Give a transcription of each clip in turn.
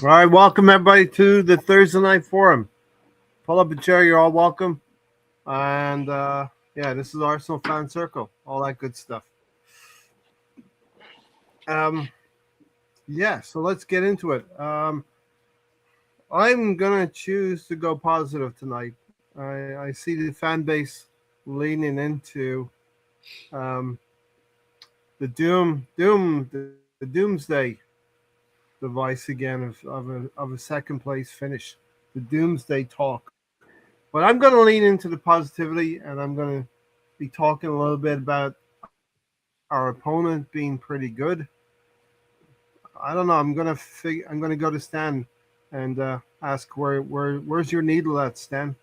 All right, welcome everybody to the Thursday Night Forum. Pull up a chair, you're all welcome. And yeah, this is Arsenal Fan Circle, all that good stuff. Yeah, so let's get into it. I'm going to choose to go positive tonight. I see the fan base leaning into um, the doomsday device again of a second place finish, the doomsday talk. But I'm going to lean into the positivity, and I'm going to be talking a little bit about our opponent being pretty good. I don't know. I'm going to go to Stan and ask where's your needle at, Stan?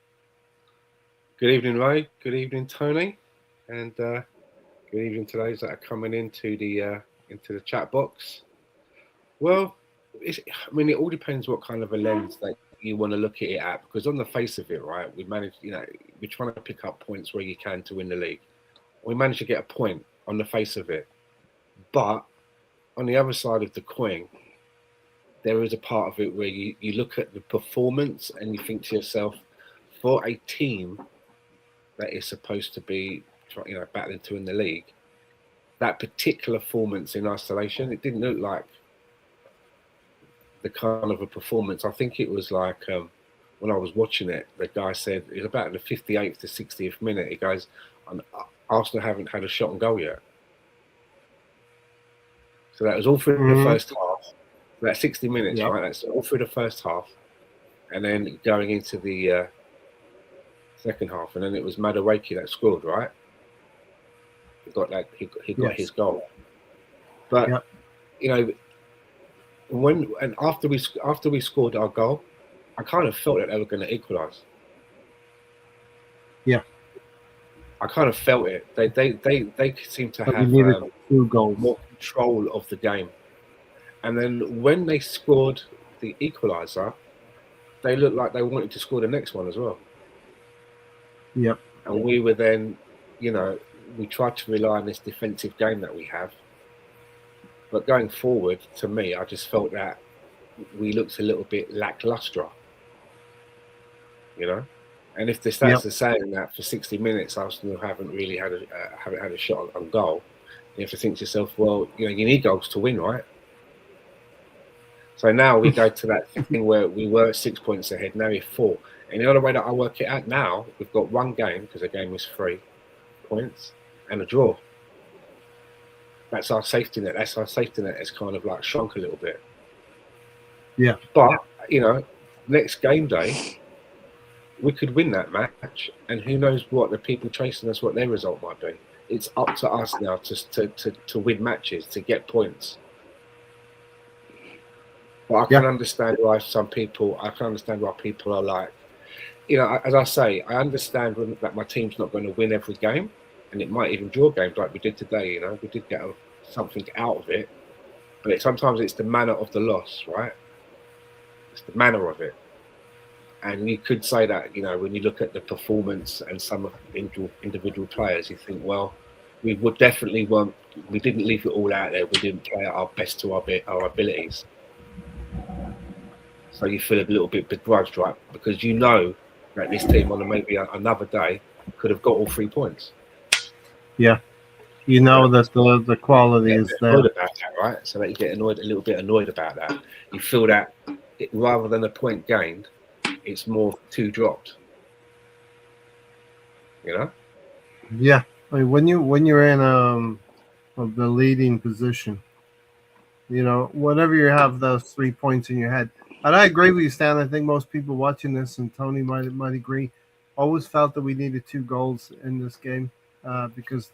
Good evening, Ray. Good evening, Tony, and good evening to those that are coming into the chat box. Well, it all depends what kind of a lens that you want to look at it at. Because on the face of it, right, we managed. We're trying to pick up points where you can to win the league. We managed to get a point on the face of it, but on the other side of the coin, there is a part of it where you look at the performance and you think to yourself, for a team that is supposed to be, battling to win the league, that particular performance in isolation, it didn't look like the kind of a performance. I think it was like when I was watching it, the guy said it was about in the 58th to 60th minute. He goes, Arsenal haven't had a shot on goal yet. So that was all through the first half. That 60 minutes, right? That's all through the first half, and then going into the second half, and then it was Madueke that scored, right? He got that. He got his goal. But after we scored our goal, I kind of felt that they were going to equalise. Yeah, I kind of felt it. They seem to have 2 goals, more control of the game, and then when they scored the equaliser, they looked like they wanted to score the next one as well. Yep. And we were then, we tried to rely on this defensive game that we have. But going forward, to me, I just felt that we looked a little bit lacklustre. And if the stats are saying that for 60 minutes, Arsenal haven't really had a shot on goal, you have to think to yourself, well, you need goals to win, right? So now we go to that thing where we were 6 points ahead, now we're 4. And the other way that I work it out now, we've got one game, because the game was 3 points, and a draw. That's our safety net. That's our safety net has kind of like shrunk a little bit. Yeah. But, next game day, we could win that match, and who knows what the people chasing us, what their result might be. It's up to us now to win matches, to get points. But I can understand why people are like, as I say, I understand that my team's not going to win every game, and it might even draw games like we did today. We did get something out of it, but sometimes it's the manner of the loss, right? It's the manner of it. And you could say that, when you look at the performance and some of the individual players, you think, well, we didn't leave it all out there. We didn't play our best to our abilities. So you feel a little bit begrudged, right? Because that this team on maybe another day could have got all 3 points. Yeah. That the quality is there. About that, right? So that you get a little bit annoyed about that. You feel that rather than a point gained, it's more 2 dropped. Yeah. I mean, when you're in the leading position, whenever you have those 3 points in your head, and I agree with you, Stan. I think most people watching this, and Tony might agree, always felt that we needed 2 goals in this game because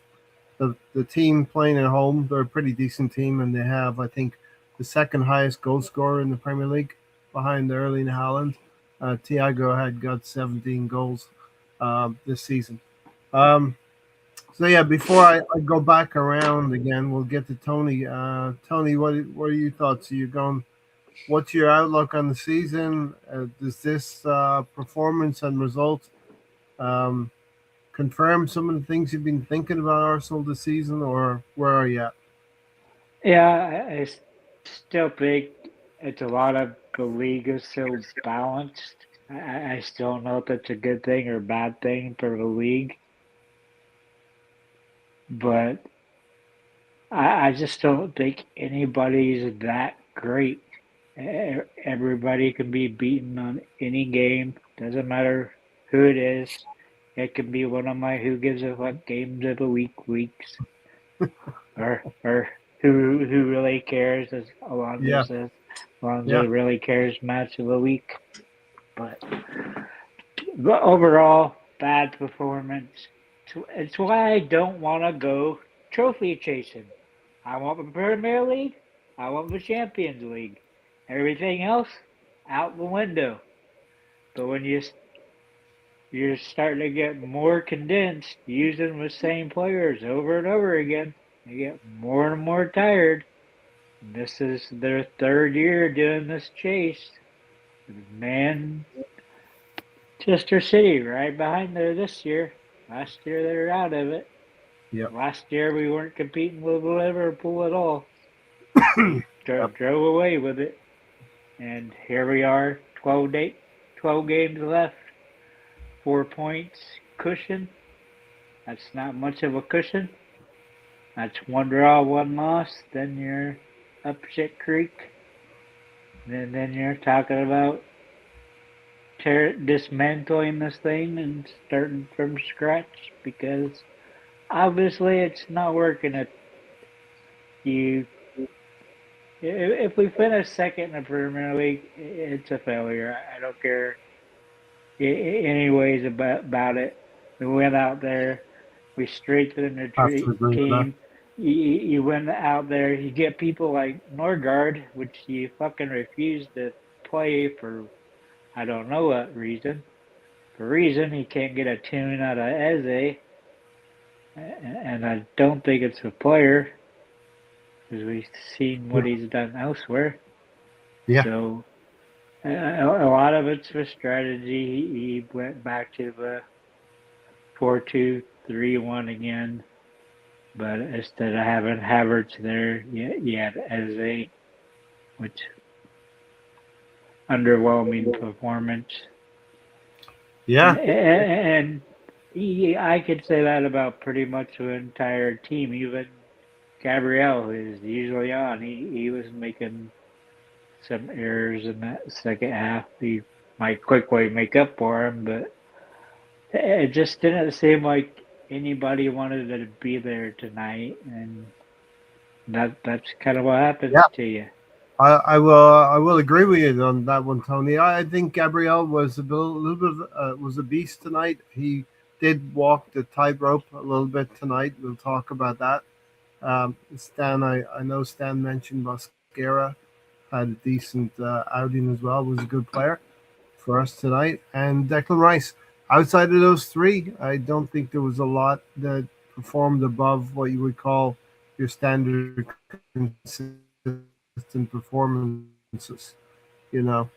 the team playing at home, they're a pretty decent team, and they have, I think, the second highest goal scorer in the Premier League behind Erling Haaland. Thiago had got 17 goals this season. So yeah, before I go back around again, we'll get to Tony. Tony, what are your thoughts? Are you going? What's your outlook on the season? Does this performance and result confirm some of the things you've been thinking about Arsenal this season, or where are you at? Yeah, I still think it's a lot of the league is so balanced. I still don't know if that's a good thing or bad thing for the league, but I just don't think anybody's that great. Everybody can be beaten on any game. Doesn't matter who it is. It could be one of my who gives a fuck games of the weeks, or who really cares, as Alonso Yeah, says. Alonso yeah, really cares match of the week, but overall bad performance. It's why I don't want to go trophy chasing. I want the Premier League. I want the Champions League. Everything else out the window. But when you're starting to get more condensed, using the same players over and over again, you get more and more tired. This is their third year doing this chase. Man, Manchester City right behind there this year. Last year they were out of it. yeah, Last year we weren't competing with Liverpool at all. yeah. Drove away with it. And here we are, 12 games left, 4 points cushion. That's not much of a cushion. That's one draw, one loss. Then you're up shit creek. Then you're talking about dismantling this thing and starting from scratch because obviously it's not working. You, if we finish second in the Premier League, it's a failure. I don't care anyways about it. We went out there, we strengthened Have the to agree with that. team. You went out there, you get people like Norgard, which you fucking refuse to play for I don't know what reason. For reason he can't get a tune out of Eze, and I don't think it's a player because we've seen what Yeah, he's done elsewhere. yeah. So a lot of it's for strategy. He went back to the 4-2-3-1 again, but instead of having Havertz there, you had Eze, which underwhelming performance. Yeah. And I could say that about pretty much the entire team. Even Gabriel, who's usually on, he was making some errors in that second half. He might quickly make up for him, but it just didn't seem like anybody wanted to be there tonight, and that's kind of what happens Yeah, to you. I will agree with you on that one, Tony. I think Gabriel was little bit was a beast tonight. He did walk the tightrope a little bit tonight. We'll talk about that. Stan, I know Stan mentioned Mosquera had a decent outing as well. Was a good player for us tonight, and Declan Rice. Outside of those three, I don't think there was a lot that performed above what you would call your standard consistent performances. You know,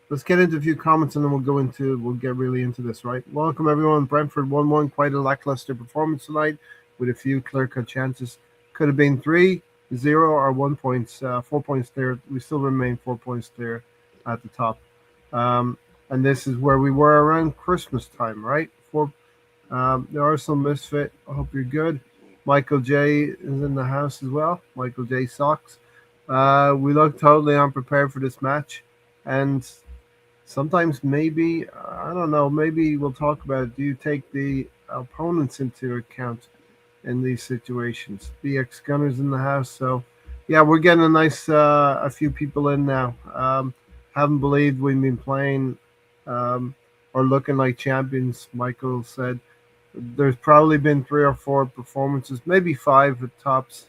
let's get into a few comments and then we'll get really into this. Right, welcome everyone. Brentford 1-1, quite a lackluster performance tonight, with a few clear-cut chances. Could have been 3-0 or 1 points, 4 points there. We still remain 4 points there at the top. Um, and this is where we were around Christmas time, right? There are some misfit. I hope you're good. Michael J is in the house as well. Michael J Socks. We look totally unprepared for this match, and sometimes maybe I don't know. Maybe we'll talk about it. Do you take the opponents into account in these situations? BX Gunners in the house. So yeah, we're getting a few people in now. Haven't believed we've been playing or looking like champions. Michael said there's probably been 3 or 4 performances, maybe five at tops,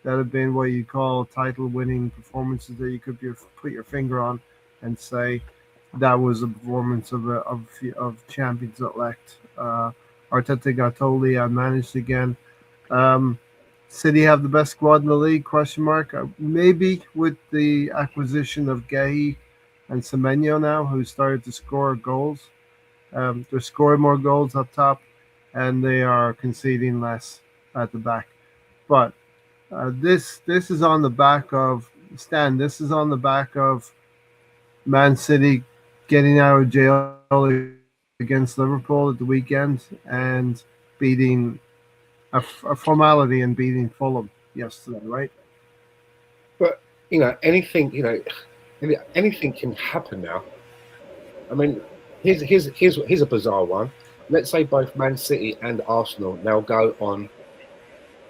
that have been what you call title-winning performances that you could put your finger on and say that was a performance of champions elect. Arteta got totally managed again. Um, City have the best squad in the league? Question mark. Maybe with the acquisition of Gay and Semenyo now, who started to score goals. They're scoring more goals up top, and they are conceding less at the back. But this is on the back of Stan. This is on the back of Man City getting out of jail against Liverpool at the weekend and beating a formality and beating Fulham yesterday, right? But anything, anything can happen now. I mean, here's a bizarre one. Let's say both Man City and Arsenal now go on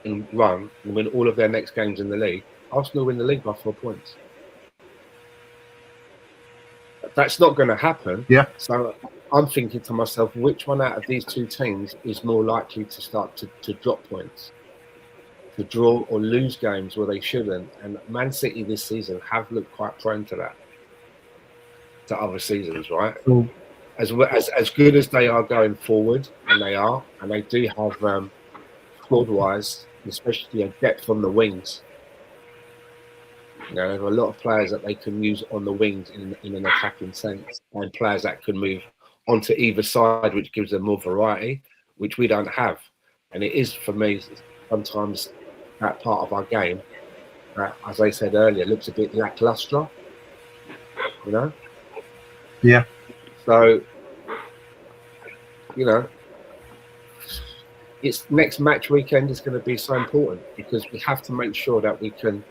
and run and win all of their next games in the league. Arsenal win the league by 4 points. That's not going to happen. Yeah. So I'm thinking to myself, which one out of these two teams is more likely to start to drop points, to draw or lose games where they shouldn't? And Man City this season have looked quite prone to that, to other seasons, right? So, As good as they are going forward, and they do have squad-wise, especially a depth on the wings. There are a lot of players that they can use on the wings in an attacking sense, and players that can move onto either side, which gives them more variety, which we don't have. And it is, for me, sometimes that part of our game that, as I said earlier, looks a bit lackluster. yeah. So, it's next match weekend is going to be so important because we have to make sure that we can't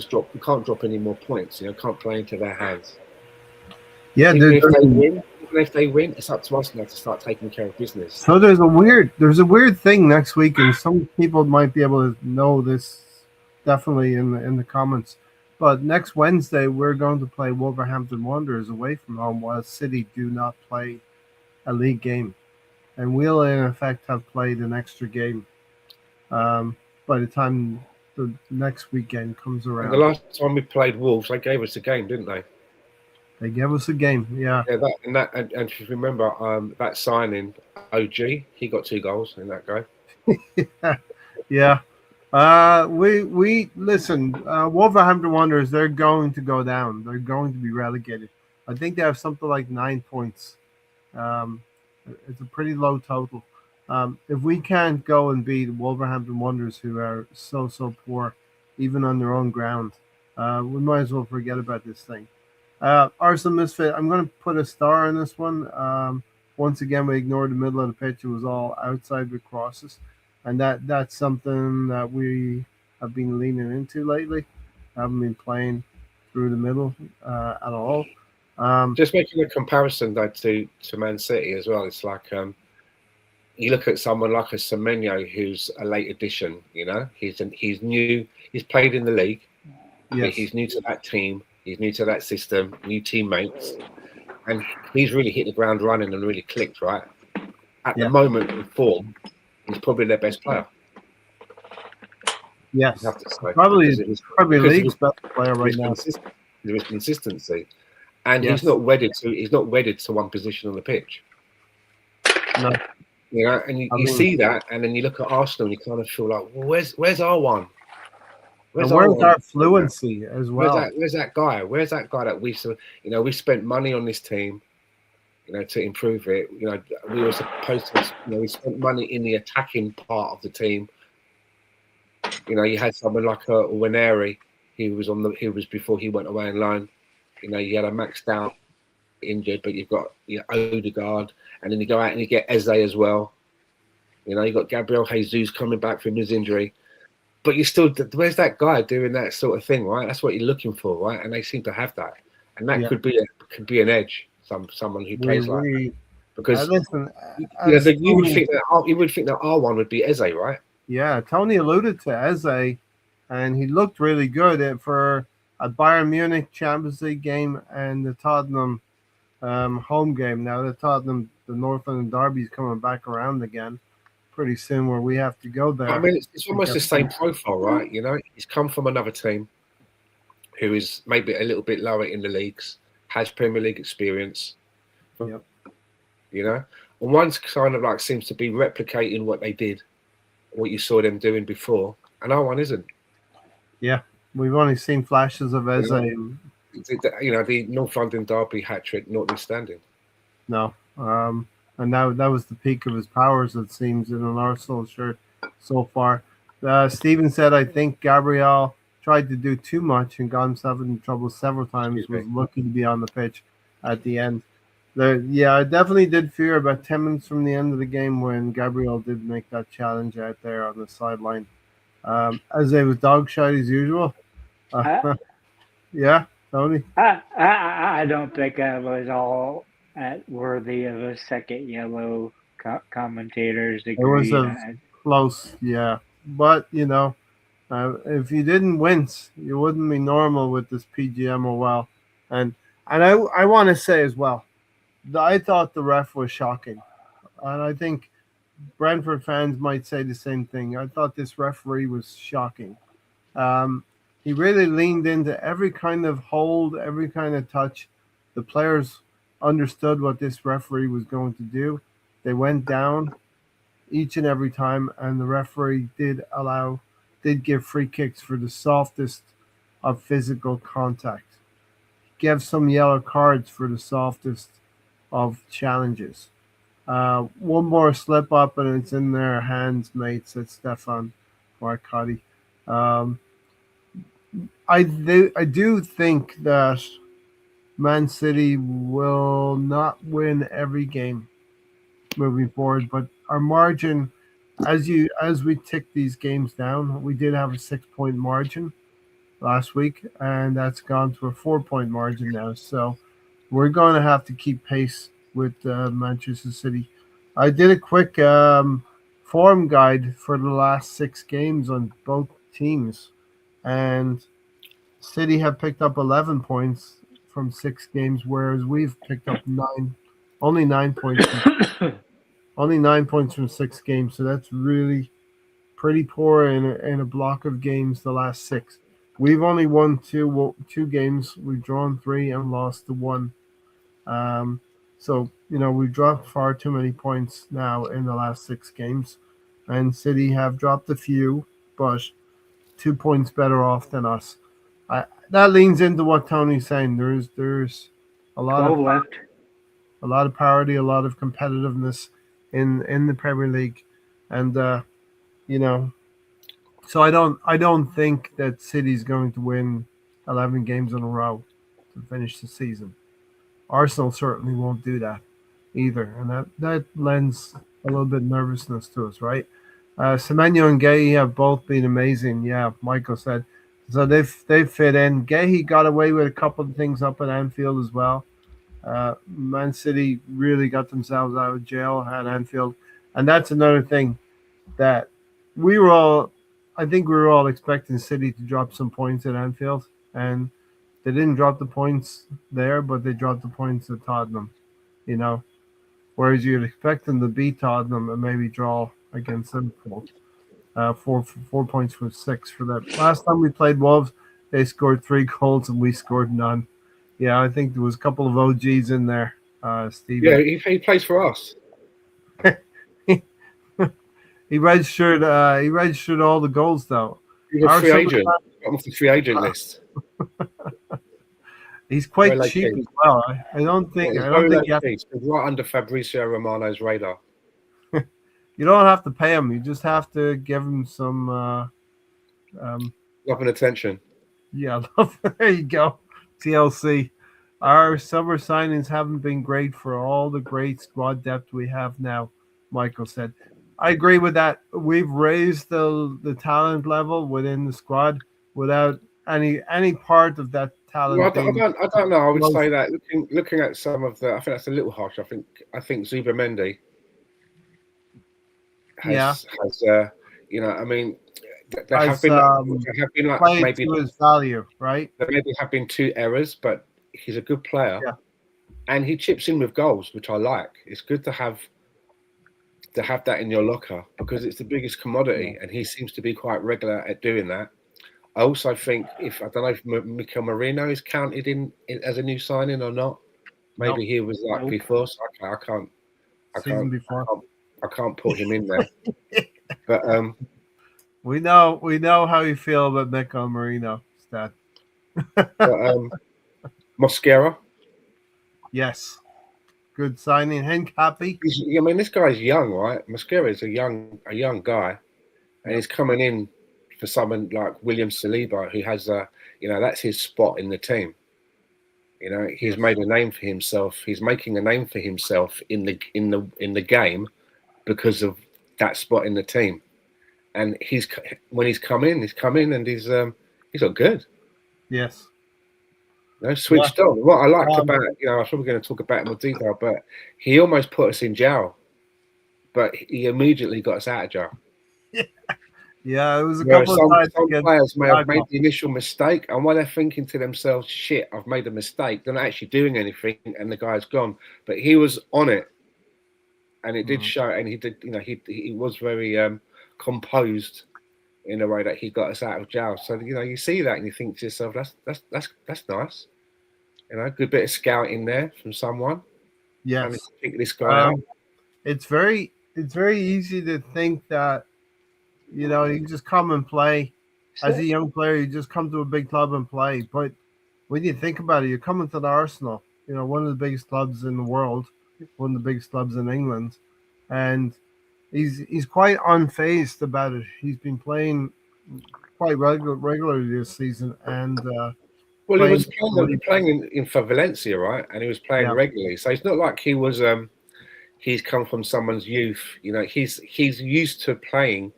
drop any more points. Can't play into their hands. Yeah, even if they win, it's up to us now to start taking care of business. So there's a weird thing next week, and some people might be able to know this definitely in the comments. But next Wednesday we're going to play Wolverhampton Wanderers away from home, while City do not play a league game, and we'll in effect have played an extra game by the time the next weekend comes around. And the last time we played Wolves, they gave us a game, didn't they? They gave us a game, yeah. Yeah, and if you remember, that signing, OG, he got 2 goals in that game. Yeah. We listen. Wolverhampton Wanderers, they're going to go down. They're going to be relegated. I think they have something like 9 points. It's a pretty low total. If we can't go and beat Wolverhampton Wanderers, who are so poor, even on their own ground, we might as well forget about this thing. Arsenal Misfit, I'm going to put a star on this one. Once again, we ignored the middle of the pitch. It was all outside with crosses. And that's something that we have been leaning into lately. Haven't been playing through the middle at all. Just making a comparison though to Man City as well. It's like you look at someone like a Semenyo, who's a late addition. He's new. He's played in the league. Yes. He's new to that team. He's new to that system. New teammates, and he's really hit the ground running and really clicked. Right at the moment in form, he's probably their best player. Yes, I have to say. probably league's best player right now. There is consistency, and Yes. he's not wedded to one position on the pitch. No. And you see that, and then you look at Arsenal, and you kind of feel like, well, where's our one? Where's our fluency as well? Where's that guy? Where's that guy that we spent money on this team, to improve it. We were supposed to, we spent money in the attacking part of the team. You had someone like Waneri, who was before he went away on loan. You had a maxed out injured, but you've got Odegaard, and then you go out and you get Eze as well. You got Gabriel Jesus coming back from his injury. But you still, where's that guy doing that sort of thing, right? That's what you're looking for, right? And they seem to have that, and that could be an edge. Someone who plays like that. Because you would think that our one would be Eze, right? Yeah, Tony alluded to Eze, and he looked really good for a Bayern Munich Champions League game and the Tottenham home game. Now the North London derby is coming back around again pretty soon, where we have to go there. I mean, it's almost the same profile, right? He's come from another team who is maybe a little bit lower in the leagues, has Premier League experience. Yep. And one's kind of like seems to be replicating what they did, what you saw them doing before, and our one isn't. Yeah, we've only seen flashes of Eze. The North London derby hat trick notwithstanding. No, and that was the peak of his powers, it seems, in an Arsenal shirt so far. Stephen said, I think Gabriel tried to do too much and got himself in trouble several times, Excuse was me. lucky to be on the pitch at the end. Yeah, I definitely did fear about 10 minutes from the end of the game when Gabriel did make that challenge out there on the sideline. As they was dog shot as usual. I, Yeah, Tony. I don't think that was all worthy of a second yellow. Commentators It was agreed. a close, yeah. But, if you didn't wince, you wouldn't be normal with this PGM or well. And I want to say as well, I thought the ref was shocking. And I think Brentford fans might say the same thing. I thought this referee was shocking. Um, he really leaned into every kind of hold, every kind of touch. The players understood what this referee was going to do. They went down each and every time, and the referee did give free kicks for the softest of physical contact. Gave some yellow cards for the softest of challenges. One more slip up and it's in their hands, mate, said Stefan Marcotti. Um, I do think that Man City will not win every game moving forward, but our margin, as we tick these games down, we did have a 6 point margin last week, and that's gone to a 4 point margin now. So we're going to have to keep pace with Manchester City. I did a quick form guide for the last 6 games on both teams, and City have picked up 11 points from 6 games, whereas we've picked up only 9 points from only 9 points from 6 games. So that's really pretty poor in a block of games. The last 6, we've only won two games. We've drawn 3 and lost the 1. Um, so we've dropped far too many points now in the last 6 games, and City have dropped a few, but 2 points better off than us. That leans into what Tony's saying. There's a lot of 12 left. parity, a lot of competitiveness in the Premier League, and you know, so I don't think that City's going to win 11 games in a row to finish the season. Arsenal certainly won't do that either, and that lends a little bit of nervousness to us, right? Semenyo and Gay have both been amazing. Yeah, Michael said so. They've fit in. Gay got away with a couple of things up at Anfield as well. Man City really got themselves out of jail at Anfield, and that's another thing that we were all. I think we were all expecting City to drop some points at Anfield, and they didn't drop the points there, but they dropped the points at Tottenham. You know, whereas you'd expect them to beat Tottenham and maybe draw against Liverpool. 4 points from 6 for that. Last time we played Wolves, they scored 3 goals and we scored none. Yeah, I think there was a couple of OGs in there, Stevie. Yeah, he plays for us. He registered. He registered all the goals though. He's a free agent. Got off the free agent list. He's quite Very cheap low-key. as well. I don't think. Yeah, I don't think you have, he's right under Fabrizio Romano's radar. you don't have to pay him. You just have to give him some. Love and attention. Yeah, there you go. TLC. Our summer signings haven't been great for all the great squad depth we have now, Michael said. I agree with that. We've raised the talent level within the squad without any part of that talent Well, being. I don't know. I would close. say that looking at some of the, I think that's a little harsh. I think Zubimendi has I mean, there have been like played maybe to his value, right? there maybe have been 2 errors, but he's a good player, Yeah. and he chips in with goals, which I like. It's good to have that in your locker because it's the biggest commodity, and he seems to be quite regular at doing that. I also think I don't know if Mikel Merino is counted in as a new signing or not. Maybe he was like before, so I can't put him in there. But we know how you feel about Mikel Merino, Stat. Mosquera. Yes, good signing. Henkapi. I mean, this guy's young, right? Mosquera is a young guy, and he's coming in for someone like William Saliba, who has that's his spot in the team. He's Yes. made a name for himself. He's making a name for himself in the game because of that spot in the team. And when he's come in, and he's got good. Yes. Yeah. Switched on. What I liked Um, about, I was probably going to talk about it in more detail, but he almost put us in jail, but he immediately got us out of jail. yeah, it was a Whereas couple of times some against players may have made Chicago. the initial mistake, and while they're thinking to themselves, "Shit, I've made a mistake," they're not actually doing anything, and the guy's gone. But he was on it, and it did Mm. show. And he did, he was very composed in a way that he got us out of jail. So you see that, and you think to yourself, "That's nice." Good bit of scouting there from someone. Trying to Yes. pick this guy out. It's very easy to think that you just come and play as So, a young player. You just come to a big club and play. But when you think about it, you're coming to the Arsenal. One of the biggest clubs in the world, one of the biggest clubs in England, and he's quite unfazed about it. He's been playing quite regularly this season, and Well, he playing was what he playing in for Valencia, right? And he was playing yeah. regularly. So it's not like he was. He's come from someone's youth. He's used to playing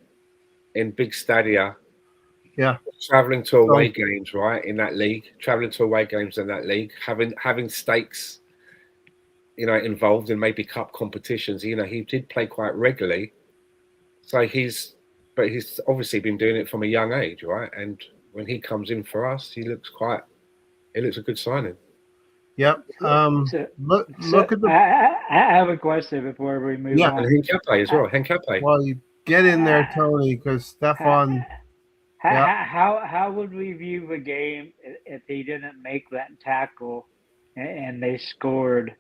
in big stadia, Yeah. traveling to away So games, right? In that league, traveling to away games in that league, having stakes, involved in maybe cup competitions. He did play quite regularly. So but he's obviously been doing it from a young age, right? And when he comes in for us, he looks a good signing. yeah. so, Look at the I have a question before we move yeah. And on. Henkape as well. Henkape. Well, you get in there, Uh, Tony, because how, Stefan. Yeah. how would we view the game if they didn't make that tackle and they scored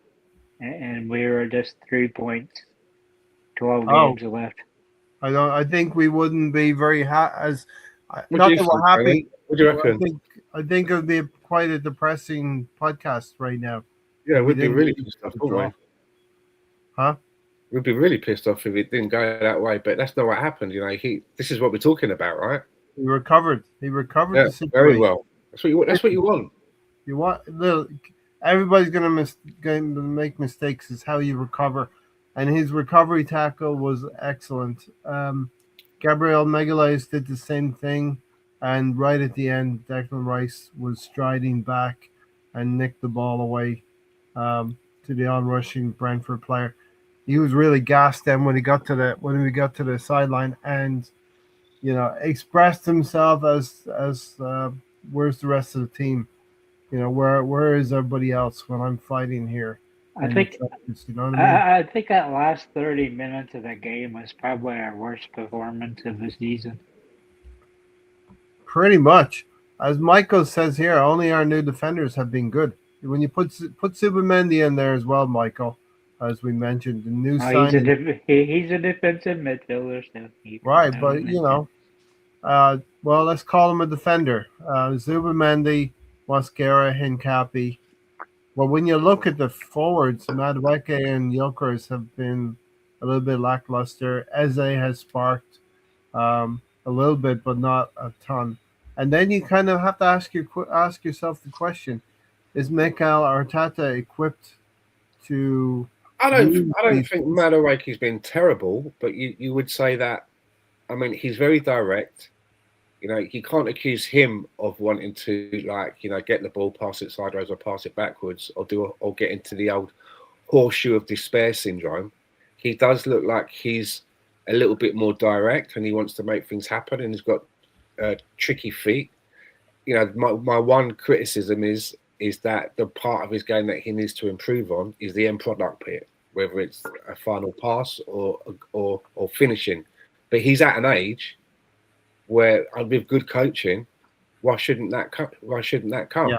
and we were just 3 points, 12 Oh, games left? I don't. I think we wouldn't be very What do not you that we're think, Tony? happy. What do you I reckon? think it would be quite a depressing podcast right now Yeah, if we we'd be didn't really get pissed off, the wouldn't we? draw. Huh? We'd be really pissed off if it didn't go that way. But that's not what happened. This is what we're talking about, right? He recovered. He recovered Yeah, the very situation. well. That's what you want. You want little. Everybody's going to make mistakes. Is how you recover, and his recovery tackle was excellent. Gabriel Magalhaes did the same thing, and right at the end, Declan Rice was striding back and nicked the ball away to the onrushing Brentford player. He was really gassed then when we got to the sideline and expressed himself as where's the rest of the team? Where is everybody else when I'm fighting here I in the think trenches? You know what I mean? I think that last 30 minutes of the game was probably our worst performance of the season. Pretty much. As Michael says here, only our new defenders have been good. When you put Subamendi in there as well, Michael, as we mentioned, the new signing, He's a defensive midfielder, so he right? I But would mention. well, let's call him a defender. Zubamendi, Mosquera, Hincapi. Well, when you look at the forwards, Madueke and Yilkers have been a little bit lackluster. Eze has sparked a little bit, but not a ton. And then you kind of have to ask yourself the question: is Mikel Arteta equipped to use I don't these? think Madueke's been terrible, but you would say that. I mean, he's very direct. You can't accuse him of wanting to get the ball, pass it sideways or pass it backwards, or get into the old horseshoe of despair syndrome. He does look like he's a little bit more direct, and he wants to make things happen, and he's got tricky feet. My one criticism is that the part of his game that he needs to improve on is the end product bit, whether it's a final pass or finishing. But he's at an age where, with good coaching, why shouldn't that come? Yeah.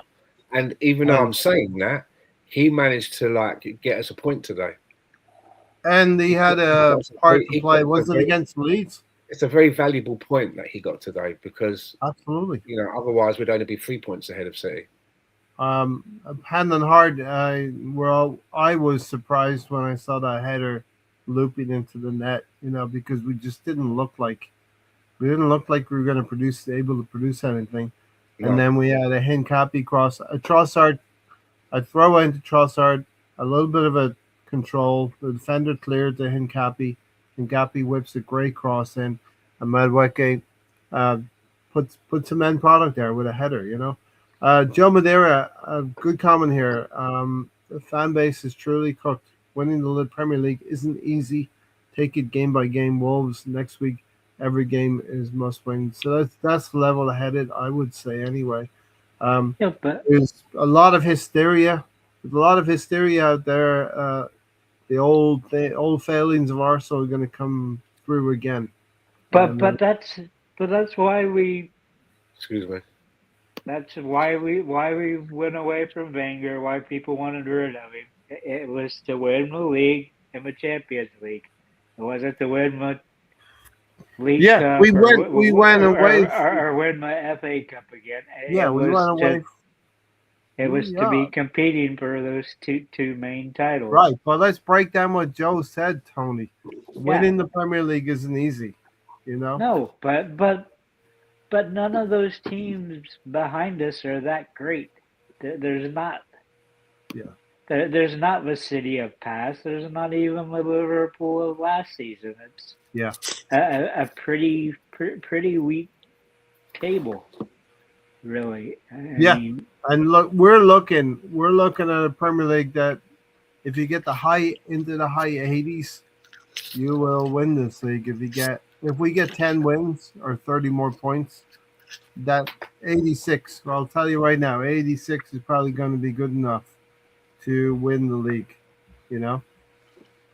And even though And, I'm saying that, he managed to get us a point today. and he had a part to play. Was it very, against Leeds? it's a very valuable point that he got today because Absolutely. otherwise we'd only be 3 points ahead of City. Hand on heart, I was surprised when I saw that header looping into the net, because we just didn't look like We didn't look like we were going to able to produce anything. And No. then we had a Hincapi cross, a Trossard, a throw into Trossard, a little bit of a control. The defender cleared to Hincapi. Hincapi whips a great cross in. And Madueke uh, puts some end product there with a header, you know. Joe Madeira, a good comment here. The fan base is truly cooked. Winning the Premier League isn't easy. Take it game by game. Wolves next week. Every game is must win. So that's level headed, I would say anyway. Um, Yeah, but there's a lot of hysteria. There's a lot of hysteria out there. The old failings of Arsenal are going to come through again. but And but that's but that's why we Excuse me. that's why we went away from Wenger. Why people wanted rid of him. It was to win the league and the Champions League. It wasn't to win the League yeah, Cup we went away. or win the FA Cup again. Yeah, we went away. It was to be competing for those two main titles. Right, but let's break down what Joe said, Tony. Winning the Premier League isn't easy, you know. No, but none of those teams behind us are that great. There's not. Yeah. There's not the City of past. There's not even the Liverpool of last season. It's a pretty weak table, really. I mean, and look, we're looking at a Premier League that if you get into the high 80s, you will win this league. If we get 10 wins or 30 more points, that 86. Well, I'll tell you right now, 86 is probably going to be good enough to win the league. You know,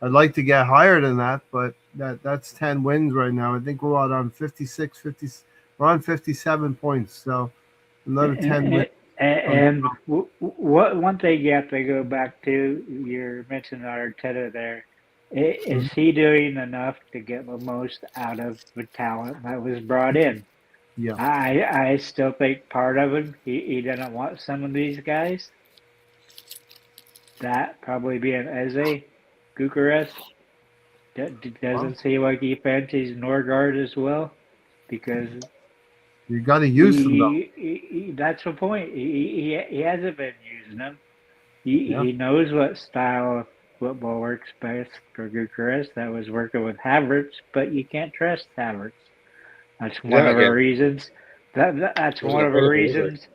I'd like to get higher than that, but that's 10 wins right now. I think we're on 56, 50. We're on 57 points, so another 10 wins. And what one thing you have to go back to, you mentioned Arteta there. Is he doing enough to get the most out of the talent that was brought in? Yeah, I still think part of him, he didn't want some of these guys. That probably being Eze, Bucharest. Doesn't seem like he fancies Norgard as well, because you got to use them though. that's the point. He hasn't been using them. He knows what style of football works best for Bucharest. That was working with Havertz, but you can't trust Havertz. That's one of the reasons. That's one of the reasons.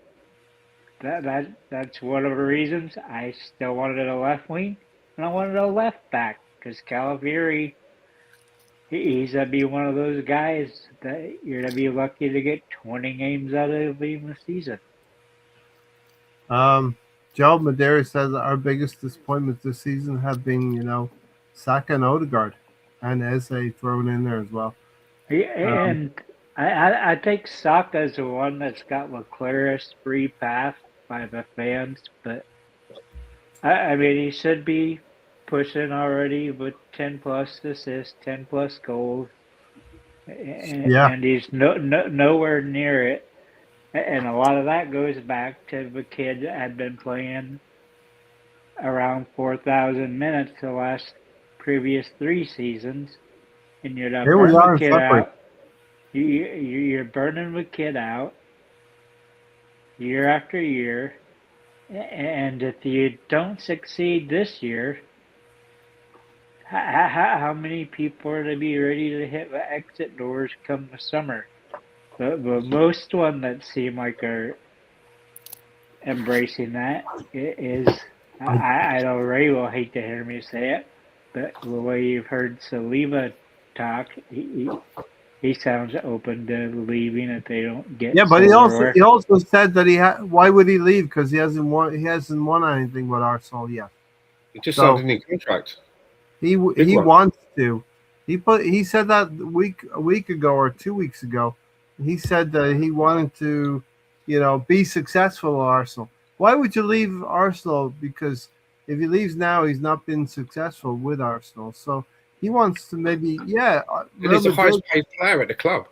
That's one of the reasons I still wanted a left wing and I wanted a left back, because Calafiori, he's gonna be one of those guys that you're gonna be lucky to get 20 games out of him this season. Joe Madeira says that our biggest disappointments this season have been, Saka and Odegaard, and Eze thrown in there as well. And I think Saka's the one that's got the clearest free path by the fans, but I mean, he should be pushing already with 10 plus assists, 10 plus goals, and he's nowhere near it. And a lot of that goes back to the kid that had been playing around 4,000 minutes the last previous 3 seasons, and you're not burning the kid out. You're burning the kid out year after year, and if you don't succeed this year, how many people are to be ready to hit the exit doors come the summer? The most one that seem like are embracing that is, I know Ray will hate to hear me say it, but the way you've heard Saliba talk, he sounds open to leaving if they don't get. Yeah, but he also said that why would he leave? Because he hasn't won anything with Arsenal yet. He just signed a new contract. He wants to. He said that a week ago or 2 weeks ago. He said that he wanted to, be successful at Arsenal. Why would you leave Arsenal? Because if he leaves now, he's not been successful with Arsenal. So he wants to maybe, he's the highest paid player at the club.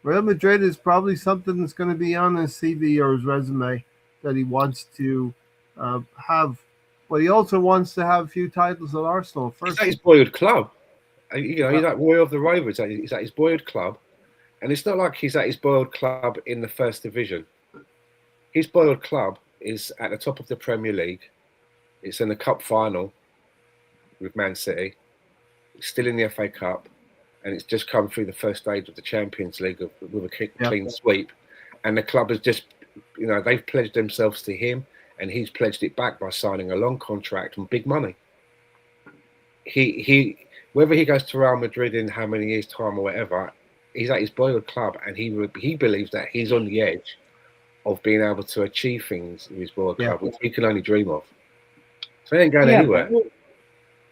Real Madrid is probably something that's going to be on his CV or his resume that he wants to have. But he also wants to have a few titles at Arsenal first. Is that his boyhood club? He's that Roy of the Rovers. Is that his boyhood club? And it's not like he's at his boiled club in the first division. His boiled club is at the top of the Premier League. It's in the cup final with Man City. It's still in the FA Cup, and it's just come through the first stage of the Champions League with a clean sweep. And the club has just, they've pledged themselves to him, and he's pledged it back by signing a long contract and big money. He whether he goes to Real Madrid in how many years' time or whatever, he's at his boiled club, and he believes that he's on the edge of being able to achieve things with his boiled club, which he can only dream of. So he ain't going anywhere.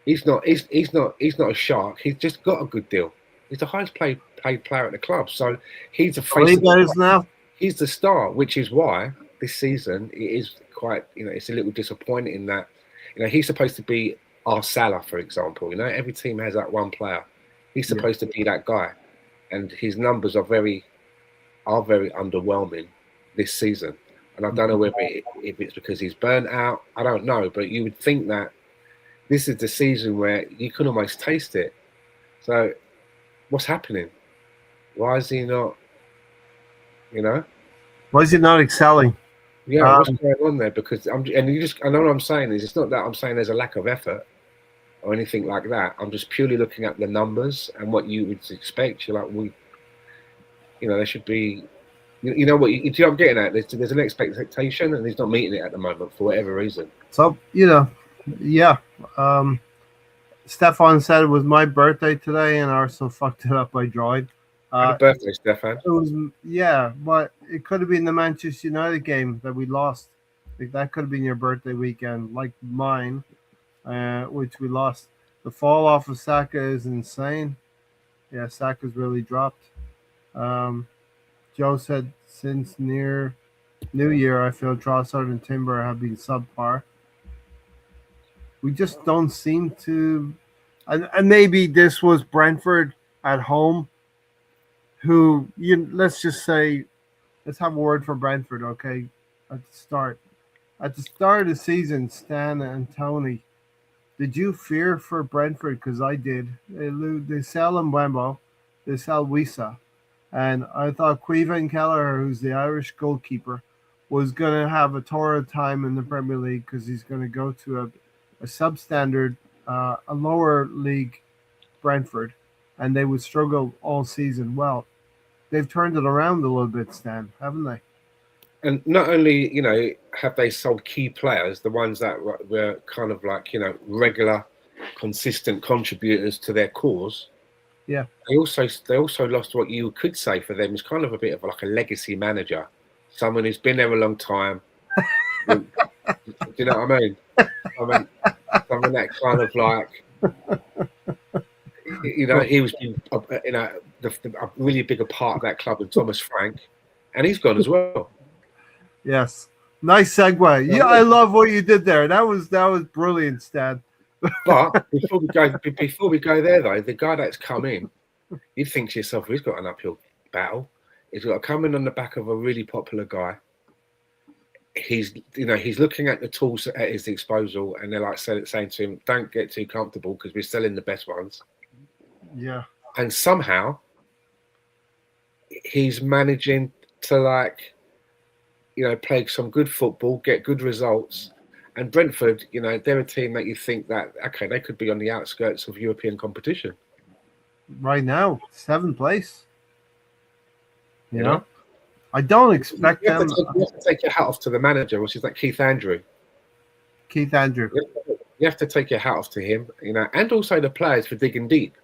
He's not a shark. He's just got a good deal. He's the highest paid player at the club, so he's a face. Now. He's the star, which is why this season it is quite. It's a little disappointing in that. He's supposed to be our Salah, for example. Every team has that one player. He's supposed to be that guy, and his numbers are very underwhelming this season. And I don't know whether if it's because he's burnt out. I don't know, but you would think that this is the season where you can almost taste it. So, what's happening? Why is he not? Why is he not excelling? Yeah, what's going on there? Because I know what I'm saying is, it's not that I'm saying there's a lack of effort or anything like that. I'm just purely looking at the numbers and what you would expect. You're like, there should be, what do you know what I'm getting at? There's an expectation, and he's not meeting it at the moment for whatever reason. So Stefan said it was my birthday today, and Arsenal fucked it up by drawing. Happy birthday, Stefan. It was, but it could have been the Manchester United game that we lost. That could have been your birthday weekend, like mine, which we lost. The fall off of Saka is insane. Yeah, Saka's really dropped. Joe said since near New Year, I feel Trossard and Timber have been subpar. We just don't seem to, and maybe this was Brentford at home. Let's just say, let's have a word for Brentford, okay? At the start of the season, Stan and Tony, did you fear for Brentford? Because I did. They sell Mbembo, they sell Wisa, and I thought Queven Kelleher, who's the Irish goalkeeper, was going to have a torrid time in the Premier League because he's going to go to a substandard, a lower league Brentford, and they would struggle all season. Well, they've turned it around a little bit, Stan, haven't they? And not only, have they sold key players, the ones that were kind of like, regular, consistent contributors to their cause. Yeah. They also lost what you could say for them is kind of a bit of like a legacy manager, someone who's been there a long time. Do you know what I mean? Someone that kind of like, he was, a really bigger part of that club than Thomas Frank, and he's gone as well. Yes, nice segue. Yeah, I love what you did there. That was brilliant, Stan. But before we go there though, the guy that's come in, you think to yourself, he's got an uphill battle. He's got to come in on the back of a really popular guy. He's looking at the tools at his disposal, and they're like saying to him, "Don't get too comfortable because we're selling the best ones." Yeah. And somehow he's managing to play some good football, get good results. And Brentford, they're a team that you think that, okay, they could be on the outskirts of European competition. Right now, 7th place. You know? I don't expect them. You have to take your hat off to the manager, which is like Keith Andrew. Keith Andrew. You have to take your hat off to him, and also the players for digging deep.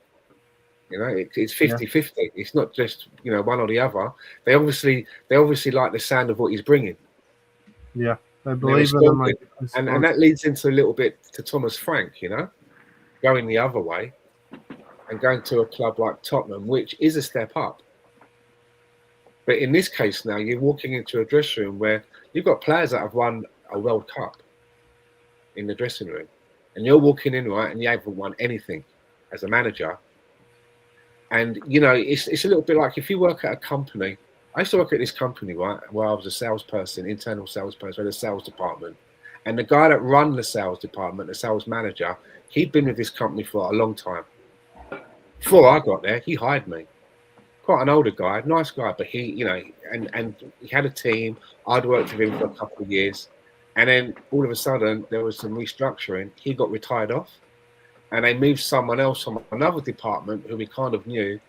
It's 50-50. It's not just, one or the other. They obviously like the sound of what he's bringing. Yeah, I believe in him. And that leads into a little bit to Thomas Frank, going the other way and going to a club like Tottenham, which is a step up. But in this case now, you're walking into a dressing room where you've got players that have won a World Cup in the dressing room. And you're walking in, right, and you haven't won anything as a manager. And, it's a little bit like if you work at a company. I used to work at this company, right, where I was a salesperson, internal salesperson, in a sales department. And the guy that ran the sales department, the sales manager, he'd been with this company for a long time. Before I got there, he hired me. quite an older guy, nice guy, but he, you know, and he had a team. I'd worked with him for a couple of years, and then all of a sudden there was some restructuring. He got retired off, and they moved someone else from another department who we kind of knew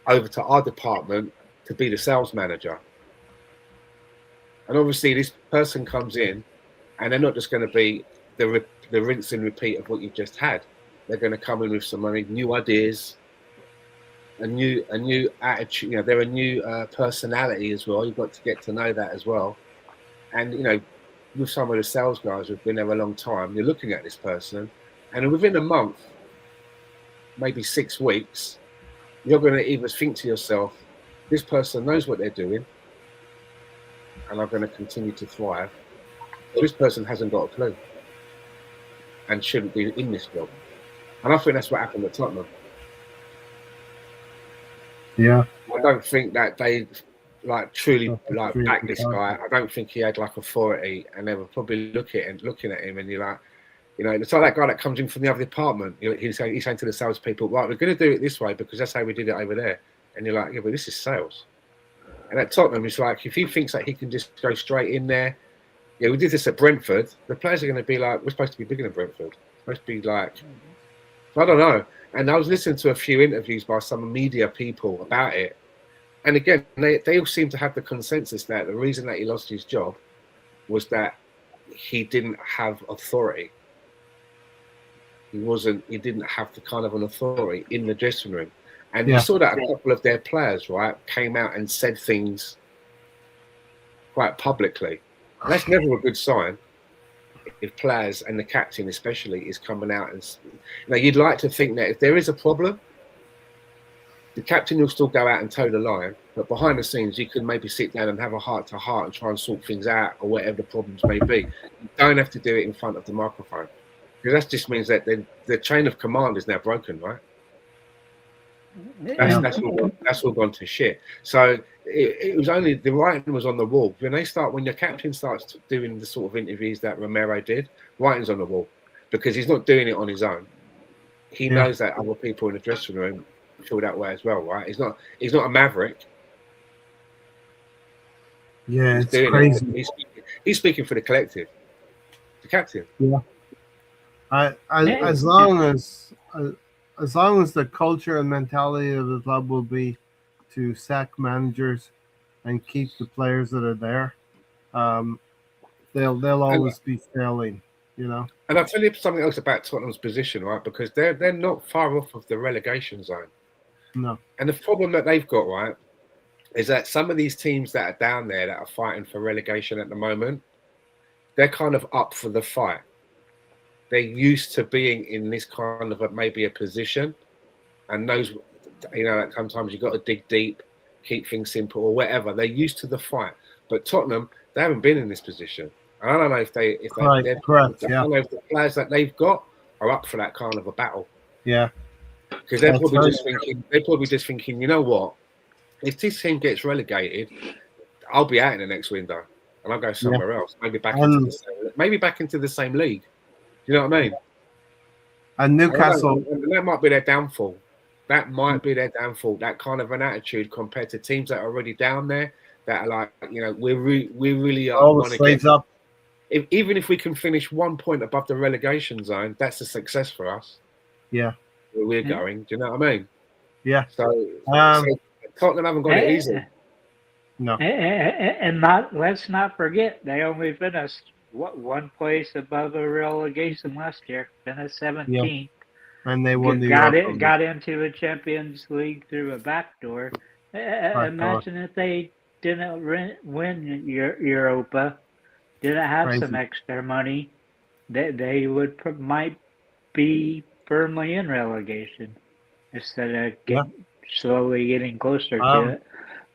over to our department to be the sales manager. And obviously, this person comes in, and they're not just going to be the rinse and repeat of what you've just had. They're going to come in with some new ideas, a new attitude. You know, they're a new personality as well. You've got to get to know that as well. And you know, with some of the sales guys who've been there a long time, you're looking at this person, and within a month, maybe 6 weeks, you're going to either think to yourself, this person knows what they're doing and are going to continue to thrive, or this person hasn't got a clue and shouldn't be in this job. And I think that's what happened at Tottenham. Yeah. I don't think that they truly backed this guy. I don't think he had authority, and they were probably looking at him, and you're like, you know, it's like that guy that comes in from the other department. He's saying to the salespeople, right, we're going to do it this way because that's how we did it over there. And you're like, yeah, but this is sales. And at Tottenham, it's like, if he thinks that he can just go straight in there, yeah, we did this at Brentford, the players are going to be like, we're supposed to be bigger than Brentford. We're supposed to be like, I don't know. And I was listening to a few interviews by some media people about it. And again, they all seem to have the consensus that the reason that he lost his job was that he didn't have authority. He didn't have the kind of an authority in the dressing room. And you saw that a couple of their players, right, came out and said things quite publicly. And that's never a good sign if players, and the captain especially, is coming out and, you know, you'd like to think that if there is a problem, the captain will still go out and toe the line, but behind the scenes, you can maybe sit down and have a heart-to-heart and try and sort things out, or whatever the problems may be. You don't have to do it in front of the microphone, because that just means that the chain of command is now broken, right? That's all gone to shit. So it was only the writing was on the wall. When your captain starts doing the sort of interviews that Romero did, writing's on the wall, because he's not doing it on his own. He knows that other people in the dressing room feel that way as well, right? He's not a maverick. Yeah, it's crazy. He's speaking for the collective, the captain. Yeah. As long as the culture and mentality of the club will be to sack managers and keep the players that are there, they'll always be failing, you know. And I'll tell you something else about Tottenham's position, right? Because they're not far off of the relegation zone. No. And the problem that they've got, right, is that some of these teams that are down there that are fighting for relegation at the moment, they're kind of up for the fight. They're used to being in this kind of maybe a position, and those, you know, that sometimes you've got to dig deep, keep things simple or whatever. They're used to the fight. But Tottenham, they haven't been in this position. And I don't know if correct. I don't know if the players that they've got are up for that kind of a battle. Yeah. Because they're probably just thinking, you know what? If this team gets relegated, I'll be out in the next window, and I'll go somewhere else. Maybe back into the same league. You know what I mean? And Newcastle, and that might be their downfall. That kind of an attitude compared to teams that are already down there, that are like, you know, we really want to get up. Even if we can finish 1 point above the relegation zone, that's a success for us. Yeah. Where we're going. Do you know what I mean? Yeah. So Tottenham haven't got it easy. No. And let's not forget, they only finished one place above the relegation last year. Finished 17th. Yeah. And they won got into the Champions League through a back door. Imagine if they didn't win Europa, didn't have some extra money, they might be firmly in relegation instead of slowly getting closer to it.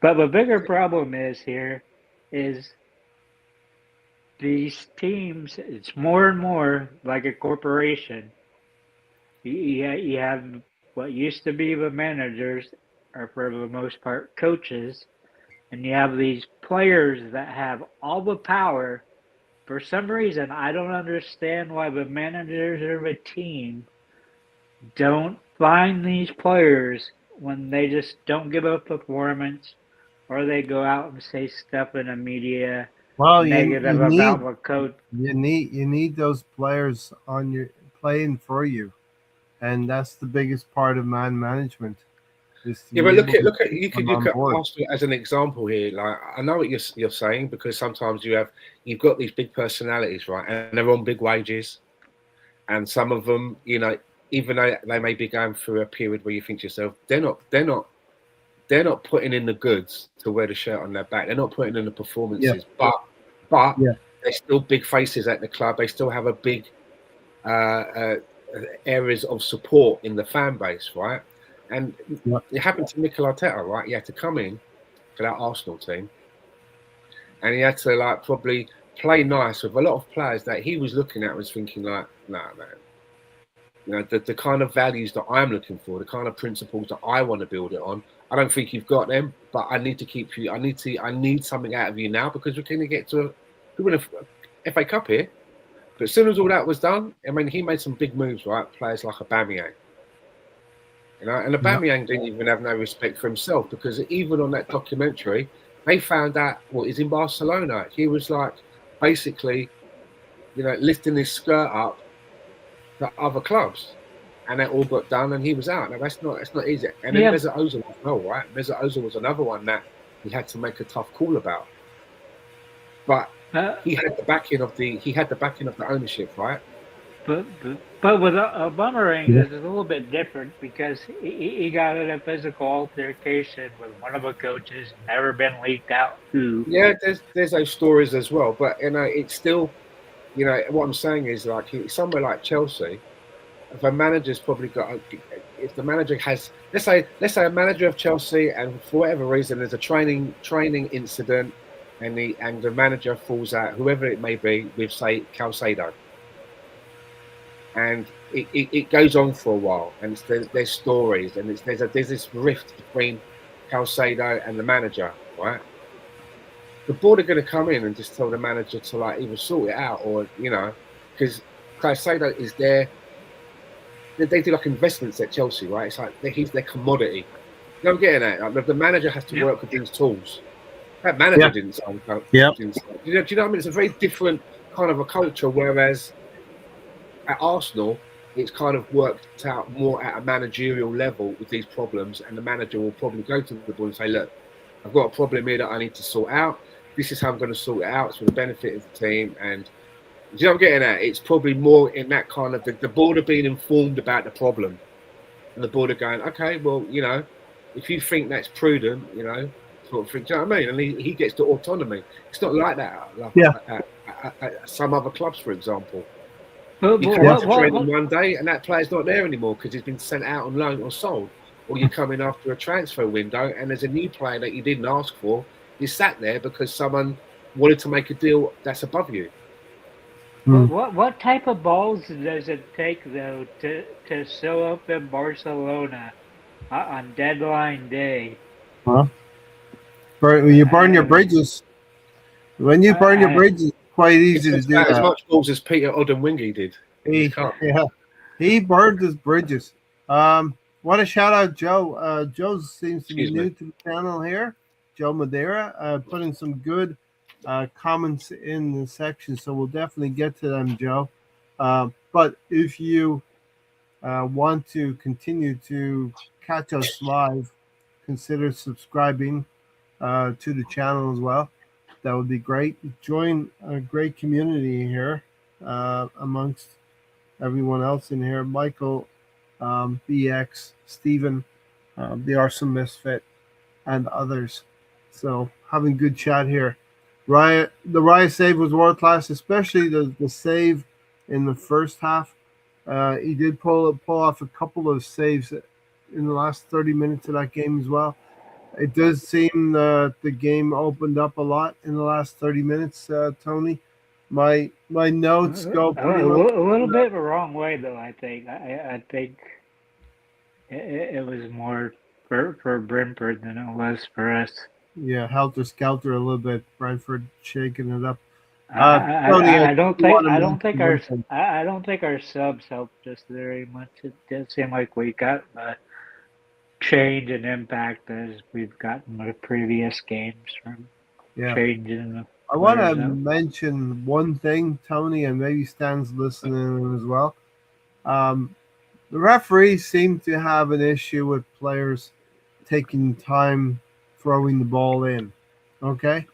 But the bigger problem is these teams, it's more and more like a corporation. You have what used to be the managers, are for the most part coaches, and you have these players that have all the power. For some reason, I don't understand why the managers of a team don't find these players when they just don't give a performance, or they go out and say stuff in the media Well, negative about the coach. you need those players on your playing for you, and that's the biggest part of man management is to Yeah, but be able to look at keep you could them look on at board. Arsenal as an example here. Like I know what you're saying because sometimes you've got these big personalities, right, and they're on big wages, and some of them, even though they may be going through a period where you think to yourself, they're not putting in the goods to wear the shirt on their back. They're not putting in the Yeah, performances, but yeah, they're still big faces at the club. They still have a big uh, uh, areas of support in the fan base, right? And yeah, it happened to Mikel Arteta, right? He had to come in for that Arsenal team, and he had to like probably play nice with a lot of players that he was looking at, was thinking like, nah, man. The kind of values that I'm looking for, the kind of principles that I want to build it on. I don't think you've got them, but I need to keep you. I need something out of you now because we're going to get to we win a FA Cup here. But as soon as all that was done, I mean, he made some big moves, right? Players like Aubameyang, and yeah, Aubameyang didn't even have no respect for himself because even on that documentary, they found out what he's in Barcelona. He was like basically, lifting his skirt up to other clubs, and that all got done, and he was out. Now that's not easy. And then Yeah, Mesut Ozil as well, right? Mesut Ozil was another one that he had to make a tough call about, but uh, he had the backing of the ownership, right? but with a boomerang, yeah, it's a little bit different because he got in a physical altercation with one of the coaches, never been leaked out who. Yeah, there's those stories as well, but it's still, what I'm saying is like somewhere like Chelsea, if a manager's probably got, if the manager has, let's say a manager of Chelsea, and for whatever reason there's a training incident, and the manager falls out, whoever it may be, with say Calcedo, and it goes on for a while, and there's stories, and there's this rift between Calcedo and the manager, right? The board are going to come in and just tell the manager to like either sort it out or because Caicedo is there. They do like investments at Chelsea, right? It's like he's their commodity. You know what I'm getting at? Like, the manager has to Yep. work with these tools. That manager yeah, didn't sign. yeah. Didn't sign. Do you know what I mean? It's a very different kind of a culture. Whereas at Arsenal, it's kind of worked out more at a managerial level with these problems, and the manager will probably go to the board and say, "Look, I've got a problem here that I need to sort out. This is how I'm going to sort it out. It's for the benefit of the team." And do you know what I'm getting at? It's probably more in that kind of the board are being informed about the problem, and the board are going, "Okay, well, if you think that's prudent, sort of thing." Do you know what I mean? And he gets the autonomy. It's not like that Yeah. at some other clubs, for example. But You come Yeah. into training one day and that player's not there anymore because he's been sent out on loan or sold. Or you come in after a transfer window and there's a new player that you didn't ask for. You sat there because someone wanted to make a deal that's above you. Hmm. what type of balls does it take though to show up in Barcelona on deadline day? Huh? You burn your I bridges. When you burn your I, bridges, it's quite It easy to takes do about as that. much balls as Peter Odemwingie did in his He, car. yeah, he burned his bridges. What a shout out, Joe. Joe seems to be Excuse me. new to the channel here. Joe Madeira, putting some good comments in the section, so we'll definitely get to them, Joe. But if you want to continue to catch us live, consider subscribing to the channel as well. That would be great. Join a great community here amongst everyone else in here. Michael, BX, Stephen, the Arsenal Misfit, and others. So having good chat here. The Raya save was world class, especially the save in the first half. He did pull off a couple of saves in the last 30 minutes of that game as well. It does seem that the game opened up a lot in the last 30 minutes, Tony. My notes go pretty much. a little bit the wrong way though. I think it was more for Brentford than it was for us. Yeah, helter skelter a little bit. Brentford shaking it up. Tony, I don't you think want to mention one thing. I don't think our subs helped us very much. It did seem like we got change and impact as we've gotten the previous games from Yeah. changing the I want to players out. mention one thing, Tony, and maybe Stan's listening as well. Um, the referees seem to have an issue with players taking time throwing the ball in. Okay?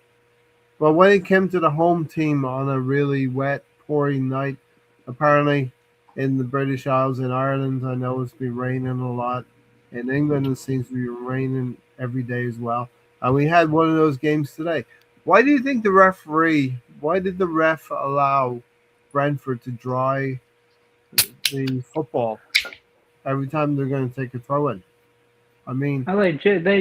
But when it came to the home team on a really wet, pouring night, apparently in the British Isles in Ireland, I know it's been raining a lot. In England, it seems to be raining every day as well. And we had one of those games today. Why do you think why did the ref allow Brentford to dry the football every time they're going to take a throw in? I mean, Well, they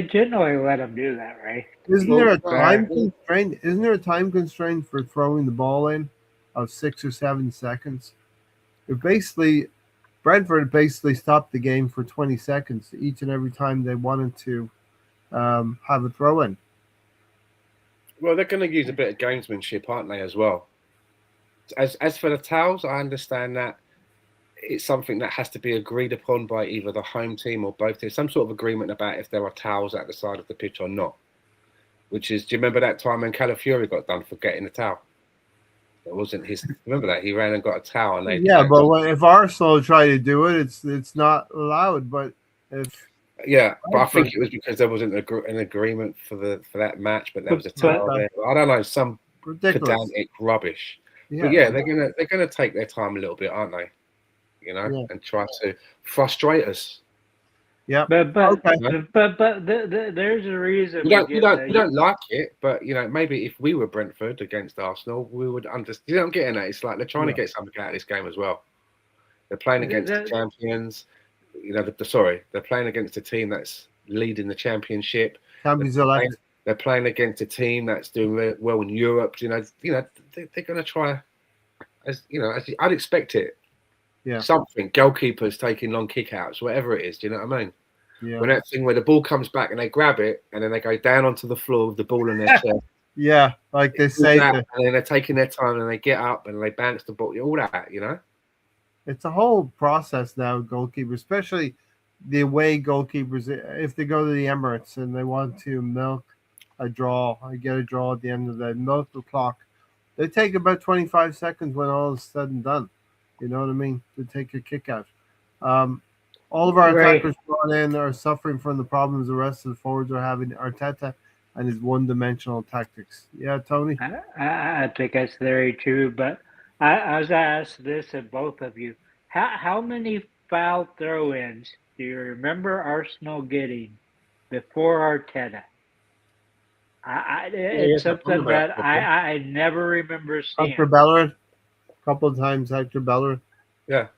generally let them do that, right? isn't Well, there a Fair. time constraint? Isn't there a time constraint for throwing the ball in of 6 or 7 seconds? It basically Brentford basically stopped the game for 20 seconds each and every time they wanted to have a throw in. well, they're going to use a bit of gamesmanship, aren't they, as well? As for the towels, I understand that it's something that has to be agreed upon by either the home team or both teams. Some sort of agreement about if there are towels at the side of the pitch or not. Which is, do you remember that time when Calafiori got done for getting a towel? It wasn't his. Remember that he ran and got a towel, and they Yeah, but if Arsenal try to do it, it's not allowed. But if yeah, but I think it was because there wasn't an agreement for that match, but there was a towel there. I don't know, some ridiculous, pedantic rubbish. yeah, But yeah, they're gonna take their time a little bit, aren't they? You know, Yeah. and try to frustrate us. yeah. But Okay. there's a reason You don't like it, but you know, maybe if we were Brentford against Arsenal, we would understand. You know, I'm getting at it's like they're trying to get something out of this game as well. They're playing against the champions. You know, they're playing against a team that's leading the championship. Champions elect. They're playing against a team that's doing well in Europe. You know, they're going to try, as you know, as I'd expect it. Yeah. Something goalkeepers taking long kickouts, whatever it is. Do you know what I mean? Yeah. When that thing where the ball comes back and they grab it and then they go down onto the floor with the ball in their chest. Yeah, like they say. And then they're taking their time and they get up and they bounce the ball. All that, you know. It's a whole process now, goalkeepers, especially the away goalkeepers. If they go to the Emirates and they want to milk a draw, I get a draw at the end of the milk the clock. They take about 25 seconds when all is said and done. You know what I mean? To take a kick out. All of our attackers brought in are suffering from the problems the rest of the forwards are having. Arteta and his one-dimensional tactics. Yeah, Tony? I think that's very true, but I was asked this of both of you. How many foul throw-ins do you remember Arsenal getting before Arteta? It's something that I never remember seeing. Hector Bellerin, a couple of times Hector Bellerin. Yeah.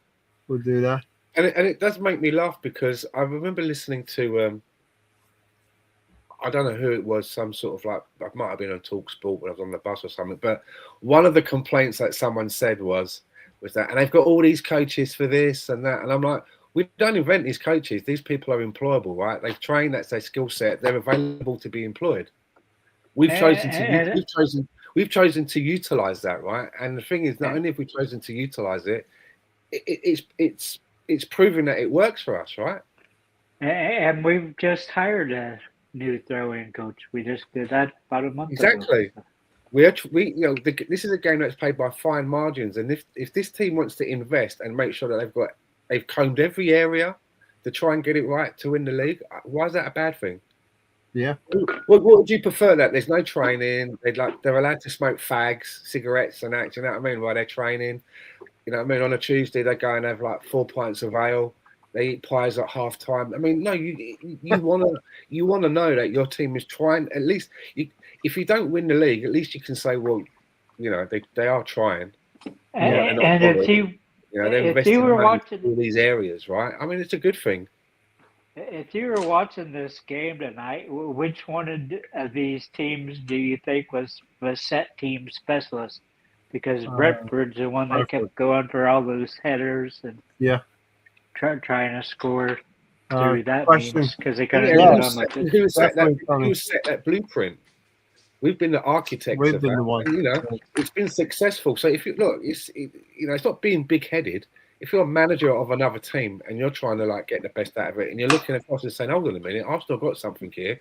Would do that. And it does make me laugh because I remember listening to, I don't know who it was, some sort of like, I might have been on TalkSport when I was on the bus or something, but one of the complaints that someone said was that, and they've got all these coaches for this and that, and I'm like, we don't invent these coaches. These people are employable, right? They've trained, that's their skill set. They're available to be employed. We've chosen to utilize that, right? And the thing is, not only have we chosen to utilize it, it's proven that it works for us, right? And we've just hired a new throw-in coach. We just did that about a month ago. Exactly. This is a game that's played by fine margins, and if this team wants to invest and make sure that they've combed every area to try and get it right to win the league, why is that a bad thing? Yeah. What would you prefer? That there's no training. They're allowed to smoke fags, cigarettes, and that. You know what I mean? While they're training, you know what I mean. On a Tuesday, they go and have like 4 pints of ale. They eat pies at half time. I mean, no, you want to know that your team is trying. At least, if you don't win the league, at least you can say, well, you know, they are trying. And if you were watching all these areas, right? I mean, it's a good thing. If you were watching this game tonight, which one of these teams do you think was set team specialist? Because Brentford's the one that kept going for all those headers and trying to score through that means because they kind of who set that blueprint? We've been the architects of that. You know, it's been successful. So if you look, it's not being big-headed. if you're a manager of another team and you're trying to like get the best out of it, and you're looking across and saying, "Hold on a minute, I've still got something here.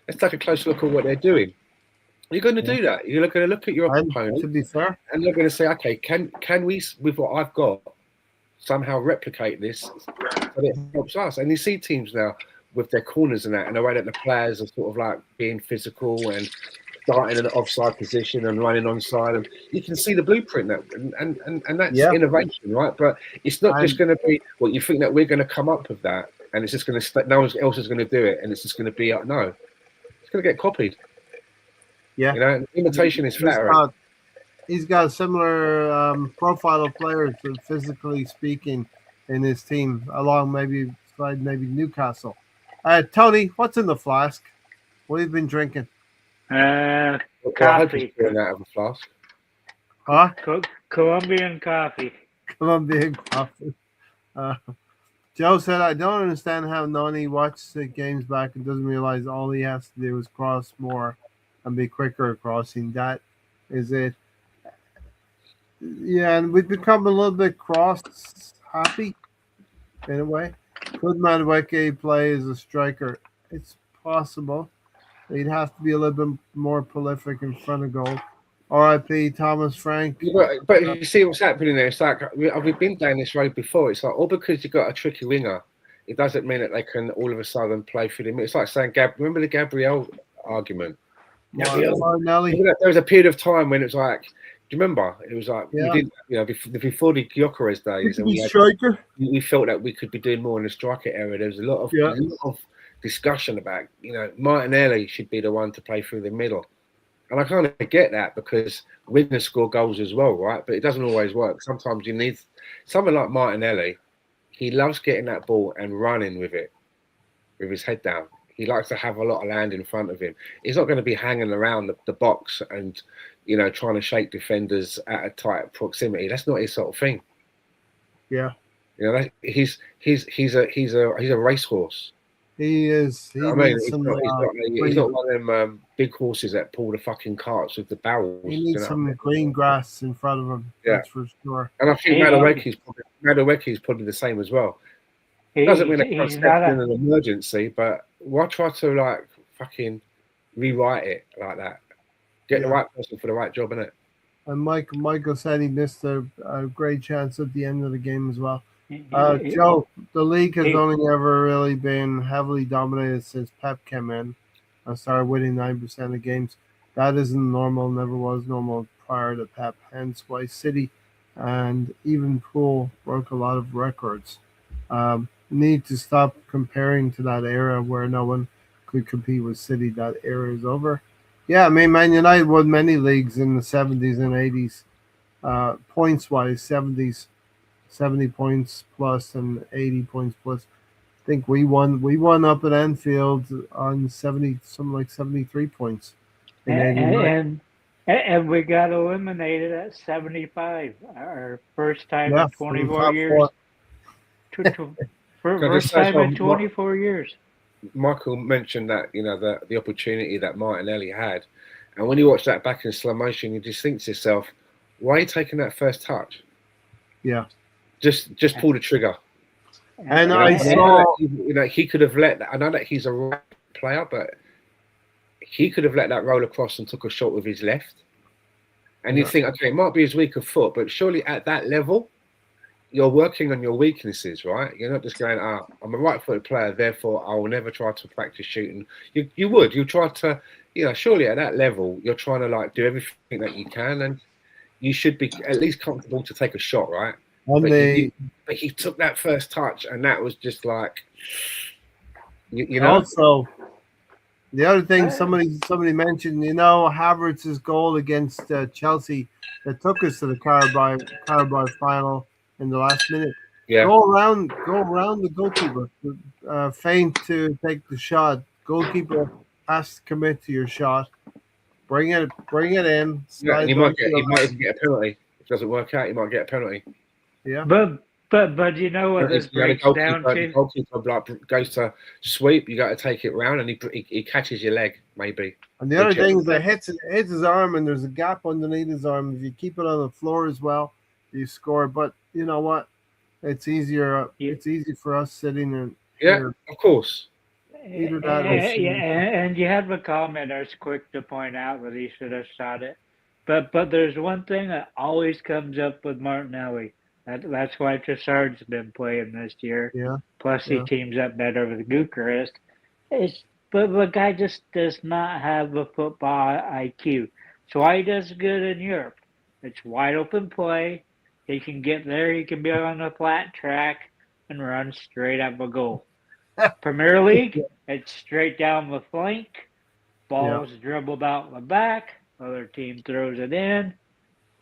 Let's take a close look at what they're doing." You're going to do that. You're going to look at your And opponent, to be fair, and you're going to say, "Okay, can we, with what I've got, somehow replicate this so that it helps us?" And you see teams now with their corners and that, and the way that the players are sort of like being physical and starting in an offside position and running onside, and you can see the blueprint that, and that's innovation, right? But it's not just going to be what you think that we're going to come up with that, and it's just going to no one else is going to do it, and it's just going to be no, it's going to get copied. Yeah, you know, imitation is flattering. He's got a similar profile of players, physically speaking, in his team, along maybe Newcastle. Tony, what's in the flask? What have you been drinking? Well, coffee. I hope he's pouring out of a flask. Huh? Colombian coffee. Colombian coffee. Joe said, "I don't understand how Nani watches the games back and doesn't realize all he has to do is cross more and be quicker at crossing. That is it." Yeah, and we've become a little bit cross happy in a way. Could Madueke play as a striker? It's possible. He'd have to be a little bit more prolific in front of goal. R.I.P. Thomas Frank. But you see what's happening there. It's like we've been down this road before. It's like all because you've got a tricky winger, it doesn't mean that they can all of a sudden play through the. It's like saying, remember the Gabriel argument? Martinelli. There was a period of time when it was like, do you remember? It was like we did, before the Gyökeres days, and we felt that we could be doing more in the striker area. There was a lot of discussion about, Martinelli should be the one to play through the middle. And I kind of get that because wingers score goals as well, right? But it doesn't always work. Sometimes you need someone like Martinelli. He loves getting that ball and running with it, with his head down. He likes to have a lot of land in front of him. He's not going to be hanging around the box and, trying to shake defenders at a tight proximity. That's not his sort of thing. Yeah. He's a racehorse. He is. He's not one of them big horses that pull the fucking carts with the barrels. He needs some green grass in front of him. Yeah. That's for sure. And I think Madueke's probably the same as well. Doesn't mean it's in an emergency, but why try to fucking rewrite it like that? Get the right person for the right job, innit? And Michael said he missed a great chance at the end of the game as well. Joe, the league has only ever really been heavily dominated since Pep came in and started winning 9% of games. That isn't normal, never was normal prior to Pep. Hence why City and even Pool broke a lot of records. Need to stop comparing to that era where no one could compete with City. That era is over. Yeah, I mean, Man United won many leagues in the 70s and 80s, points-wise, 70 points plus and 80 points plus. I think we won up at Anfield on 73 points. And we got eliminated at 75. Our first time in 24 years. First time in 24 years. Michael mentioned that, the opportunity that Martinelli had. And when you watch that back in slow motion, you just think to yourself, why are you taking that first touch? Yeah. Just pull the trigger. And I saw, he could have let that. I know that he's a right player, but he could have let that roll across and took a shot with his left. And you think, okay, it might be his weaker foot, but surely at that level, you're working on your weaknesses, right? You're not just going, I'm a right-footed player, therefore I will never try to practice shooting. You try to, surely at that level, you're trying to do everything that you can, and you should be at least comfortable to take a shot, right? But he took that first touch, and that was just Also, the other thing somebody mentioned, Havertz's goal against Chelsea that took us to the Carabao final in the last minute. Yeah. Go around the goalkeeper. Feint to take the shot. Goalkeeper has to commit to your shot. Bring it in. Yeah, and he might even get a penalty. If it doesn't work out, he might get a penalty. Yeah. But you know what this breaks down to? The goalkeeper goes to sweep, you got to take it round, and he catches your leg, maybe. And the other thing is that hits his arm, and there's a gap underneath his arm. If you keep it on the floor as well, you score. But you know what? It's easier. You, It's easy for us sitting in Yeah, here. of course. Either that or yeah, seeing. and you have a commenters quick to point out that he should have shot it. But there's one thing that always comes up with Martinelli. That's why Trossard's been playing this year. Yeah, Plus, he yeah. teams up better with Bucharest. It's but the guy just does not have a football IQ. So why he does good in Europe? It's wide open play. He can get there. He can be on a flat track and run straight up a goal. Premier League, it's straight down the flank. Yeah. Ball's dribbled out the back. Other team throws it in.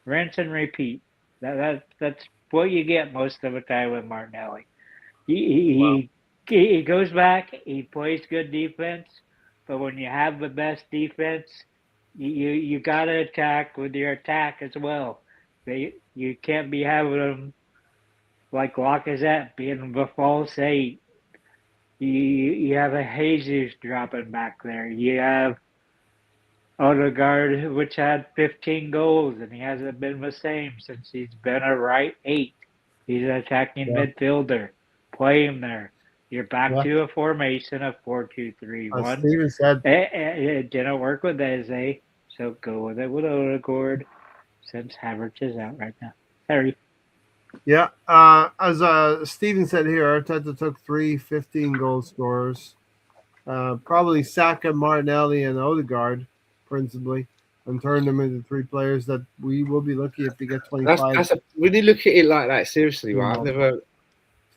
Rinse and repeat. That's what you get most of the time with Martinelli. Wow. He goes back. He plays good defense, but when you have the best defense, you gotta attack with your attack as well. You can't be having them like Lacazette being the false eight. You have a Jesus dropping back there. You have Odegaard, which had 15 goals, and he hasn't been the same since he's been a right eight. He's an attacking Yeah. midfielder. Play him there. You're back Yeah. to a formation of 4-2-3-1. Steven said. It didn't work with Eze, so go with it with Odegaard since Havertz is out right now. Harry. Yeah. As Steven said here, Arteta took 3 15-goal scorers. Probably Saka, Martinelli, and Odegaard, principally, and turned them into 3 players that we will be lucky if they get 25. When you look at it like that, seriously, right? You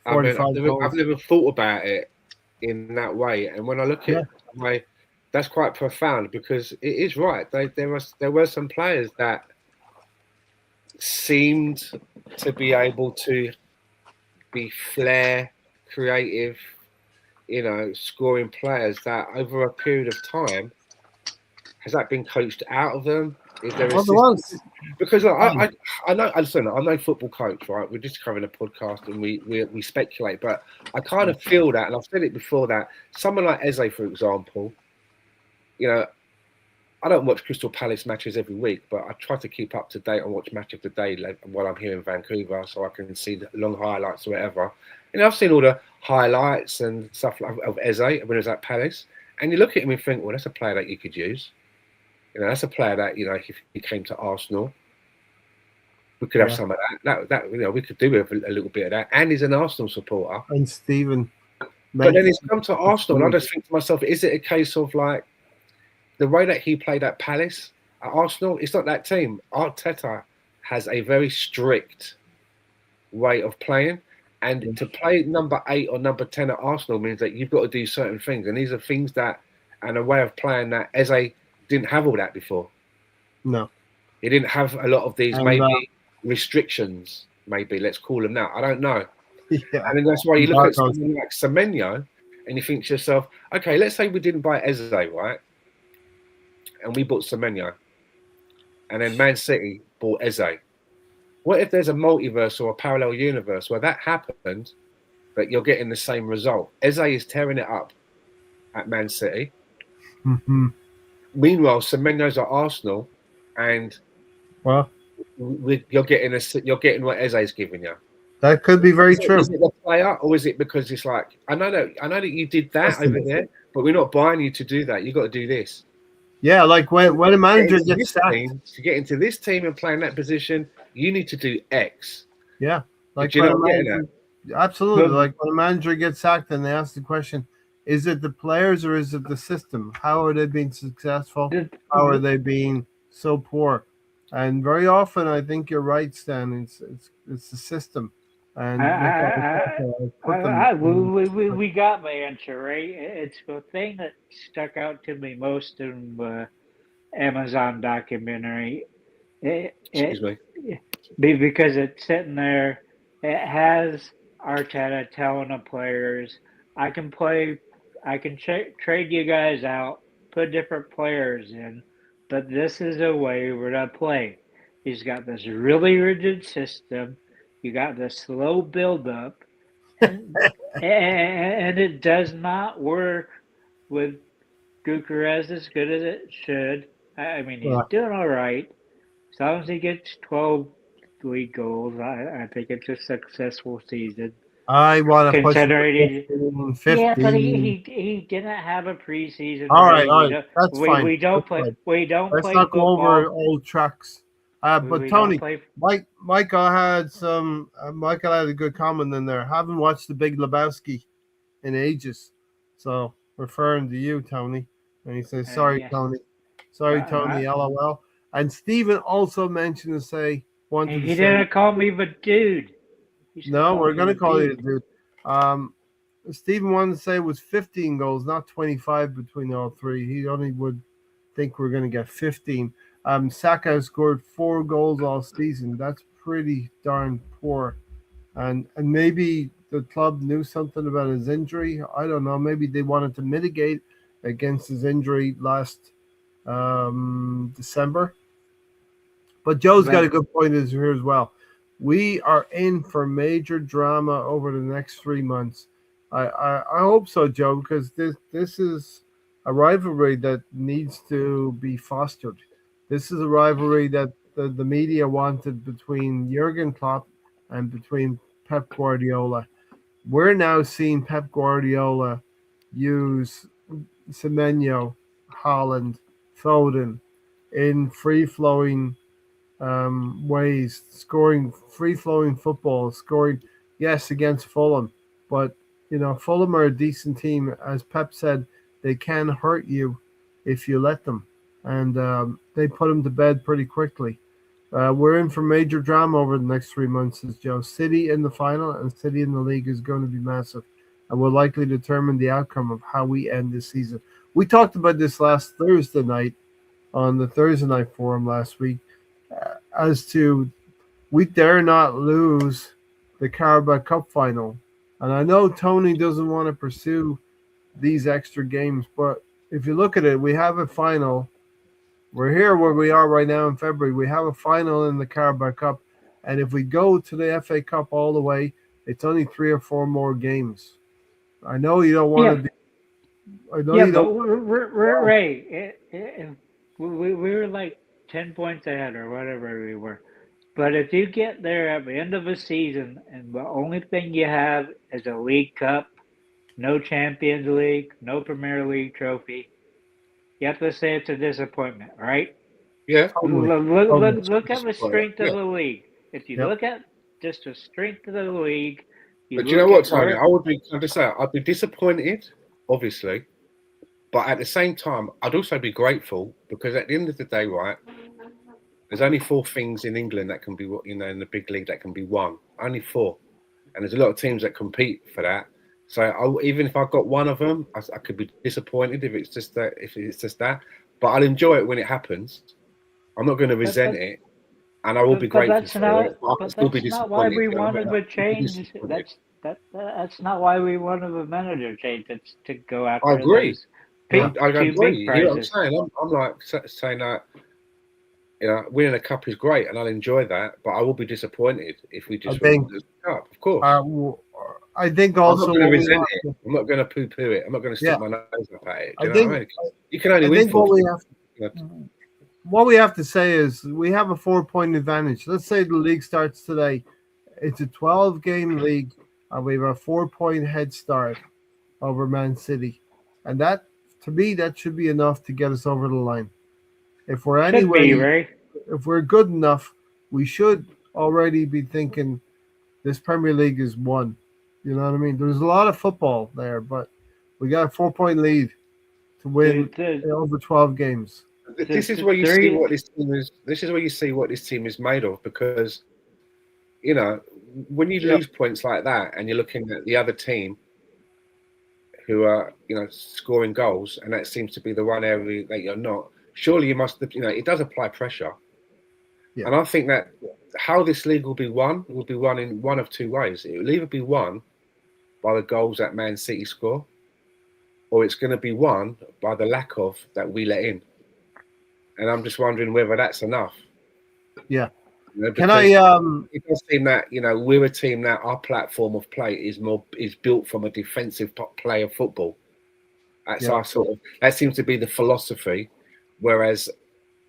I've 45 never, goals. I've never thought about it in that way. And when I look at Yeah. it that way, that's quite profound because it is right. There were some players that seemed to be able to be flair, creative, scoring players that over a period of time has that been coached out of them? Is there a Well, there was. system? Because I know, listen, I'm no football coach, right? We're just covering a podcast and we speculate, but I kind of feel that, and I've said it before, that someone like Eze, for example, I don't watch Crystal Palace matches every week, but I try to keep up to date and watch Match of the Day while I'm here in Vancouver, so I can see the long highlights or whatever. I've seen all the highlights and stuff of Eze when he was at Palace, and you look at him and think, well, that's a player that you could use. That's a player that if he came to Arsenal, we could have some of that. We could do with a little bit of that. And he's an Arsenal supporter. And Steven. But then he's come to Arsenal, and I just think to myself, is it a case of like the way that he played at Palace, at Arsenal? It's not that team. Arteta has a very strict way of playing. And to play number 8 or number 10 at Arsenal means that you've got to do certain things. And these are things that, and a way of playing that Eze didn't have all that before. No. He didn't have a lot of these restrictions, maybe, let's call them that. I don't know. Yeah. And then that's why you look at someone like Semenyo and you think to yourself, okay, let's say we didn't buy Eze, right? And we bought Semenyo. And then Man City bought Eze. What if there's a multiverse or a parallel universe where that happened, but you're getting the same result? Eze is tearing it up at Man City. Mm-hmm. Meanwhile, Semenyo's at Arsenal, and you're getting what Eze's giving you. That could be very true. Is it the player, or is it because it's like I know that you did that over there, but we're not buying you to do that. You got to do this. Yeah, like when a manager gets sacked, to get into this team and play in that position, you need to do X. Yeah, like absolutely. Like when a manager gets sacked, and they ask the question: is it the players or is it the system? How are they being successful? How are they being so poor? And very often, I think you're right, Stan. It's the system. And we got my answer, right? It's the thing that stuck out to me most in the Amazon documentary. Excuse me. Because it's sitting there, it has Arteta telling the players, I can trade you guys out, put different players in, but this is a way we're going to play. He's got this really rigid system. You got this slow build-up, and it does not work with Bucharest as good as it should. I mean, he's doing all right. As long as he gets 12 league goals. I think it's a successful season. I want to push it Considering, to 15, yeah, but 15. he didn't have a preseason All right, ready. all right. That's fine. We don't That's play fine. we don't Let's play not go over football. old tracks. But We don't Tony, play. Michael had some. Michael had a good comment in there. Haven't watched the Big Lebowski in ages, so referring to you, Tony. And he says, "Sorry, Yes, Tony. Sorry, Tony. LOL." And Stephen also mentioned to say wanted to he say, didn't call me but dude. He said "No, call we're me gonna the call you, dude. dude." Stephen wanted to say it was 15 goals, not 25 between all three. He only would think we're going to get 15. Saka has scored 4 goals all season. That's pretty darn poor. And maybe the club knew something about his injury. I don't know. Maybe they wanted to mitigate against his injury last December. But Joe's got a But good point here as well. We are in for major drama over the next 3 months. I hope so, Joe, because this is a rivalry that needs to be fostered. This is a rivalry that the media wanted between Jurgen Klopp and between Pep Guardiola. We're now seeing Pep Guardiola use Semenyo, Holland, Foden in free flowing ways, scoring free flowing football, scoring, yes, against Fulham. But, Fulham are a decent team. As Pep said, they can hurt you if you let them. And they put them to bed pretty quickly. We're in for major drama over the next 3 months, as Joe. City in the final and City in the league is going to be massive and will likely determine the outcome of how we end this season. We talked about this last Thursday night on the Thursday night forum last week as to we dare not lose the Carabao Cup final. And I know Tony doesn't want to pursue these extra games, but if you look at it, we have a final. We're here where we are right now in February. We have a final in the Carabao Cup. And if we go to the FA Cup all the way, it's only 3 or 4 more games. I know you don't want to yeah, be. I know yeah, you but don't. Ray, we were like 10 points ahead or whatever we were. But if you get there at the end of a season and the only thing you have is a League Cup, no Champions League, no Premier League trophy, you have to say it's a disappointment, right? Yeah, Totally. Look at the strength of yeah. the league. If you Yep. look at just the strength of the league, you But do you know look what, at Tony? where. Can I just say, I'd be disappointed, obviously, but at the same time, I'd also be grateful because at the end of the day, right, there's only 4 things in England that can be, in the big league that can be won. Only 4, and there's a lot of teams that compete for that. So even if I got one of them, I could be disappointed if it's just that. But I'll enjoy it when it happens. I'm not going to But resent it, and I will be grateful for it. But I can still be that's not why disappointed. we You know what I wanted mean? the I'll be change. disappointed. That's not why we wanted the manager change. It's to go I after agree. those Yeah. I two agree. big You hear what I'm prizes. saying? I'm like saying that winning a cup is great, and I'll enjoy that. But I will be disappointed if we I just win think the cup. Of course, I think I'm not also going to what we resent have it. to, I'm not going to poo-poo it. I'm not going to yeah, stick my nose up at it. Do I you know what think I mean? You can only I win think what 4 we things. have You know. what we have to say is we have a 4 point advantage. Let's say the league starts today. It's a 12 game league, and we have a 4 point head start over Man City, and that to me that should be enough to get us over the line. If we're Should be, anyway, Ray. if we're good enough, we should already be thinking this Premier League is won. You know what I mean? There's a lot of football there, but we got a 4 point lead to win The over 12 games. This is the where you see three. what this team is. This is where you see what this team is made of because you know when you Yep. lose points like that and you're looking at the other team who are scoring goals, and that seems to be the one area that you're not. Surely you must, it does apply pressure, Yeah. and I think that how this league will be won in one of 2 ways. It will either be won by the goals that Man City score, or it's going to be won by the lack of that we let in. And I'm just wondering whether that's enough. Yeah. Can Because I it does seem that we're a team that our platform of play is built from a defensive play of football. That's Yeah. that seems to be the philosophy. Whereas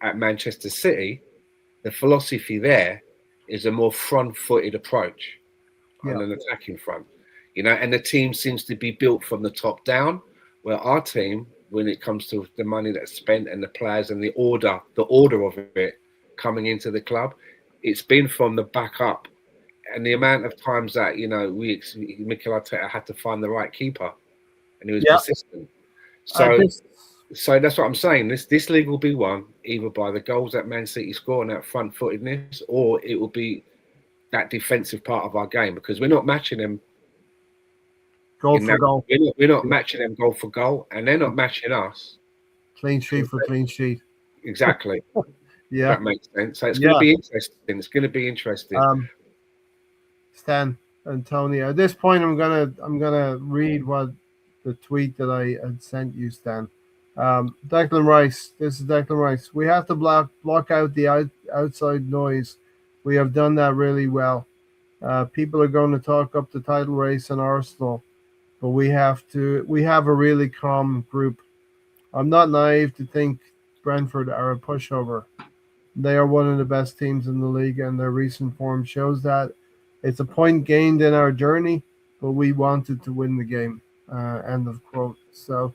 at Manchester City, the philosophy there is a more front-footed approach on an attacking front, and the team seems to be built from the top down, where our team, when it comes to the money that's spent and the players and the order of it coming into the club, it's been from the back up. And the amount of times that, Mikel Arteta had to find the right keeper, and he was persistent. So that's what I'm saying. This league will be won either by the goals that Man City score and that front-footedness, or it will be that defensive part of our game, because we're not matching them goal for goal. We're not matching them goal for goal, and they're not matching us clean sheet for clean sheet. Exactly. Yeah, that makes sense. So it's going to be interesting. It's going to be interesting. Stan and Tony, at this point, I'm gonna read what the tweet that I had sent you, Stan. Declan Rice. This is Declan Rice. We have to block out the outside noise. We have done that really well. People are going to talk up the title race in Arsenal, but we have a really calm group. I'm not naive to think Brentford are a pushover. They are one of the best teams in the league, and their recent form shows that. It's a point gained in our journey, but we wanted to win the game. End of quote. So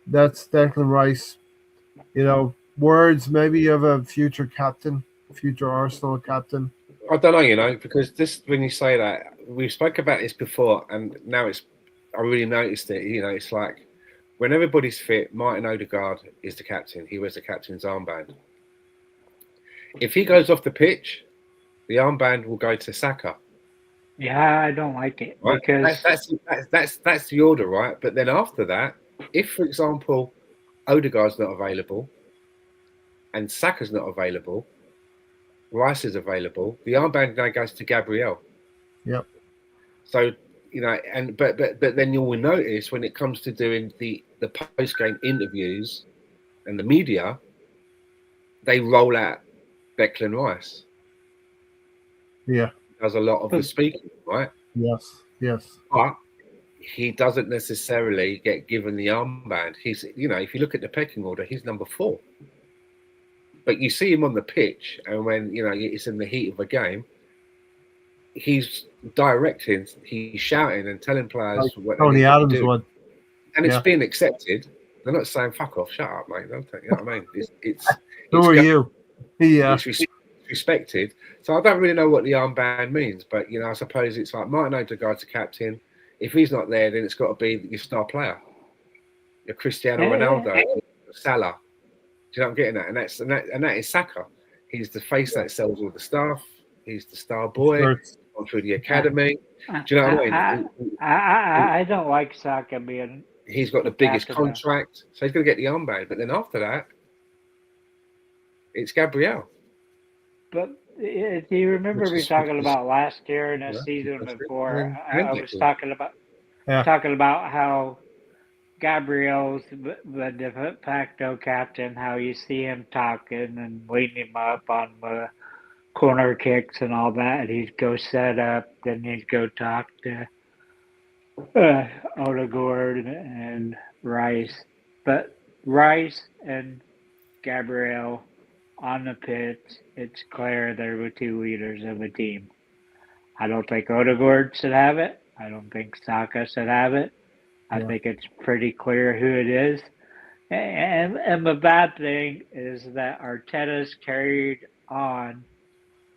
that's Declan Rice. Words. Maybe you have a future Arsenal captain. I don't know, because when you say that, we spoke about this before, and now I really noticed it. It's like when everybody's fit, Martin Odegaard is the captain. He wears the captain's armband. If he goes off the pitch, the armband will go to Saka. Yeah, I don't like it, right? because that's the order, right? But then after that, if, for example, Odegaard's not available and Saka's not available, Rice is available, the armband now goes to Gabriel. Yep. So but then you will notice when it comes to doing the post game interviews and the media, they roll out Declan Rice. Yeah. Does a lot of the speaking, right? Yes. But he doesn't necessarily get given the armband. He's, if you look at the pecking order, he's number 4. But you see him on the pitch, and when it's in the heat of a game, he's directing, he's shouting and telling players what Tony Adams would, and it's being accepted. They're not saying "fuck off, shut up, mate." Don't you know what I mean? It's who are you? Yeah. It's respected. So I don't really know what the armband means, but I suppose it's like Martin Odegaard's a captain. If he's not there, then it's got to be your star player, your Cristiano Ronaldo, Salah. Do you know what I'm getting at? And that is Saka. He's the face that sells all the staff. He's the star boy. Gone through the academy. Do you know what I mean? I don't like Saka being. He's got the biggest contract, so he's going to get the armband. But then after that, it's Gabriel. But do you remember me talking about last year and the season before? I was talking about how Gabriel's the de facto captain, how you see him talking and leading him up on the corner kicks and all that, and he'd go set up, then he'd go talk to Odegaard and Rice. But Rice and Gabriel on the pitch, it's clear they're the 2 leaders of the team. I don't think Odegaard should have it. I don't think Saka should have it. I think it's pretty clear who it is. And the bad thing is that Arteta's carried on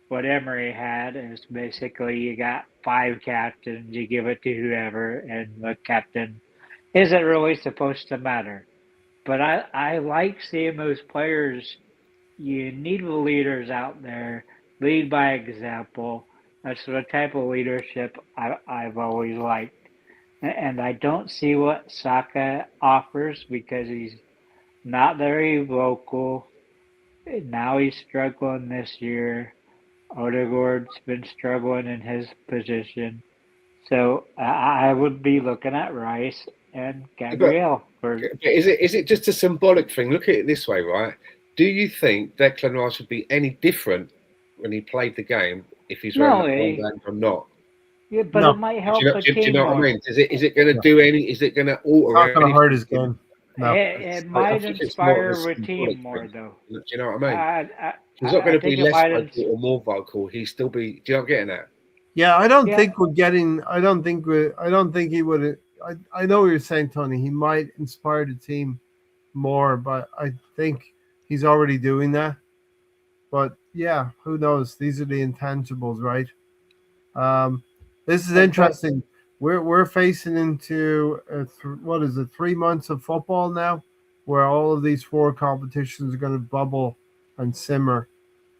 what Emery had, is basically you got 5 captains, you give it to whoever, and the captain isn't really supposed to matter. But I like seeing those players. You need the leaders out there, lead by example. That's the type of leadership I've always liked. And I don't see what Saka offers, because he's not very vocal. Now he's struggling this year. Odegaard's been struggling in his position. So I would be looking at Rice and Gabriel. Is it just a symbolic thing? Look at it this way, right? Do you think Declan Rice would be any different when he played the game if he's wearing the armband or not? Yeah, but it might help the team. Do you know what I mean? Is it going to do any? Is it going to alter? It's not going to hurt his game. No. It I might think it's more of a inspire a symbolic team more, thing. though. Do you know what I mean? He's not I going to think be it less might. vocal or more vocal. He's still be. Do you know what I'm getting at? Yeah, I don't Yeah, think we're getting. I don't think we. I don't think he would. I know what you're saying, Tony. He might inspire the team more, but I think he's already doing that. But yeah, who knows? These are the intangibles, right? Um, this is but interesting. We're facing into what is it? 3 months of football now, where all of these four competitions are going to bubble and simmer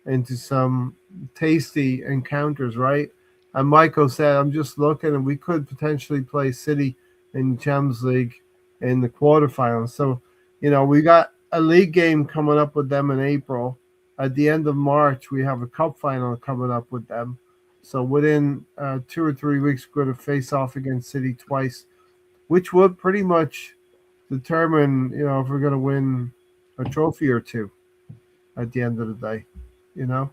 into some tasty encounters, right? And Michael said, I'm just looking, and we could potentially play City in Champions League in the quarterfinals. So, we got a league game coming up with them in April. At the end of March, we have a cup final coming up with them. So within 2 or 3 weeks, we're going to face off against City twice, which would pretty much determine, if we're going to win a trophy or two at the end of the day, you know.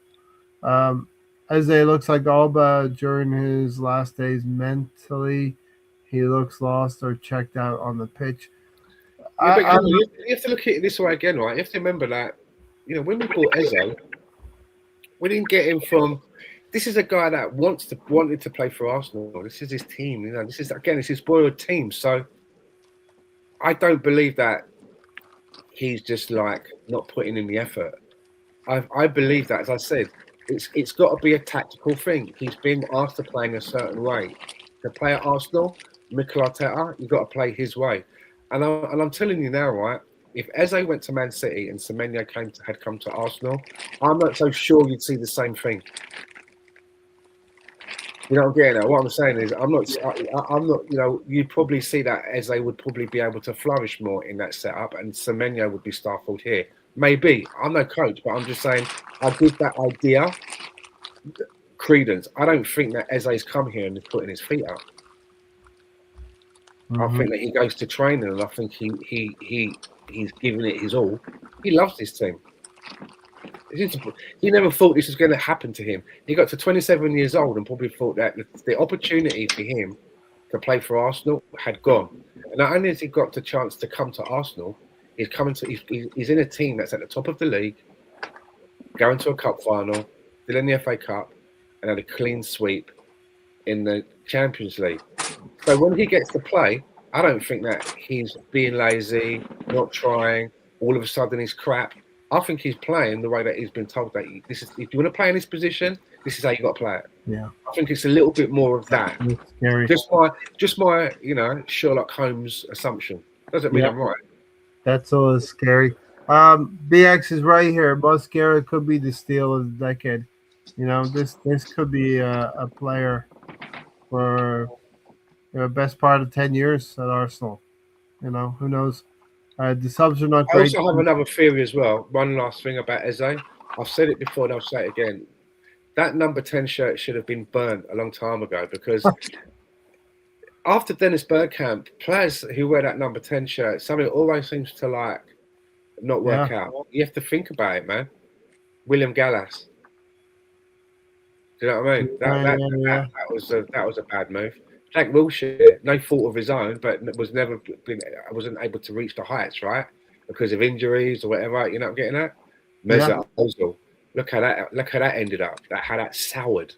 Um, Eze looks like Alba during his last days mentally. He looks lost or checked out on the pitch. Yeah, but I, come on, you have to look at it this way again, right? You have to remember that, when we bought Eze, we didn't get him from. This is a guy that wanted to play for Arsenal. This is his team. This is his boyhood team. So I don't believe that he's just like not putting in the effort. I believe that, as I said, it's got to be a tactical thing. He's been asked to play in a certain way. To play at Arsenal, Mikel Arteta, you've got to play his way. And I'm telling you now, right? If Eze went to Man City and Semenyo had come to Arsenal, I'm not so sure you'd see the same thing. You know what I'm getting at? What I'm saying is, I'm not. You'd probably see that Eze would probably be able to flourish more in that setup, and Semenyo would be Starfield here. Maybe. I'm no coach, but I'm just saying I give that idea credence. I don't think that Eze's come here and is putting his feet up. I think that he goes to training, and I think he's giving it his all. He loves this team. He never thought this was going to happen to him. He got to 27 years old and probably thought that the opportunity for him to play for Arsenal had gone. And not only has he got the chance to come to Arsenal, he's in a team that's at the top of the league, going to a cup final, still in the FA Cup, and had a clean sweep in the Champions League. So when he gets to play, I don't think that he's being lazy, not trying. All of a sudden he's crap. I think he's playing the way that he's been told that if you want to play in this position, this is how you got to play it. Yeah, I think it's a little bit more of that. it's scary. Just my Sherlock Holmes assumption. Doesn't mean I'm right. That's always scary. BX is right here. Busquera could be the steal of the decade. This could be a player for best part of 10 years at Arsenal. Who knows? The subs are not I great. also have another theory as well. One last thing about Eze. I've said it before and I'll say it again. That number 10 shirt should have been burnt a long time ago because after Dennis Bergkamp, players who wear that number 10 shirt, something always seems to not work out. You have to think about it, man. William Gallas. Do you know what I mean? That was a bad move. Jack Wilshere, no fault of his own, but wasn't able to reach the heights, right? Because of injuries or whatever. You know what I'm getting at? Mesut Ozil. Look how that ended up. How that soured.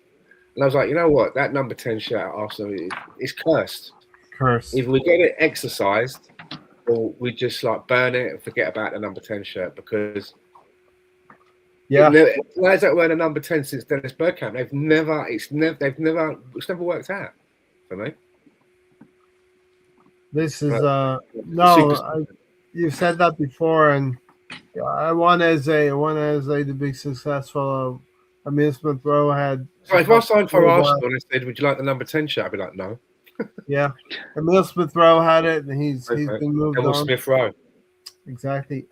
And I was like, you know what? That number 10 shirt at Arsenal is cursed. Cursed. Either we get it exercised or we just burn it and forget about the number 10 shirt because players that wear the number 10 since Dennis Bergkamp, it's never worked out for me. This is you've said that before, and I want Eze to be successful. Emile Smith Rowe had. So if I signed for Arsenal and I said, "Would you like the number 10 shirt?" I'd be like, "No." Yeah, Emile Smith Rowe had it, and he's been moved on. Smith Rowe. Exactly.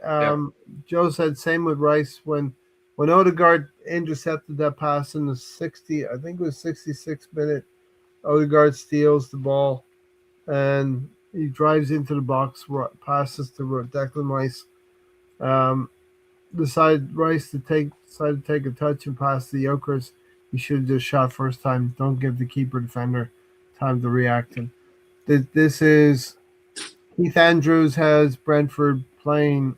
Joe said same with Rice when Odegaard intercepted that pass in the 66th minute. Odegaard steals the ball, and he drives into the box, passes to Declan Rice. Decided to take a touch and pass to the Jokers. He should have just shot first time. Don't give the keeper defender time to react. And this is Keith Andrews has Brentford playing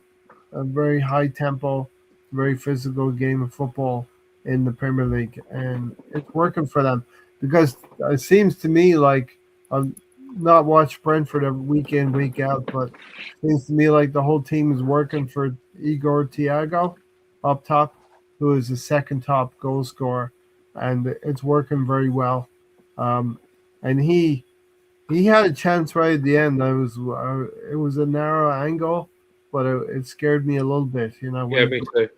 a very high tempo, very physical game of football in the Premier League, and it's working for them because it seems to me like I've not watched Brentford every week in week out, but it seems to me like the whole team is working for Igor Thiago up top, who is the second top goal scorer, and it's working very well. Um, and he had a chance right at the end. It was a narrow angle, but it scared me a little bit. You know, when Yeah, me too.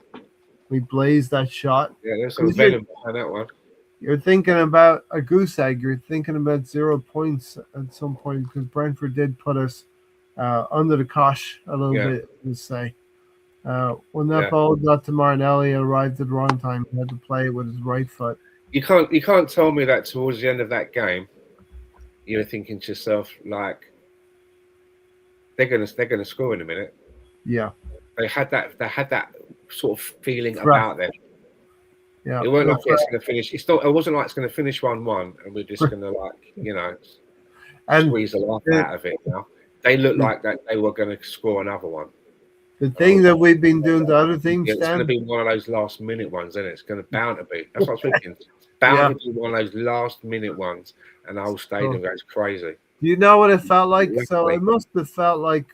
we blazed that shot. Yeah, there's some 'Cause you're, venom behind that one. you're thinking about a goose egg. You're thinking about 0 points at some point because Brentford did put us under the cosh a little Yeah, bit. To say when that yeah. ball got to Martinelli, it arrived at the wrong time. He had to play it with his right foot. You can't tell me that towards the end of that game, you were thinking to yourself like they're gonna score in a minute. Yeah, They had that sort of feeling threat. about them. Yeah, It weren't the like it's gonna finish. It wasn't like it's gonna finish 1-1 and we're just threat. gonna And squeeze the life the, out of it. Now they looked the like that they were gonna score another one. the And I thing was that like, we've been doing to other teams, yeah, it's gonna Stan. be one of those last minute ones, isn't it? It's gonna bound to be. That's what I was thinking. It's bound Yeah. to be one of those last minute ones, and the whole So, stadium goes crazy. do you know what it felt like? So it Luckily, must have felt like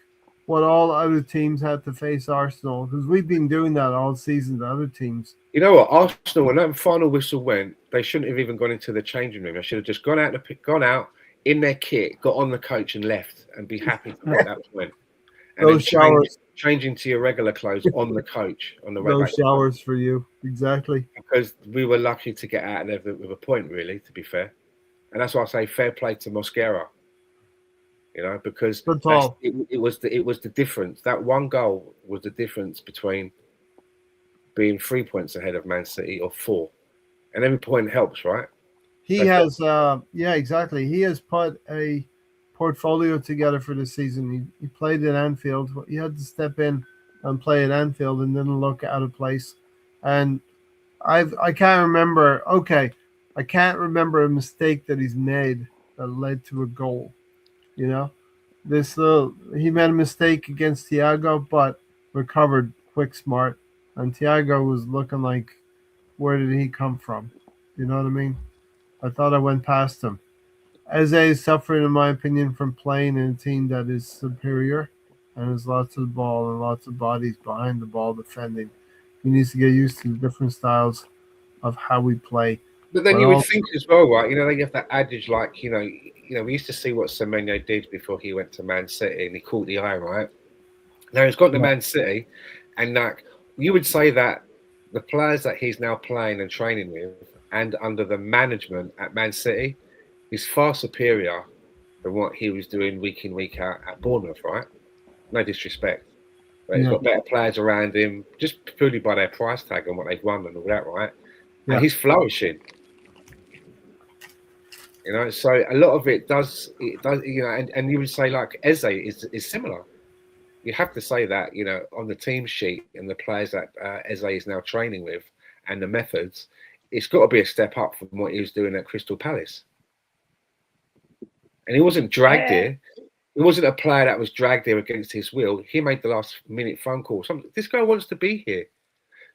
what all other teams had to face Arsenal because we've been doing that all season to other teams. you know what? Arsenal, when that final whistle went, they shouldn't have even gone into the changing room. They should have just gone out in their kit, got on the coach, and left, and be happy to get that point, and then Those showers, change into your regular clothes on the coach on the way those back to home. showers for you. Exactly. Because we were lucky to get out of there with a point, really, to be fair. And that's why I say fair play to Mosquera, because Good call. it was the difference. That one goal was the difference between being 3 points ahead of Man City or 4, and every point helps, right? He So has, yeah, exactly. He has put a portfolio together for the season. He played at Anfield. He had to step in and play at Anfield and didn't look out of place. And I can't remember. Okay, I can't remember a mistake that he's made that led to a goal. You know, he made a mistake against Thiago, but recovered quick, smart. And Thiago was looking like, where did he come from? You know what I mean? I thought I went past him. Eze is suffering, in my opinion, from playing in a team that is superior and has lots of the ball and lots of bodies behind the ball defending. He needs to get used to the different styles of how we play. But then But you would also, think as well, right? They have that adage, like we used to see what Semenyo did before he went to Man City, and he caught the eye, right? Now he's got to yeah, Man City, and like you would say that the players that he's now playing and training with, and under the management at Man City, is far superior than what he was doing week in week out at Bournemouth, right? No disrespect, but he's yeah, got better players around him just purely by their price tag and what they've won and all that, right? And yeah, he's flourishing. So a lot of it does, and you would say like Eze is similar. You have to say that, on the team sheet and the players that Eze is now training with and the methods, it's got to be a step up from what he was doing at Crystal Palace. And he wasn't dragged Eh, here. He wasn't a player that was dragged here against his will. He made the last minute phone call. This guy wants to be here.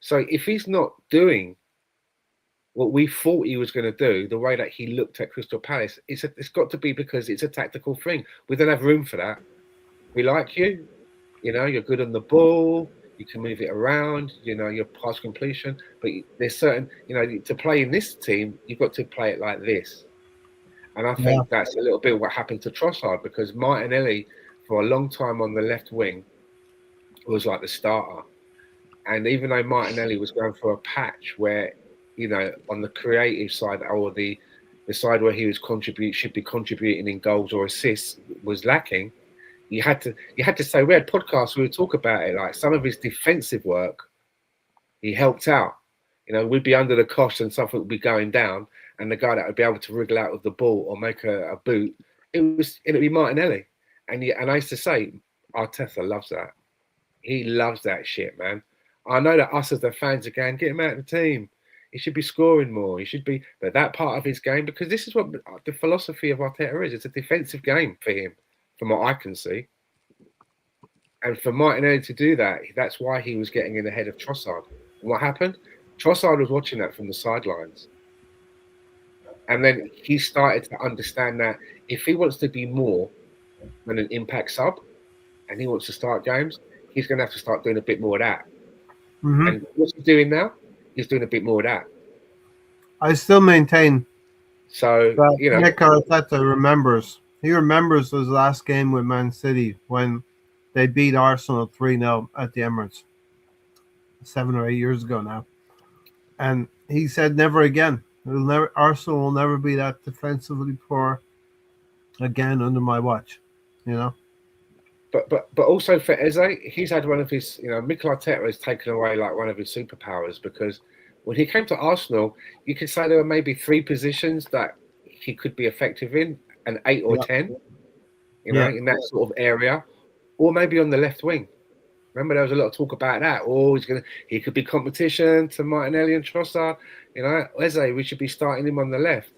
So if he's not doing what we thought he was going to do, the way that he looked at Crystal Palace, it's got to be because it's a tactical thing. We don't have room for that. We like you, you're good on the ball, you can move it around, your pass completion, but there's certain, to play in this team, you've got to play it like this. And I yeah, think that's a little bit what happened to Trossard, because Martinelli, for a long time on the left wing, was like the starter. And even though Martinelli was going for a patch where, on the creative side or the side where he should be contributing in goals or assists was lacking, you had to say, we had podcasts, we would talk about it, like some of his defensive work, he helped out. We'd be under the cosh and something would be going down, and the guy that would be able to wriggle out of the ball or make a boot, it'd be Martinelli. And I used to say, Arteta loves that. He loves that shit, man. I know that us as the fans are going, get him out of the team. He should be scoring more. He should be, but that part of his game, because this is what the philosophy of Arteta is. It's a defensive game for him, from what I can see. And for Martinelli to do that, that's why he was getting in ahead of Trossard. And what happened? Trossard was watching that from the sidelines. And then he started to understand that if he wants to be more than an impact sub and he wants to start games, he's going to have to start doing a bit more of that. Mm-hmm. And what's he doing now? He's doing a bit more of that. I still maintain So, that you know. Nick Arteta remembers. He remembers his last game with Man City when they beat Arsenal 3-0 at the Emirates 7 or 8 years ago now. And he said, never again. Arsenal will never be that defensively poor again under my watch. You know? But also for Eze, he's had one of his, Mikel Arteta has taken away like one of his superpowers, because when he came to Arsenal, you could say there were maybe 3 positions that he could be effective in, and 8 or 10, in that sort of area, or maybe on the left wing. Remember, there was a lot of talk about that. Oh, he could be competition to Martinelli and Trossard. Eze, we should be starting him on the left.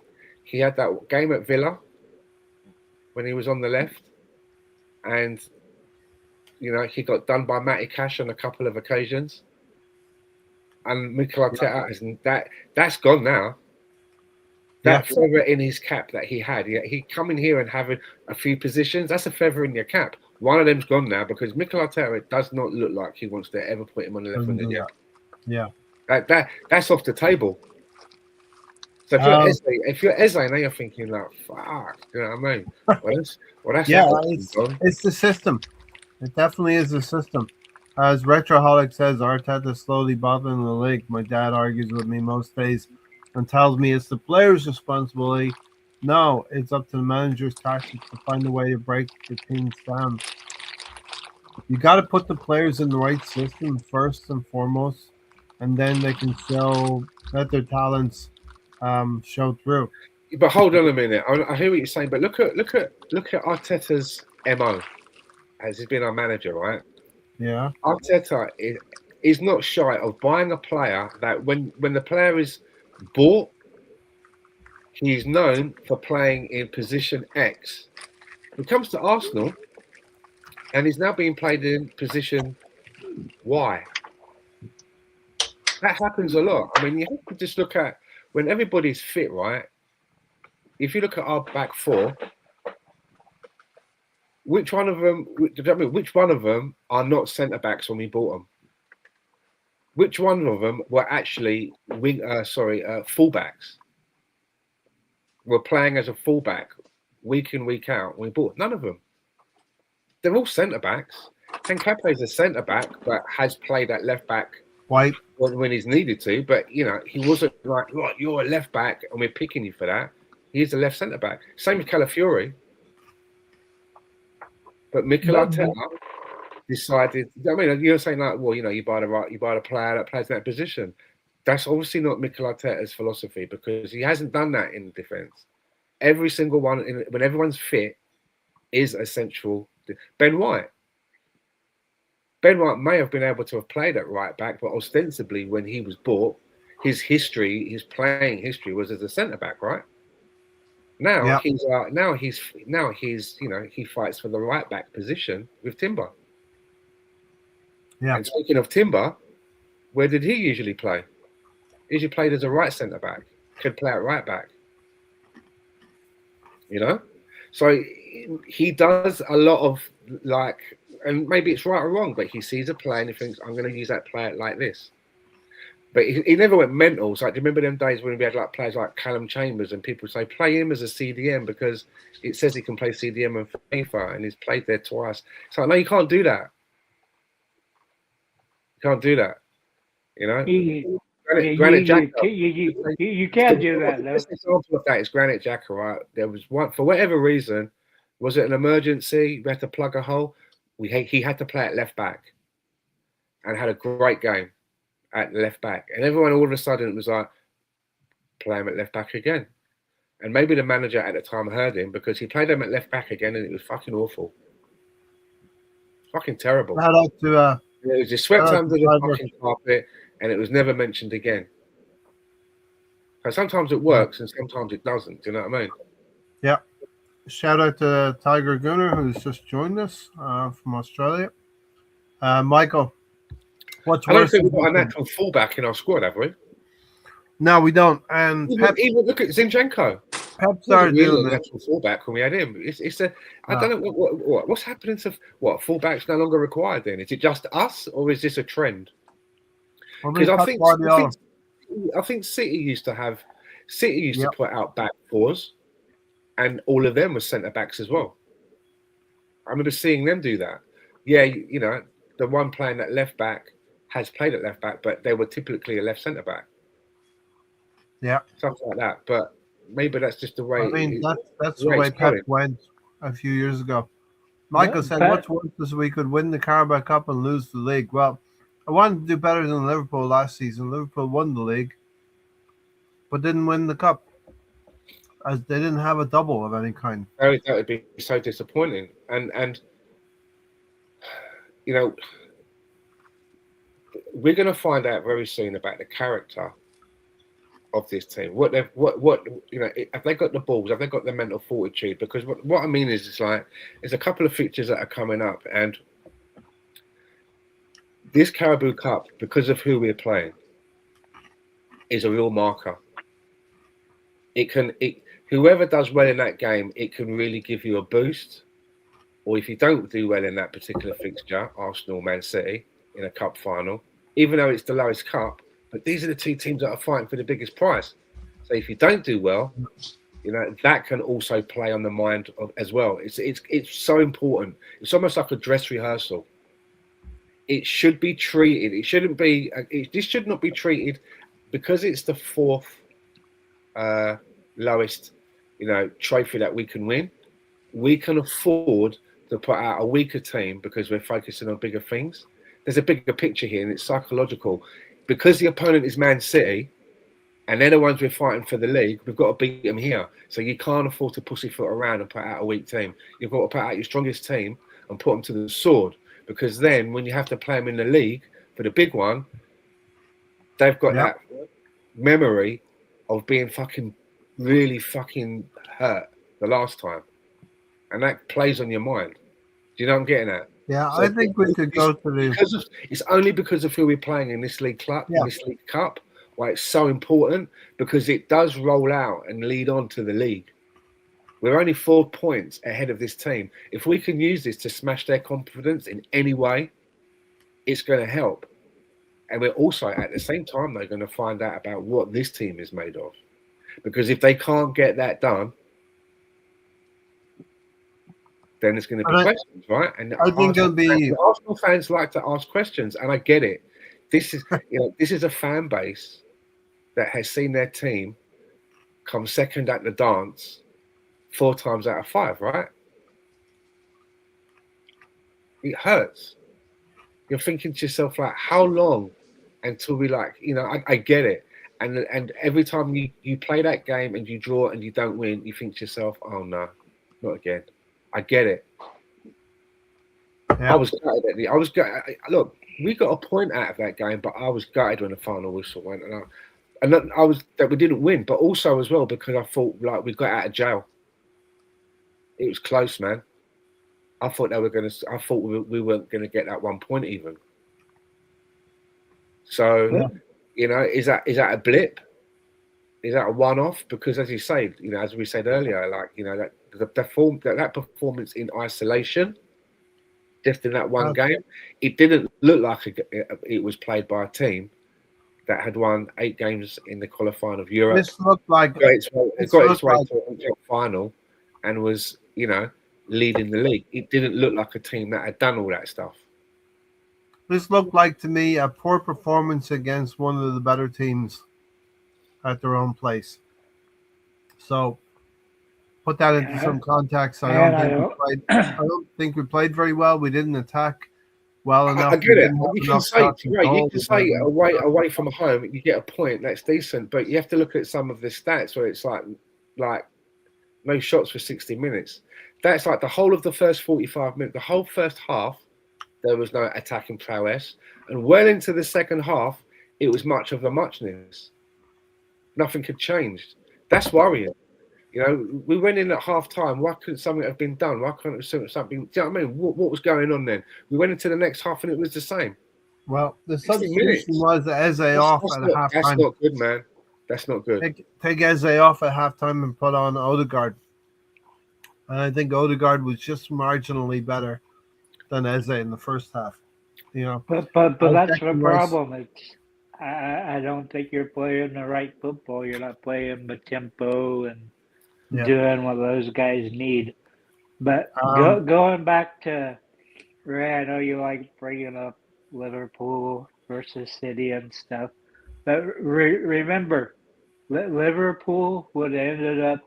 He had that game at Villa when he was on the left, and he got done by Matty Cash on a couple of occasions. And Mikel Arteta that's gone now. That feather in his cap that he had, he come in here and have a few positions. That's a feather in your cap. One of them's gone now because Mikel Arteta does not look like he wants to ever put him on the left wing again. Yeah, that's off the table. So if you're Eze, now you're thinking like, fuck, you know what I mean? Well, that's it's the system. It definitely is the system. As Retroholic says, Arteta slowly bottling the league. My dad argues with me most days and tells me it's the players' responsibility. No, it's up to the manager's tactics to find a way to break the teams down. You got to put the players in the right system first and foremost, and then they can let their talents show through. But hold on a minute. I hear what you're saying, but look at Arteta's MO as he's been our manager, right? Yeah. Arteta is not shy of buying a player that when the player is bought, he's known for playing in position X. He comes to Arsenal and he's now being played in position Y. That happens a lot. I mean, you have to just look at when everybody's fit, right? If you look at our back 4, which one of them are not centre backs when we bought them? Which one of them were actually fullbacks? Were playing as a fullback week in, week out when we bought? None of them. They're all centre backs. Kenkepe is a centre back, but has played at left back White when he's needed to. But he wasn't like, right, you're a left back and we're picking you for that. He's a left centre back. Same with Calafiori. But Mikel Arteta decided. I mean, you're saying like, well, you buy the player that plays in that position. That's obviously not Mikel Arteta's philosophy, because he hasn't done that in defence. Every single one, when everyone's fit, is essential. Ben White may have been able to have played at right back, but ostensibly when he was bought, his playing history was as a centre back, right? Now he fights for the right back position with Timber. Yeah. And speaking of Timber, where did he usually play? He usually played as a right centre back. Could play at right back. So he does a lot of and maybe it's right or wrong, but he sees a player and he thinks, I'm going to use that player like this. But he never went mental. So do you remember them days when we had like players like Callum Chambers and people say play him as a CDM because it says he can play CDM and FIFA and he's played there twice. So no, you can't do that. You can't do that. Granit Xhaka. You can't do that. The best example of that is Granit Xhaka, right? There was one, for whatever reason, was it an emergency? We had to plug a hole. He had to play at left back and had a great game at left back. And everyone all of a sudden was like, play him at left back again. And maybe the manager at the time heard him because he played him at left back again and it was fucking awful. Fucking terrible. Shout out to it was just swept under the fucking carpet and it was never mentioned again. So sometimes it works and sometimes it doesn't. Do you know what I mean? Yeah. Shout out to Tiger Gunner, who's just joined us from Australia. Michael, what's I don't worse? think we've got a than- natural fullback in our squad, have we? No, we don't. And Even look at Zinchenko. Pep Wasn't started really doing a that. natural fullback when we had him. It's a. I No. don't know what's happening to what fullbacks no longer required. Then is it just us, or is this a trend? Well, Because they I cut think Guardiola. City used to put out back fours, and all of them were centre backs as well. I remember seeing them do that. Yeah, you know, the one playing at left back has played at left back, but they were typically a left centre back. Yeah. Something like that. But maybe that's just the way. I mean, that's the where way it's Pep going. went a few years ago. Michael Yeah, said, Pep- what's worse is we could win the Carabao Cup and lose the league. Well, I wanted to do better than Liverpool last season. Liverpool won the league, but didn't win the cup, as they didn't have a double of any kind. That would be so disappointing. And you know, we're going to find out very soon about the character of this team. What you know, have they got the balls? Have they got the mental fortitude? Because what I mean is, it's like there's a couple of fixtures that are coming up, and this Carabao Cup, because of who we're playing, is a real marker. Whoever does well in that game, it can really give you a boost. Or if you don't do well in that particular fixture, Arsenal, Man City, in a cup final, even though it's the lowest cup, but these are the two teams that are fighting for the biggest prize. So if you don't do well, you know, that can also play on the mind as well. It's so important. It's almost like a dress rehearsal. It should be treated. It shouldn't be. This should not be treated because it's the fourth lowest, you know, trophy that we can win. We can afford to put out a weaker team because we're focusing on bigger things. There's a bigger picture here, and it's psychological. Because the opponent is Man City, and they're the ones we're fighting for the league, we've got to beat them here. So you can't afford to pussyfoot around and put out a weak team. You've got to put out your strongest team and put them to the sword. Because then when you have to play them in the league for the big one, they've got that memory of being really fucking hurt the last time. And that plays on your mind. Do you know what I'm getting at? Yeah, so I think we could go to the. It's only because of who we're playing in this league club, in this league cup, why it's so important, because it does roll out and lead on to the league. We're only 4 points ahead of this team. If we can use this to smash their confidence in any way, it's going to help. And we're also, at the same time, they're going to find out about what this team is made of. Because if they can't get that done, then there's going to be questions, right? And I think it'll be Arsenal fans like to ask questions, and I get it. This is, you know, this is a fan base that has seen their team come second at the dance 4 times out of 5, right? It hurts. You're thinking to yourself, like, how long until we, like, you know, I get it. And every time you play that game and you draw and you don't win, you think to yourself, oh no, not again. I get it. Yeah. I was gutted. Look, we got a point out of that game, but I was gutted when the final whistle went, and I was that we didn't win, but also as well because I thought like we got out of jail. It was close, man. I thought they were going to. I thought we weren't going to get that 1 point even. So, you know, is that a blip? Is that a one-off? Because as you say, you know, as we said earlier, like, you know, that performance in isolation, just in that one game, it didn't look like it was played by a team that had won 8 games in the qualifying of Europe. This looked like it got its way to a final and was, you know, leading the league. It didn't look like a team that had done all that stuff. This looked like to me a poor performance against one of the better teams at their own place. So put that into some context. I don't think we played very well. We didn't attack well enough. I get it. You can say away from home, you get a point. That's decent, but you have to look at some of the stats where it's like no shots for 60 minutes. That's like the whole of the first 45 minutes. The whole first half, there was no attacking prowess, and well into the second half, it was much of a muchness. Nothing had changed. That's worrying. You know, we went in at half time. Why couldn't something have been done? Why couldn't something? Do you know what I mean? What was going on then? We went into the next half and it was the same. Well, the 60 substitution minutes. was Eze off at That's halftime. not good, man. That's not good. Take Eze off at halftime and put on Odegaard. And I think Odegaard was just marginally better than Eze in the first half. You know, But that's the problem. It's I don't think you're playing the right football. You're not playing the tempo and doing what those guys need. But going back to Ray, I know you like bringing up Liverpool versus City and stuff. But remember, Liverpool would have ended up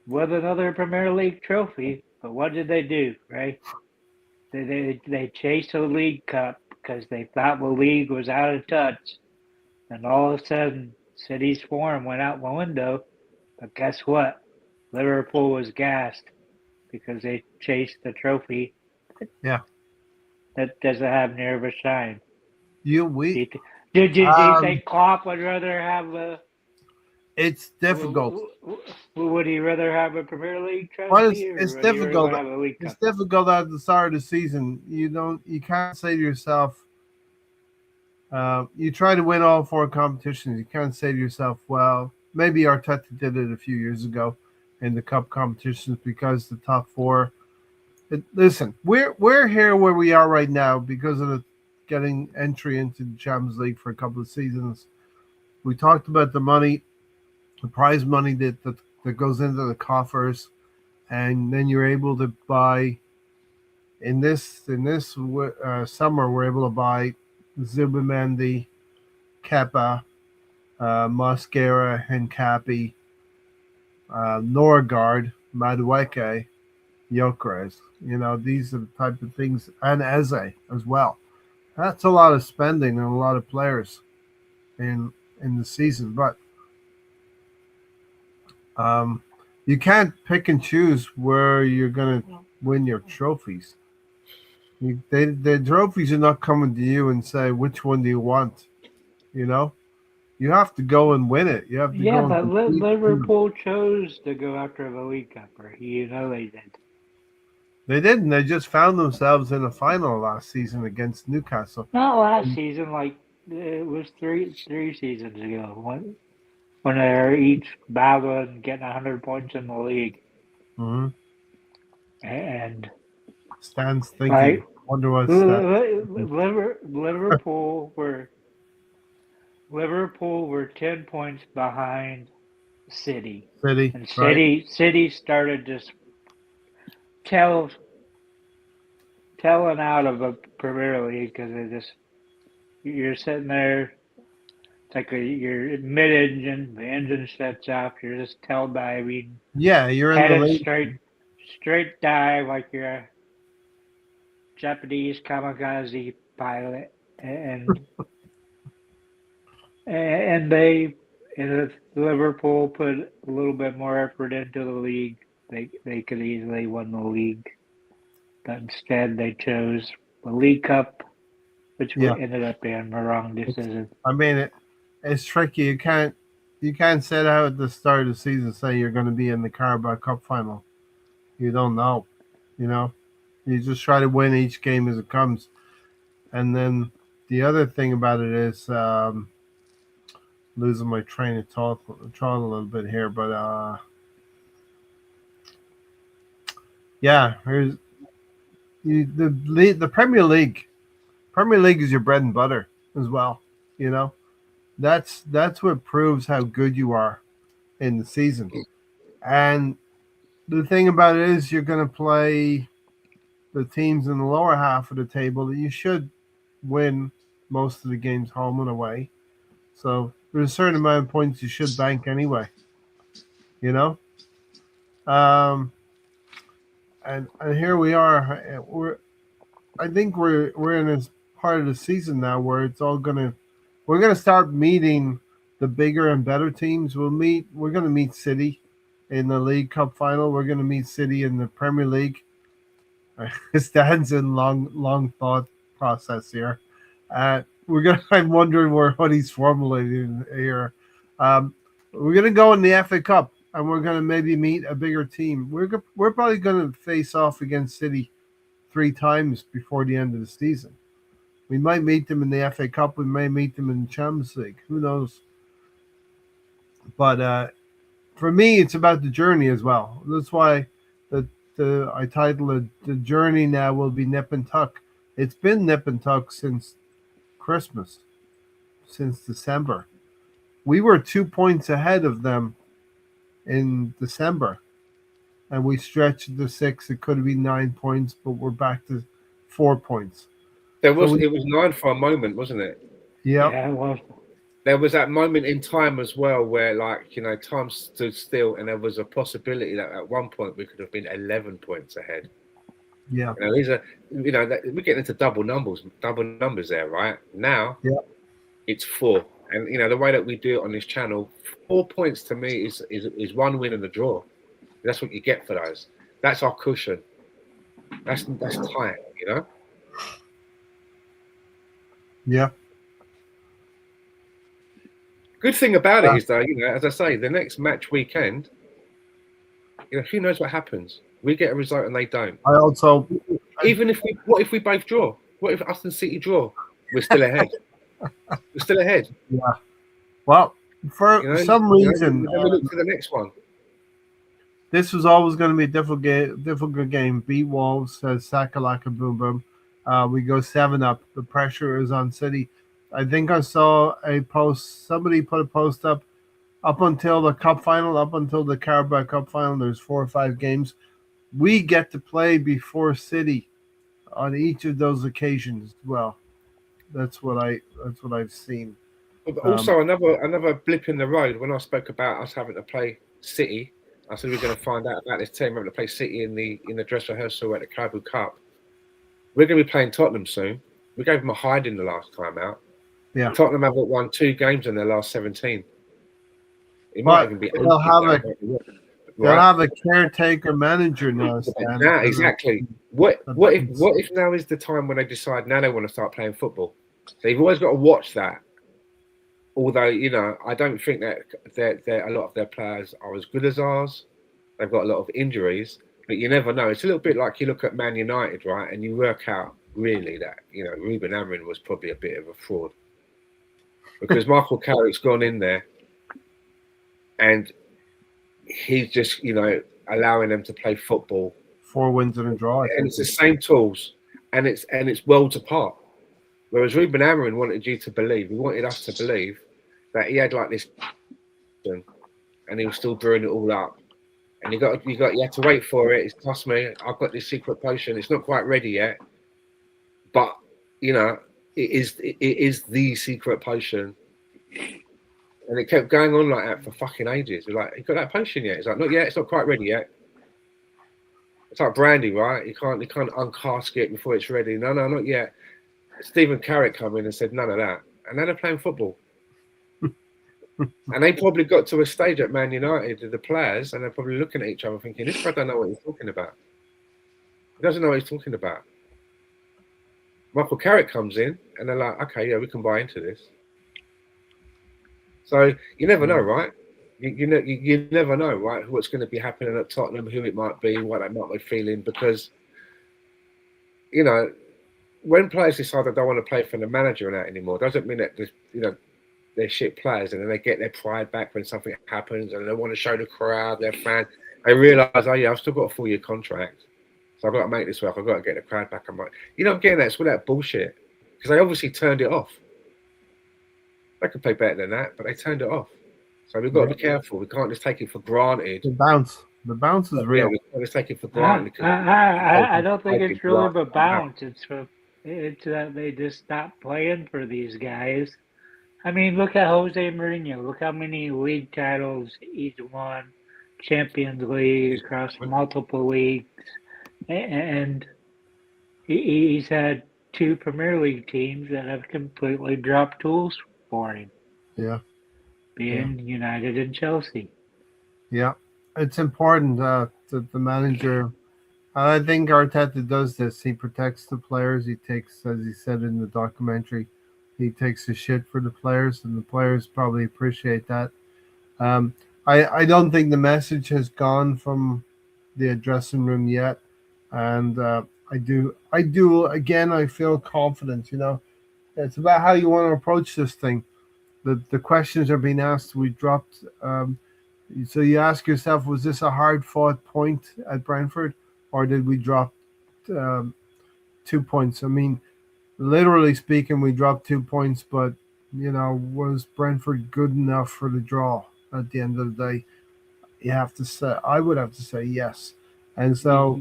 with another Premier League trophy. But what did they do, right? They chased the League Cup because they thought the league was out of touch. And all of a sudden, City's form went out the window. But guess what? Liverpool was gassed because they chased the trophy. Yeah. That doesn't have near of a shine. Do you think Klopp would rather have a... It's difficult. Would he rather have a Premier League trophy? Well, it's difficult. It's difficult at the start of the season. You can't say to yourself, you try to win all 4 competitions. You can't say to yourself, well, maybe Arteta did it a few years ago in the cup competitions because the top 4. Listen, we're here where we are right now because of getting entry into the Champions League for a couple of seasons. We talked about the money, the prize money that goes into the coffers, and then you're able to buy. In this summer, we're able to buy Zubimendi, Kepa, Mosquera, Hincapi, Norgard, Madueke, Gyökeres. These are the type of things, and Eze as well. That's a lot of spending and a lot of players in the season, but you can't pick and choose where you're going to win your trophies. The trophies are not coming to you and say, which one do you want? You have to go and win it. You have to go. But Liverpool chose to go after the League Cup, or they did. They didn't. They just found themselves in a final last season against Newcastle. Not last season, like it was three seasons ago when they were each battling getting 100 points in the league. Mm-hmm. And Stan's thinking. Wonder what Liverpool were 10 points behind City. And City started just telling out of the Premier League because you're sitting there, it's like you're mid-engine, the engine shuts off, you're just tail diving. Yeah, you're in the straight dive like you're a Japanese kamikaze pilot, and if Liverpool put a little bit more effort into the league, they could easily win the league. But instead, they chose the League Cup, which ended up being the wrong decision. I mean, it's tricky. You can't set out at the start of the season and say you're going to be in the Carabao Cup final. You don't know. You just try to win each game as it comes. And then the other thing about it is losing my train of thought a little bit here, but here's the Premier League. Premier League is your bread and butter as well. That's what proves how good you are in the season. And the thing about it is you're going to play the teams in the lower half of the table that you should win most of the games home and away. So there's a certain amount of points you should bank anyway. And here we are. I think we're in this part of the season now where we're gonna start meeting the bigger and better teams. We're gonna meet City in the League Cup final. We're gonna meet City in the Premier League. Stan's in long thought process here. I'm wondering what he's formulating here. We're gonna go in the FA Cup. and we're going to maybe meet a bigger team. We're probably going to face off against City 3 times before the end of the season. We might meet them in the FA Cup. We may meet them in the Champions League. Who knows? But for me, it's about the journey as well. That's why I title it "The Journey." Now will be nip and tuck. It's been nip and tuck since Christmas, since December. We were 2 points ahead of them in December, and we stretched to 6. It could have been 9 points, but we're back to 4 points. It was 9 for a moment, wasn't it? Yep. Yeah, well, There was that moment in time as well where, like, time stood still, and there was a possibility that at one point we could have been 11 points ahead. Yeah. These are, we're getting into double numbers there, right? Now, it's 4. And, the way that we do it on this channel, 4 points to me is one win and a draw. That's what you get for those. That's our cushion. That's tight, Yeah. Good thing about it is, though, as I say, the next match weekend, who knows what happens? We get a result and they don't. What if we both draw? What if Aston City draw? We're still ahead. We're still ahead. Yeah. Well, for some reason, then we look to the next one. This was always going to be a difficult game. Beat Wolves, Sakalaka Boom Boom. We go 7-up. The pressure is on City. I think I saw a post. Somebody put a post up until the cup final, up until the Carabao Cup final. There's 4 or 5 games. We get to play before City on each of those occasions as well. That's what I've seen. But also another blip in the road. When I spoke about us having to play City, I said we're going to find out about this team having to play City in the dress rehearsal at the Carabao Cup. We're going to be playing Tottenham soon. We gave them a hiding the last time out. Yeah. Tottenham haven't won 2 games in their last 17. It might even be. They'll have a caretaker manager now. Stan. Now, exactly. What if now is the time when they decide now they want to start playing football? So you've always got to watch that. Although I don't think that a lot of their players are as good as ours. They've got a lot of injuries, but you never know. It's a little bit like you look at Man United, right, and you work out really that Ruben Amorim was probably a bit of a fraud because Michael Carrick's gone in there and he's just allowing them to play football. 4 wins and a draw, and it's the same tools, and it's worlds apart. Whereas Ruben Amorim wanted you to believe, he wanted us to believe that he had like this, and he was still brewing it all up. And you had to wait for it. Trust me, I've got this secret potion. It's not quite ready yet, but it is the secret potion. And it kept going on like that for fucking ages. We're like, you got that potion yet? It's like, not yet. It's not quite ready yet. It's like brandy, right? You can't uncask it before it's ready. No, not yet. Stephen Carrick came in and said none of that, and now they're playing football. And they probably got to a stage at Man United, the players, and they're probably looking at each other thinking, this guy don't know what he's talking about. He doesn't know what he's talking about. Michael Carrick comes in, and they're like, okay, yeah, we can buy into this. So you never know, right? You never know, right? What's going to be happening at Tottenham, who it might be, what they might be feeling, because when players decide they don't want to play for the manager and that anymore, doesn't mean that they're shit players, and then they get their pride back when something happens, and they want to show the crowd, their fans. They realise, oh yeah, I've still got a 4-year contract, so I've got to make this work. I've got to get the crowd back. I'm like, I'm getting that. It's all that bullshit because they obviously turned it off. They could play better than that, but they turned it off. So we've got to be careful. We can't just take it for granted. The bounce is real. Yeah, we can't just take it for granted. I don't think it's really the bounce. It's that they just stopped playing for these guys. I mean, look at Jose Mourinho. Look how many league titles he's won, Champions League across multiple leagues, and he's had 2 Premier League teams that have completely dropped tools for him. Yeah. Being United and Chelsea. Yeah. It's important that the manager. I think Arteta does this. He protects the players. He takes, as he said in the documentary, he takes the shit for the players, and the players probably appreciate that. I I don't think the message has gone from the dressing room yet, and I do again. I feel confident. It's about how you want to approach this thing. The questions are being asked. We dropped. So you ask yourself, was this a hard fought point at Brentford, or did we drop um, 2 points? I mean, literally speaking, we dropped 2 points, but was Brentford good enough for the draw at the end of the day? You have to say, I would have to say yes. And so,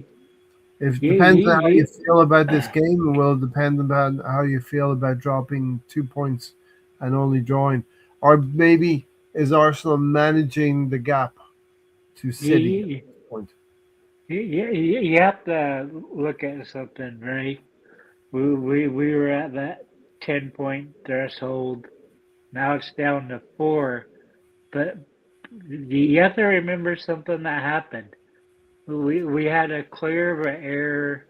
You, if it you, depends on how you you, feel about this game, it will depend about how you feel about dropping 2 points and only drawing, or maybe is Arsenal managing the gap to you, City at you, this point? you have to look at something, right? We were at that 10-point threshold. Now it's down to 4. But you have to remember something that happened. We had a clear of error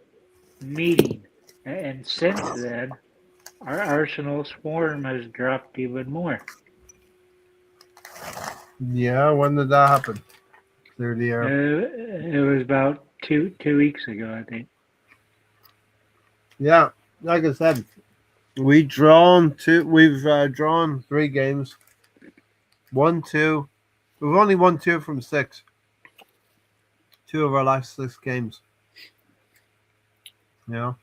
meeting, and since then, our Arsenal's form has dropped even more. Yeah, when did that happen? Clear the air. It was about two weeks ago, I think. Yeah, like I said, we've drawn 3 games. 1-2. We've only won 2 from 6. 2 of our last 6 games. Yeah,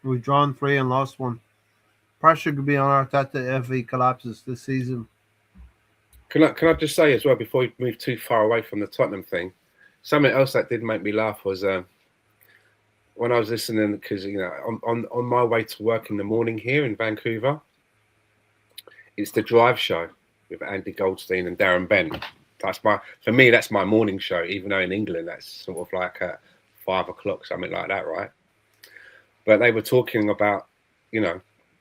we've drawn 3 and lost 1. Pressure could be on Arteta if he collapses this season. Can I just say as well before we move too far away from the Tottenham thing, something else that did make me laugh was when I was listening, because on my way to work in the morning here in Vancouver, it's the Drive Show with Andy Goldstein and Darren Bent. For me that's my morning show, even though in England that's sort of like at 5 o'clock, something like that, right? But they were talking about, the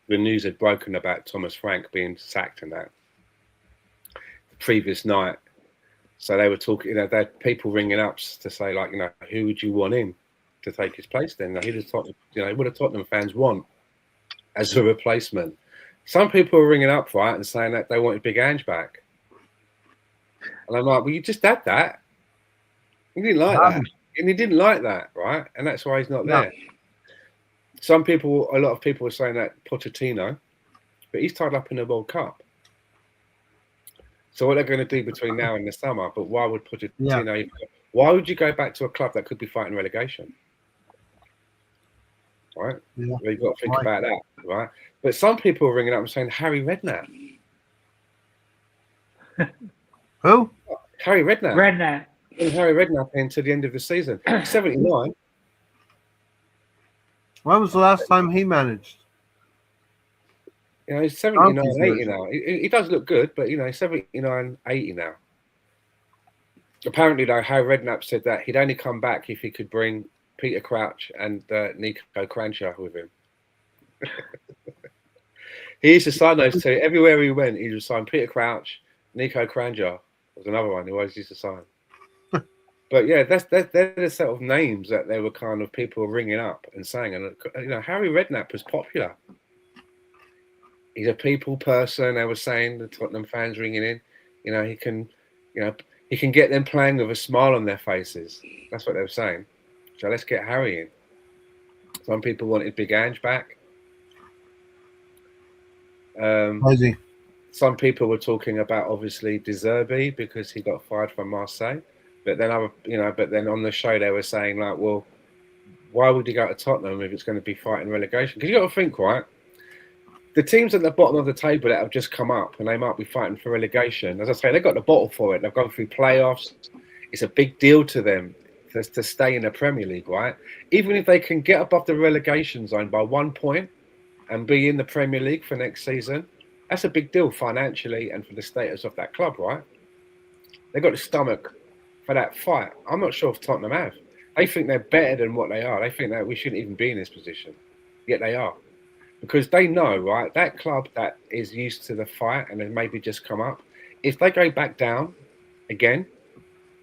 news had broken about Thomas Frank being sacked and that the previous night. So they were talking, they had people ringing up to say, like, who would you want in to take his place then? Who does Tottenham, what do Tottenham fans want as a replacement? Some people were ringing up, right, and saying that they wanted Big Ange back. And I'm like, well, you just had that. He didn't like that. And he didn't like that, right? And that's why he's not there. A lot of people were saying that Pochettino, but he's tied up in the World Cup. So what they're going to do between now and the summer, but why would Pochettino, why would you go back to a club that could be fighting relegation? Right? Yeah. Well, you've got to think about that, right? But some people are ringing up and saying Harry Redknapp. Who? Harry Redknapp. Redknapp. Harry Redknapp into the end of the season. 79. When was the last time he managed? He's 79, 80 now. He does look good, but, he's 79, 80 now. Apparently, though, Harry Redknapp said that he'd only come back if he could bring Peter Crouch and Nico Cranshaw with him. He used to sign those two. Everywhere he went, he would sign Peter Crouch, Nico Cranshaw was another one who always used to sign. But yeah, they're the set of names that they were kind of people ringing up and saying. And Harry Redknapp was popular. He's a people person. They were saying, the Tottenham fans ringing in. He can get them playing with a smile on their faces. That's what they were saying. So let's get Harry in. Some people wanted Big Ange back. Some people were talking about obviously De Zerbi because he got fired from Marseille. But then on the show they were saying, like, well, why would you go to Tottenham if it's going to be fighting relegation? Because you got to think, right? The teams at the bottom of the table that have just come up and they might be fighting for relegation, as I say, they've got the bottle for it. They've gone through playoffs. It's a big deal to them to stay in the Premier League, right? Even if they can get above the relegation zone by 1 point and be in the Premier League for next season, that's a big deal financially and for the status of that club, right? They've got the stomach for that fight. I'm not sure if Tottenham have. They think they're better than what they are. They think that we shouldn't even be in this position, yet they are. Because they know, right, that club that is used to the fight and has maybe just come up, if they go back down again,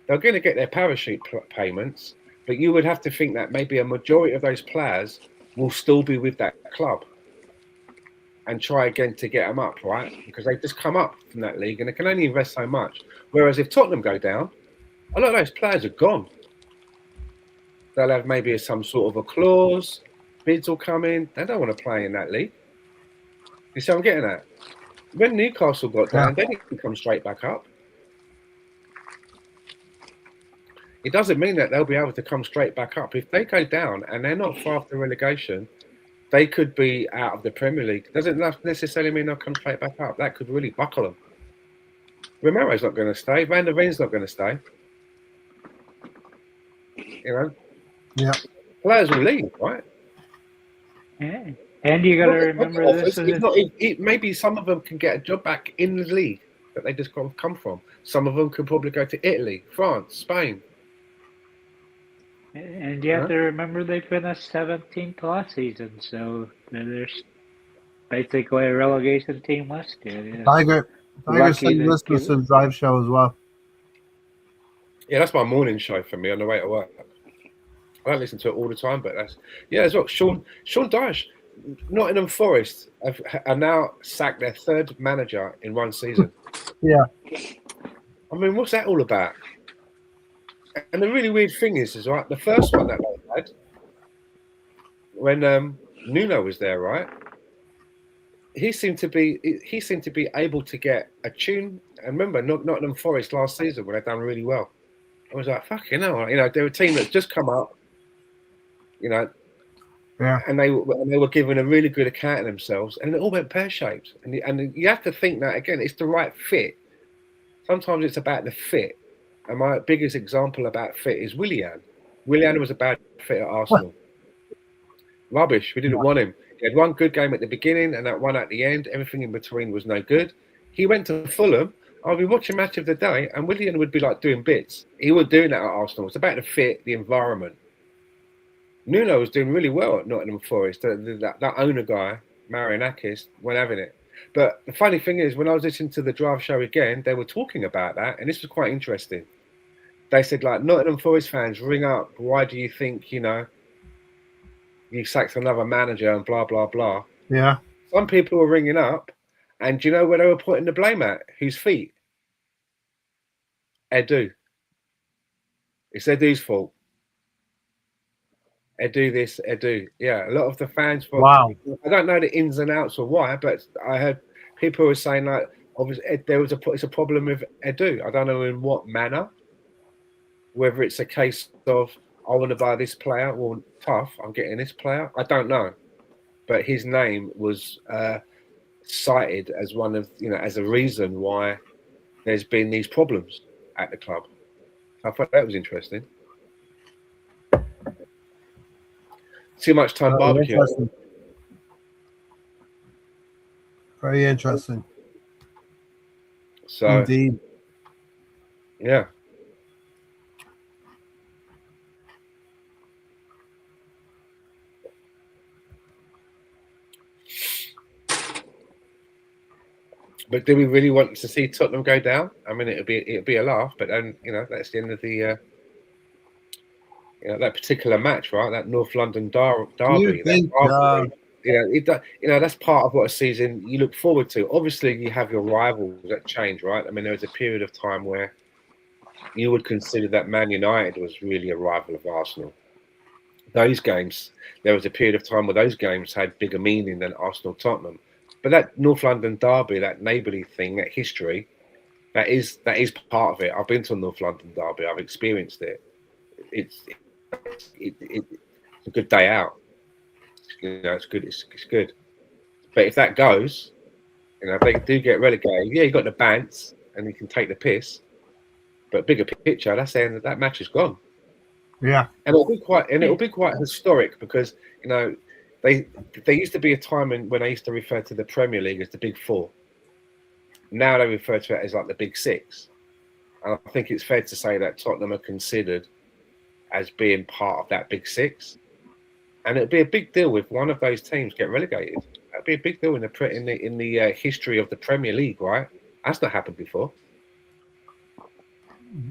they're going to get their parachute payments, but you would have to think that maybe a majority of those players will still be with that club. and try again to get them up, right? Because they've just come up from that league and they can only invest so much. Whereas if Tottenham go down, a lot of those players are gone. They'll have maybe some sort of a clause, bids will come in. They don't want to play in that league. You see what I'm getting at? When Newcastle got down, they didn't come straight back up. It doesn't mean that they'll be able to come straight back up. If they go down and they're not far after relegation, they could be out of the Premier League. Doesn't necessarily mean they'll come straight back up. That could really buckle them. Romero's not going to stay. Van der Veen's not going to stay. You know? Yeah. Players will leave, right? Yeah. And you got to remember this. Maybe some of them can get a job back in the league that they just come from. Some of them could probably go to Italy, France, Spain. And you have to remember they finished 17th last season, so there's basically a relegation team last year. Yeah. Tiger said you listen to the Drive Show as well. Yeah, that's my morning show for me on the way to work. I don't listen to it all the time, but as well. Sean Dyche, Nottingham Forest have now sacked their third manager in one season. Yeah. I mean, what's that all about? And the really weird thing is right, the first one that they had, when Nuno was there, right? He seemed to be able to get a tune. And remember, Nottingham Forest last season when they'd done really well. I was like, fucking hell, you know, they're a team that's just come up, you know, and they were given a really good account of themselves, and it all went pear-shaped. And you have to think that again, it's the right fit. Sometimes it's about the fit. And my biggest example about fit is Willian. Willian was a bad fit at Arsenal. Rubbish. We didn't want him. He had one good game at the beginning and that one at the end. Everything in between was no good. He went to Fulham. I'll be watching Match of the Day, and Willian would be like doing bits. He was doing that at Arsenal. It's about the fit, the environment. Nuno was doing really well at Nottingham Forest. That owner guy, Marianakis, wasn't having it. But the funny thing is, when I was listening to the Drive Show again, they were talking about that, and this was quite interesting. They said, like, Nottingham Forest fans, ring up. Why do you think, you know, you sacked another manager and blah, blah, blah? Yeah. Some people were ringing up, and do you know where they were putting the blame at? Whose feet? Edu. It's Edu's fault. Edu this, Edu. Yeah, a lot of the fans. Wow. I don't know the ins and outs or why, but I heard people were saying, like, obviously, it's a problem with Edu. I don't know in what manner. Whether it's a case of, I want to buy this player, or tough, I'm getting this player. I don't know. But his name was cited as one of, you know, as a reason why there's been these problems at the club. I thought that was interesting. Too much time barbecue. Interesting. Very interesting. So, indeed. Yeah. But do we really want to see Tottenham go down? I mean, it'd be a laugh, but then, you know, that's the end of the you know, that particular match, right? That North London derby. You think, that's part of what a season you look forward to. Obviously, you have your rivals that change, right? I mean, there was a period of time where you would consider that Man United was really a rival of Arsenal. Those games, there was a period of time where those games had bigger meaning than Arsenal-Tottenham. But that North London derby, that neighbourly thing, that history, that is part of it. I've been to a North London derby. I've experienced it. It's a good day out. You know, it's good. It's good. But if that goes, you know, if they do get relegated, yeah, you got the bants and you can take the piss. But bigger picture, that's saying that match is gone. Yeah, and it'll be quite historic because, you know, there used to be a time when I used to refer to the Premier League as the Big Four. Now they refer to it as like the Big Six. And I think it's fair to say that Tottenham are considered as being part of that Big Six. And it'd be a big deal if one of those teams get relegated. That'd be a big deal in the history of the Premier League, right? That's not happened before.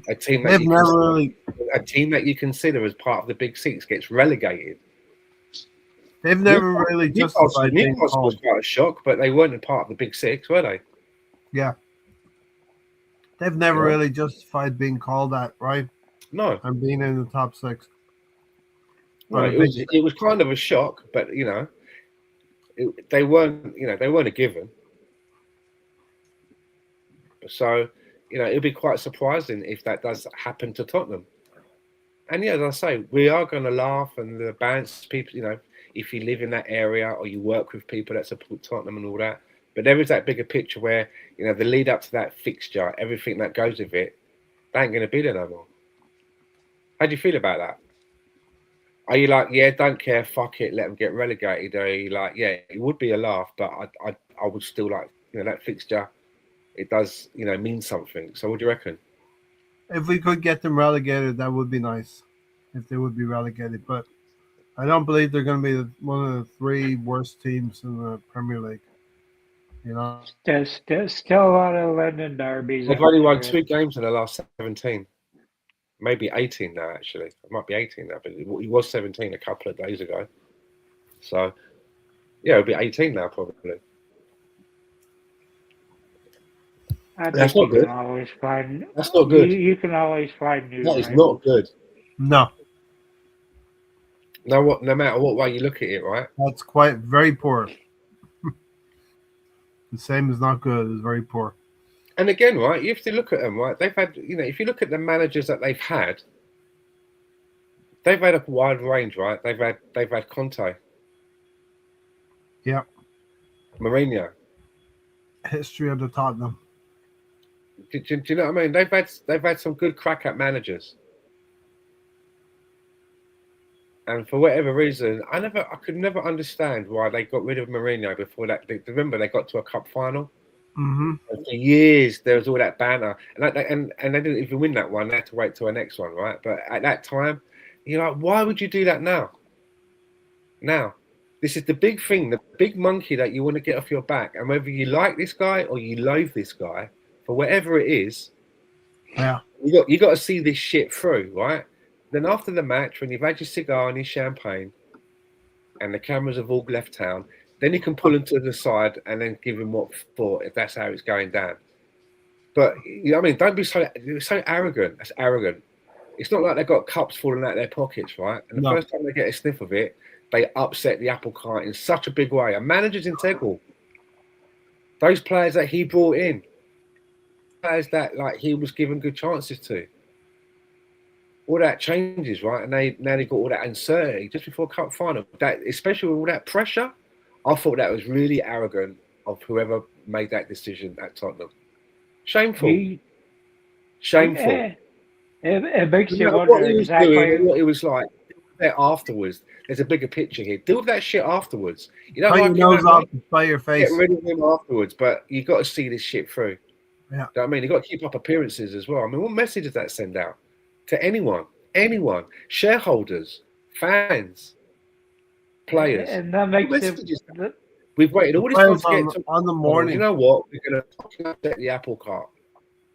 A team that you consider as part of the Big Six gets relegated. They've never really justified being Newcastle was called. quite a shock, but they weren't a part of the Big Six, were they? Yeah, they've never Yeah. really justified being called that, right? No, And being in the top six. no, But a big it was kind of a shock, but they weren't a given. So it'll be quite surprising if that does happen to Tottenham. And as I say, we are going to laugh and the bounce people. If you live in that area or you work with people that support Tottenham and all that. But there is that bigger picture where the lead up to that fixture, everything that goes with it, they ain't going to be there no more. How do you feel about that? Are you like, yeah, don't care, fuck it, let them get relegated? Or are you like, yeah, it would be a laugh, but I would still like, that fixture, it does, mean something. So what do you reckon? If we could get them relegated, that would be nice. If they would be relegated, but I don't believe they're going to be one of the three worst teams in the Premier League. There's still a lot of London derbies. They've only won 2 games in the last 17. Maybe 18 now, actually. It might be 18 now, but he was 17 a couple of days ago. So, yeah, it'll be 18 now, probably. That's not good. That's not good. You can always find new. That is not good. No. No matter what way you look at it, right? That's very poor. The same as not good is very poor. And again, right, you have to look at them, right? They've had, if you look at the managers that they've had a wide range, right? They've had Conte. Yeah. Mourinho. History of the Tottenham. Do you know what I mean? They've had some good crack at managers. And for whatever reason, I could never understand why they got rid of Mourinho before that. Remember, they got to a cup final. Mm-hmm. And for years, there was all that banter, and they didn't even win that one. They had to wait till the next one, right? But at that time, you're like, why would you do that now? Now, this is the big thing, the big monkey that you want to get off your back. And whether you like this guy or you loathe this guy, for whatever it is, yeah, you got to see this shit through, right? Then after the match, when you've had your cigar and your champagne, and the cameras have all left town, then you can pull him to the side and then give him what for if that's how it's going down. But don't be so arrogant. That's arrogant. It's not like they've got cups falling out of their pockets, right? And the first time they get a sniff of it, they upset the apple cart in such a big way. A manager's integral. Those players that he brought in, players that he was given good chances to. All that changes, right? And now they've got all that uncertainty just before cup final. That, especially with all that pressure, I thought that was really arrogant of whoever made that decision at Tottenham. Shameful. Shameful. It makes you wonder what he was exactly doing and what he was like. There afterwards, there's a bigger picture here. Deal with that shit afterwards. You don't your nose off and play your face. Get rid of him afterwards, but you got to see this shit through. Yeah. You know what I mean? You got to keep up appearances as well. I mean, what message does that send out to anyone, shareholders, fans, players? And that makes We've waited all this time to get on the morning. You know what? We're going to fucking upset the apple cart.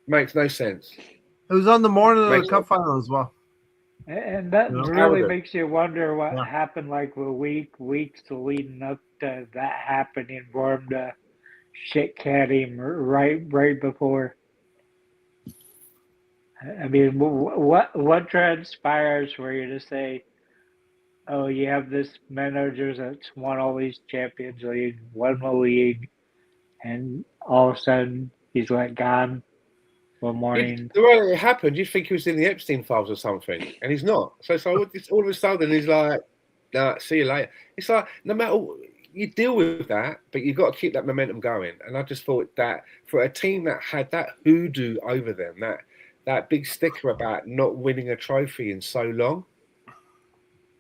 Makes no sense. It was on the morning of the cup final as well. And that really makes you wonder what happened, the weeks leading up to that happening for him to shit cat him right before. I mean, what transpires for you to say, oh, you have this manager that's won all these Champions League, won the league, and all of a sudden he's gone one morning. The way it happened, you'd think he was in the Epstein files or something, and he's not. So all of a sudden he's like, nah, see you later. It's like, no matter, you deal with that, but you've got to keep that momentum going. And I just thought that for a team that had that hoodoo over them, that big sticker about not winning a trophy in so long,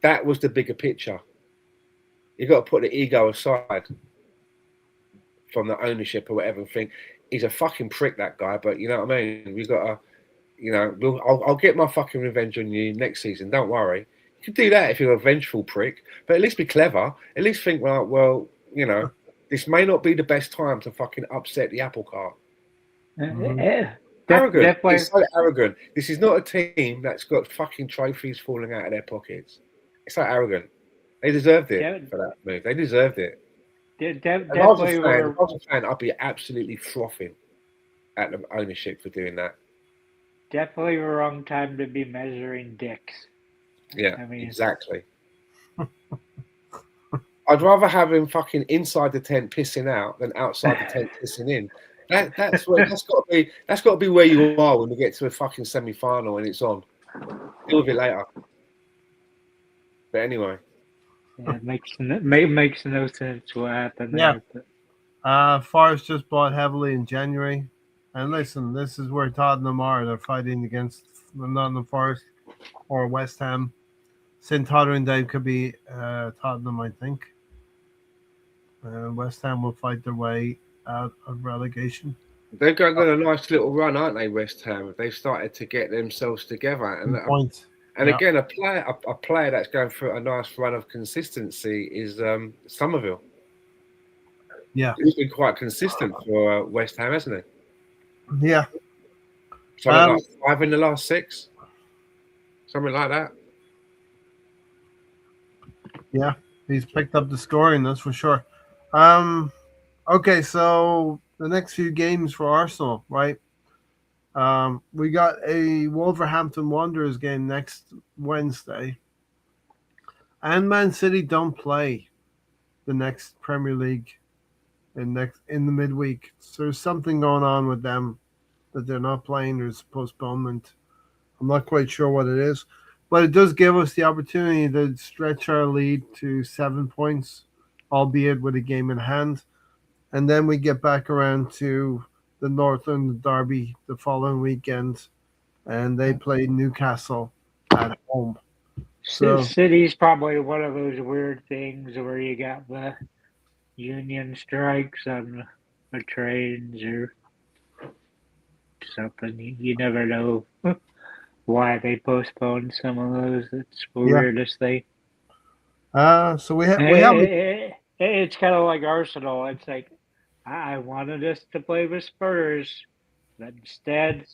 that was the bigger picture. You've got to put the ego aside from the ownership or whatever and think, he's a fucking prick, that guy, but you know what I mean? We've got to, I'll get my fucking revenge on you next season, don't worry. You can do that if you're a vengeful prick, but at least be clever. At least think, well, this may not be the best time to fucking upset the apple cart. Arrogant. It's so arrogant. This is not a team that's got fucking trophies falling out of their pockets. It's so arrogant. They deserved it De- for that move. They deserved it. definitely If I was a fan, I'd be absolutely frothing at the ownership for doing that. definitely the wrong time to be measuring dicks. Yeah, I mean, exactly. I'd rather have him fucking inside the tent pissing out than outside the tent pissing in. That's got to be where you are when we get to a fucking semi-final and it's on. Deal with it later. But anyway, yeah, it makes no sense what happened Yeah. there. But Forest just bought heavily in January. And listen, this is where Tottenham are. They're fighting against Nottingham Forest or West Ham. St. Tottenham Day could be Tottenham, I think. West Ham will fight their way out of relegation. they're going on a nice little run, aren't they, West Ham? They've started to get themselves together. Points. And Yeah. again, a player that's going through a nice run of consistency is Somerville. Yeah. He's been quite consistent for West Ham, hasn't he? Yeah. Something like 5 in the last 6. Something like that. Yeah. He's picked up the scoring, that's for sure. Okay, so the next few games for Arsenal, right? We got a Wolverhampton Wanderers game next Wednesday. And Man City don't play the next Premier League in the midweek. So there's something going on with them that they're not playing. There's a postponement. I'm not quite sure what it is, but it does give us the opportunity to stretch our lead to 7 points, albeit with a game in hand. And then we get back around to the Northern Derby the following weekend, and they play Newcastle at home. So City's probably one of those weird things where you got the union strikes on the trains or something. You never know why they postponed some of those. It's the weirdest thing. so we have It's kind of like Arsenal. It's like I wanted us to play with Spurs, but instead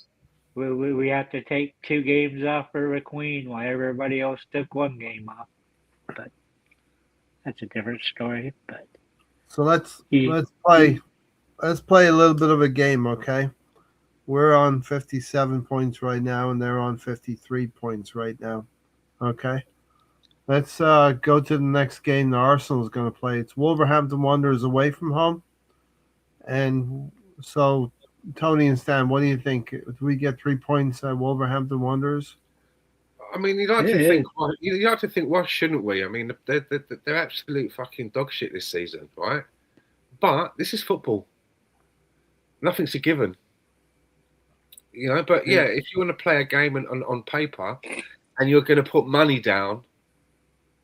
we have to take 2 games off for the Queen while everybody else took 1 game off. But that's a different story. But so let's play a little bit of a game, okay? We're on 57 points right now, and they're on 53 points right now. Okay. Let's go to the next game that Arsenal is going to play. It's Wolverhampton Wanderers away from home. And so, Tony and Stan, what do you think? Do we get 3 points at Wolverhampton Wanderers? I mean, you'd like to think, why shouldn't we? I mean, they're absolute fucking dog shit this season, right? But this is football. Nothing's a given. But yeah, if you want to play a game on paper and you're going to put money down,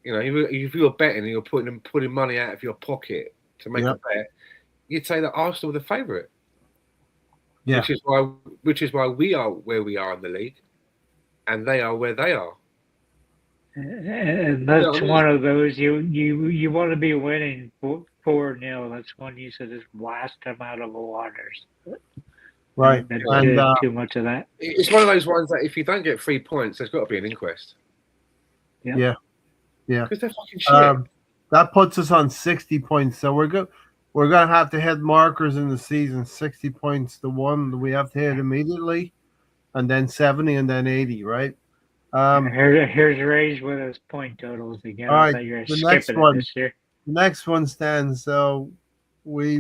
if you're betting and you're putting money out of your pocket to make a bet, you'd say that Arsenal are the favourite. Yeah. Which is why we are where we are in the league, and they are where they are. And that's one of those you want to be winning 4-0. That's one you should just blast them out of the waters. Right. And too much of that. It's one of those ones that if you don't get 3 points, there's got to be an inquest. Yeah. Because they're fucking shit. That puts us on 60 points. So we're good. We're gonna have to hit markers in the season. 60 points to 1. We have to hit immediately, and then 70, and then 80. Right. Here's Ray's with his point totals again. All right. The next one. This year. The next one stands. So we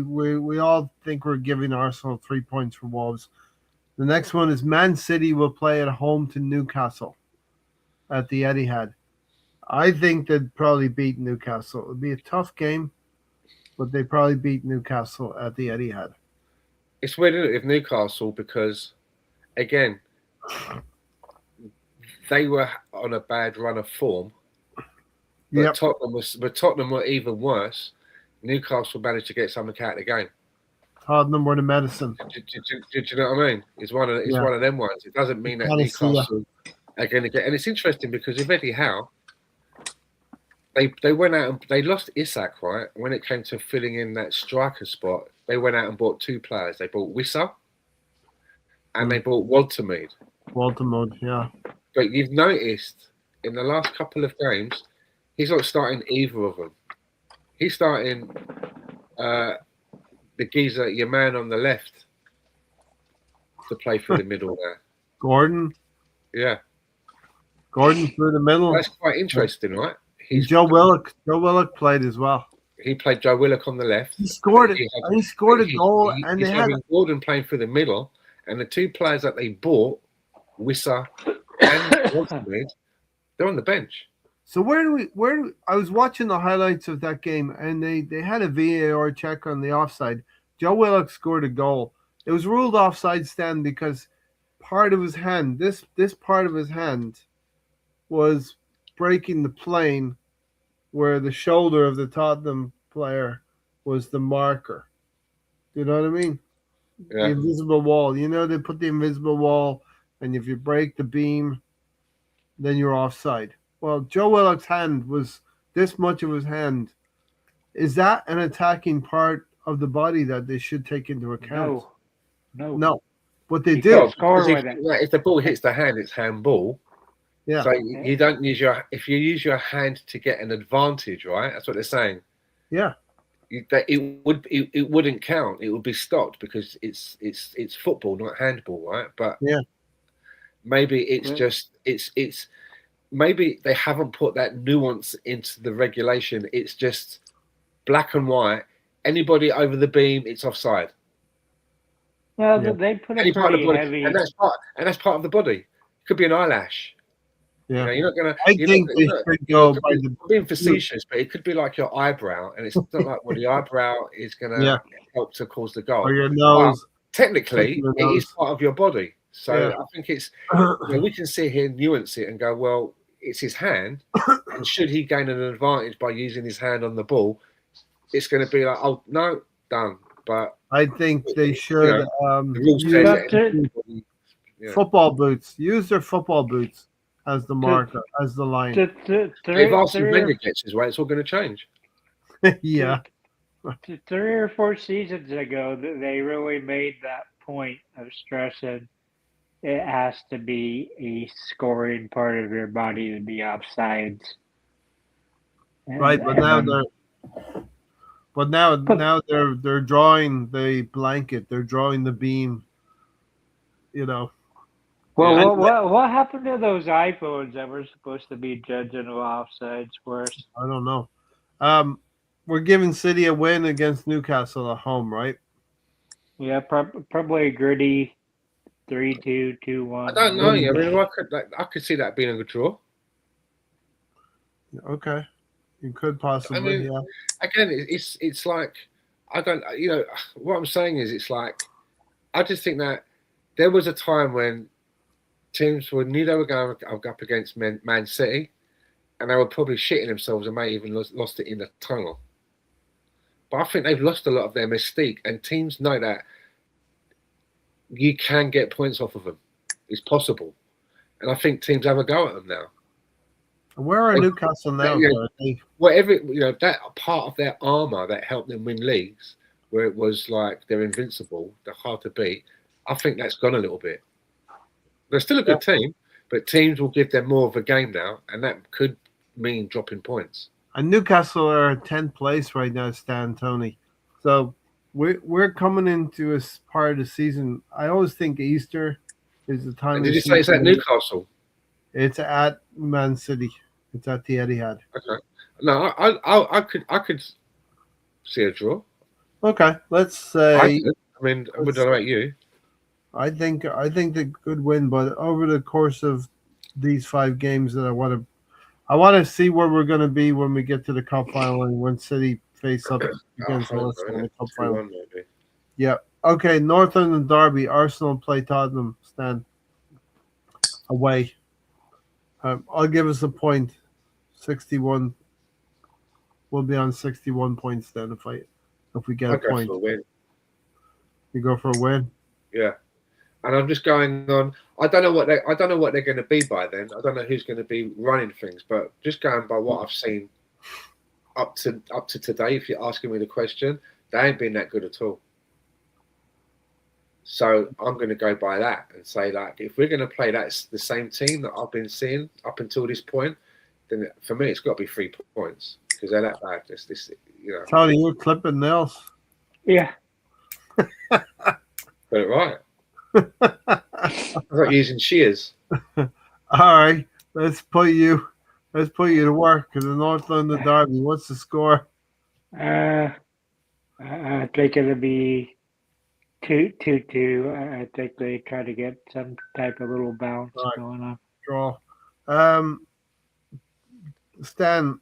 all think we're giving Arsenal 3 points for Wolves. The next one is Man City will play at home to Newcastle at the Etihad. I think they'd probably beat Newcastle. It'd be a tough game, but they probably beat Newcastle at the Etihad. It's weird, isn't it, with Newcastle, because again, they were on a bad run of form. But Tottenham were even worse. Newcastle managed to get something out of the game. Tottenham were the medicine. Do you know what I mean? It's one of them ones. It doesn't mean that Newcastle are going to get. And it's interesting because with Eddie Howe, they went out and they lost Isak, right? When it came to filling in that striker spot, they went out and bought 2 players. They bought Wissa and they bought Waltermead. Waltermead, yeah. But you've noticed in the last couple of games, He's not starting either of them. He's starting the geezer, your man on the left, to play through the middle there. Gordon Yeah, through the middle. that's quite interesting, right? And Joe Willock played as well. He played Joe Willock on the left. He scored it. He scored a goal, and he's they had having Gordon playing through the middle, and the two players that they bought, Wissa and Watermead, they're on the bench. So I was watching the highlights of that game, and they had a VAR check on the offside. Joe Willock scored a goal. It was ruled offside, Stan, because part of his hand, this part of his hand, was breaking the plane where the shoulder of the Tottenham player was the marker. You know what I mean? Yeah. The invisible wall. You know, they put the invisible wall, and if you break the beam, then you're offside. Well, Joe Willock's hand was this much of his hand. Is that an attacking part of the body that they should take into account? No. But they did. If the ball hits the hand, it's handball. Yeah. So you don't use if you use your hand to get an advantage, right? That's what they're saying. Yeah. It wouldn't count. It would be stopped because it's football, not handball, right? But yeah, maybe it's just it's maybe they haven't put that nuance into the regulation. It's just black and white. Anybody over the beam, it's offside. Well, they put a pretty heavy, and that's part of the body. It could be an eyelash. Yeah, you're not gonna. I think they should go by the. Being facetious, but it could be like your eyebrow, and it's not like the eyebrow is gonna help to cause the goal. Or your nose. But technically, it is part of your body, so I think it's. We can sit here, nuance it, and go, well, it's his hand, and should he gain an advantage by using his hand on the ball, it's going to be like, oh no, done. But I think they should. The rules say football boots. Use their football boots as the marker, as the line. If Arsene Wenger gets his way, it's all going to change. Yeah. 3 or 4 seasons ago, they really made that point of stressing it has to be a scoring part of your body to be offsides. Right, but now they're drawing the blanket, they're drawing the beam. You know. Well, what happened to those iPhones that were supposed to be judging offsides for us? I don't know. We're giving City a win against Newcastle at home, right? Yeah, probably a gritty 3-2, 2-1. I don't know. I mean, I could see that being a good draw. Okay, you could possibly. Yeah. Again, it's like I don't. What I'm saying is, it's like I just think that there was a time when teams knew they were going up against Man City, and they were probably shitting themselves and may even lost it in the tunnel. But I think they've lost a lot of their mystique, and teams know that you can get points off of them. It's possible, and I think teams have a go at them now. Where are Newcastle now? Whatever that part of their armor that helped them win leagues, where it was like they're invincible, they're hard to beat. I think that's gone a little bit. They're still a good team, but teams will give them more of a game now, and that could mean dropping points. And Newcastle are 10th place right now, Stan, Tony. So we're coming into a part of the season. I always think Easter is the time. And did you say it's at Newcastle? It's at Man City. It's at the Etihad. Okay. No, I could see a draw. Okay, let's say. I mean, I don't know about you. I think they could win, but over the course of these 5 games, that I want to see where we're going to be when we get to the cup final and when City face up against Arsenal in the cup final. Yeah. Okay. Northern Derby. Arsenal play Tottenham. Stan. Away. I'll give us a point. 61. We'll be on 61 points then if we get a point. For a win. You go for a win. Yeah. And I'm just going on. I don't know what they're going to be by then. I don't know who's going to be running things, but just going by what I've seen up to today, if you're asking me the question, they ain't been that good at all. So I'm going to go by that and say, like, if we're going to play the same team that I've been seeing up until this point, then for me it's got to be 3 points because they're that bad. This, Tony, you're clipping nails. Yeah. got it right. I'm not using shears. All right, let's put you to work in the North London Derby. What's the score? I think it'll be 2-2. I think they try to get some type of little bounce Right. going on. Draw. Stan,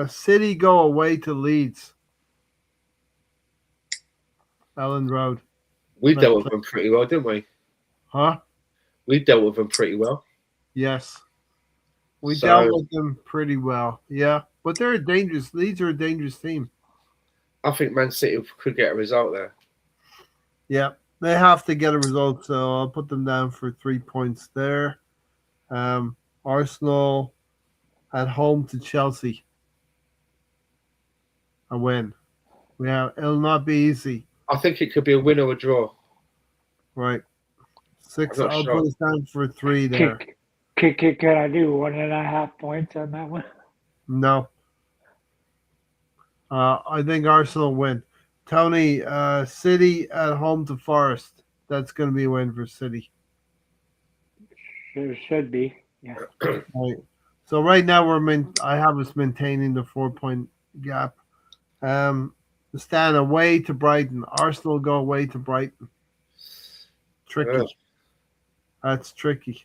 City go away to Leeds. Ellen Road. We dealt with them pretty well, didn't we? Huh? We dealt with them pretty well. Yes. We So- dealt with them pretty well. Yeah. But they're a dangerous. Leeds are a dangerous team. I think Man City could get a result there. Yeah. They have to get a result, so I'll put them down for 3 points there. Arsenal at home to Chelsea. A win. Yeah, it'll not be easy. I think it could be a win or a draw. Right. 6. I'm not I'll sure. put us down for 3 there. Can I do 1.5 points on that one? No. I think Arsenal win. Tony, City at home to Forest. That's going to be a win for City. Should be. Yeah. Right. So right now I have us maintaining the 4-point gap. Stan away to Brighton. Arsenal go away to Brighton. Tricky. Yeah. That's tricky.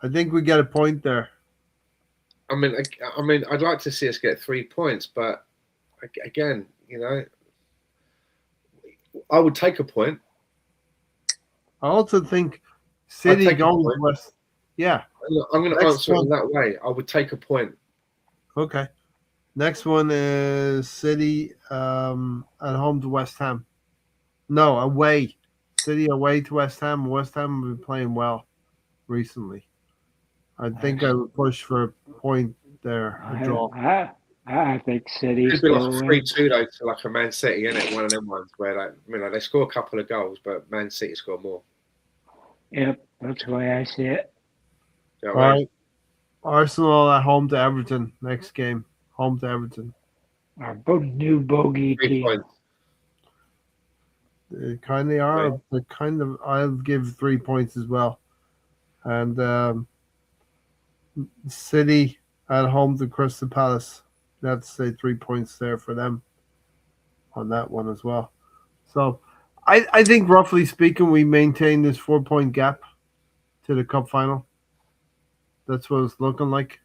I think we get a point there. I mean, I'd like to see us get 3 points, but again, I would take a point. I also think City take a going point. west. Yeah. I'm going to Next answer it one. in that way. I would take a point. Okay. Next one is City at home to West Ham. No, away. City away to West Ham. West Ham have been playing well recently. I think I would push for a point there. A draw. I think City's It'd be like a going to 3-2 though to like a Man City, isn't it? One of them ones where they score a couple of goals, but Man City score more. Yep, that's the way I see it. You know All what I mean? right. Arsenal at home to Everton. Next game. Home to Everton. Our new bogey 3 team. points. They kind of are. Right. They kind of. I'll give 3 points as well. And City at home to Crystal Palace. That's say 3 points there for them on that one as well. So I think roughly speaking, we maintain this 4-point gap to the cup final. That's what it's looking like.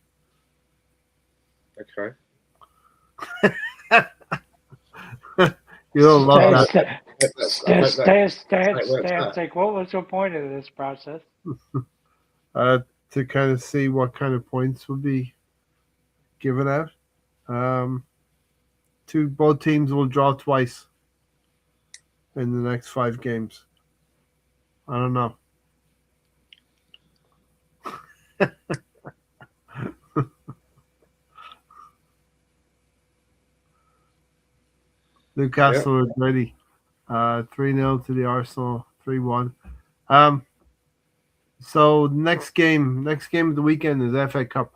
Okay. You don't love that. Stan, like, what was the point of this process? To kind of see what kind of points would be given out. Both teams will draw twice in the next 5 games. I don't know. Newcastle is ready. 3-0 to the Arsenal, 3-1. So next game of the weekend is FA Cup.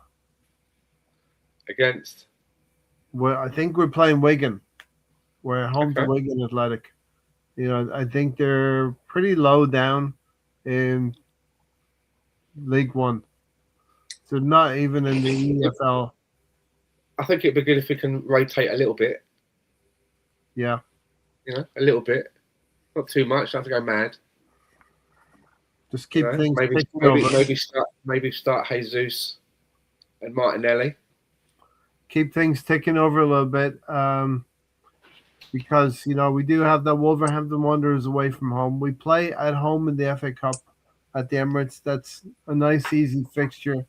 Against? Well, I think we're playing Wigan. We're home to Okay. Wigan Athletic. I think they're pretty low down in League One. So not even in the EFL. I think it'd be good if we can rotate a little bit. Yeah. A little bit. Not too much. Don't have to go mad. Just keep things maybe ticking over. maybe start Jesus and Martinelli. Keep things ticking over a little bit. Because we do have the Wolverhampton Wanderers away from home. We play at home in the FA Cup at the Emirates. That's a nice, easy fixture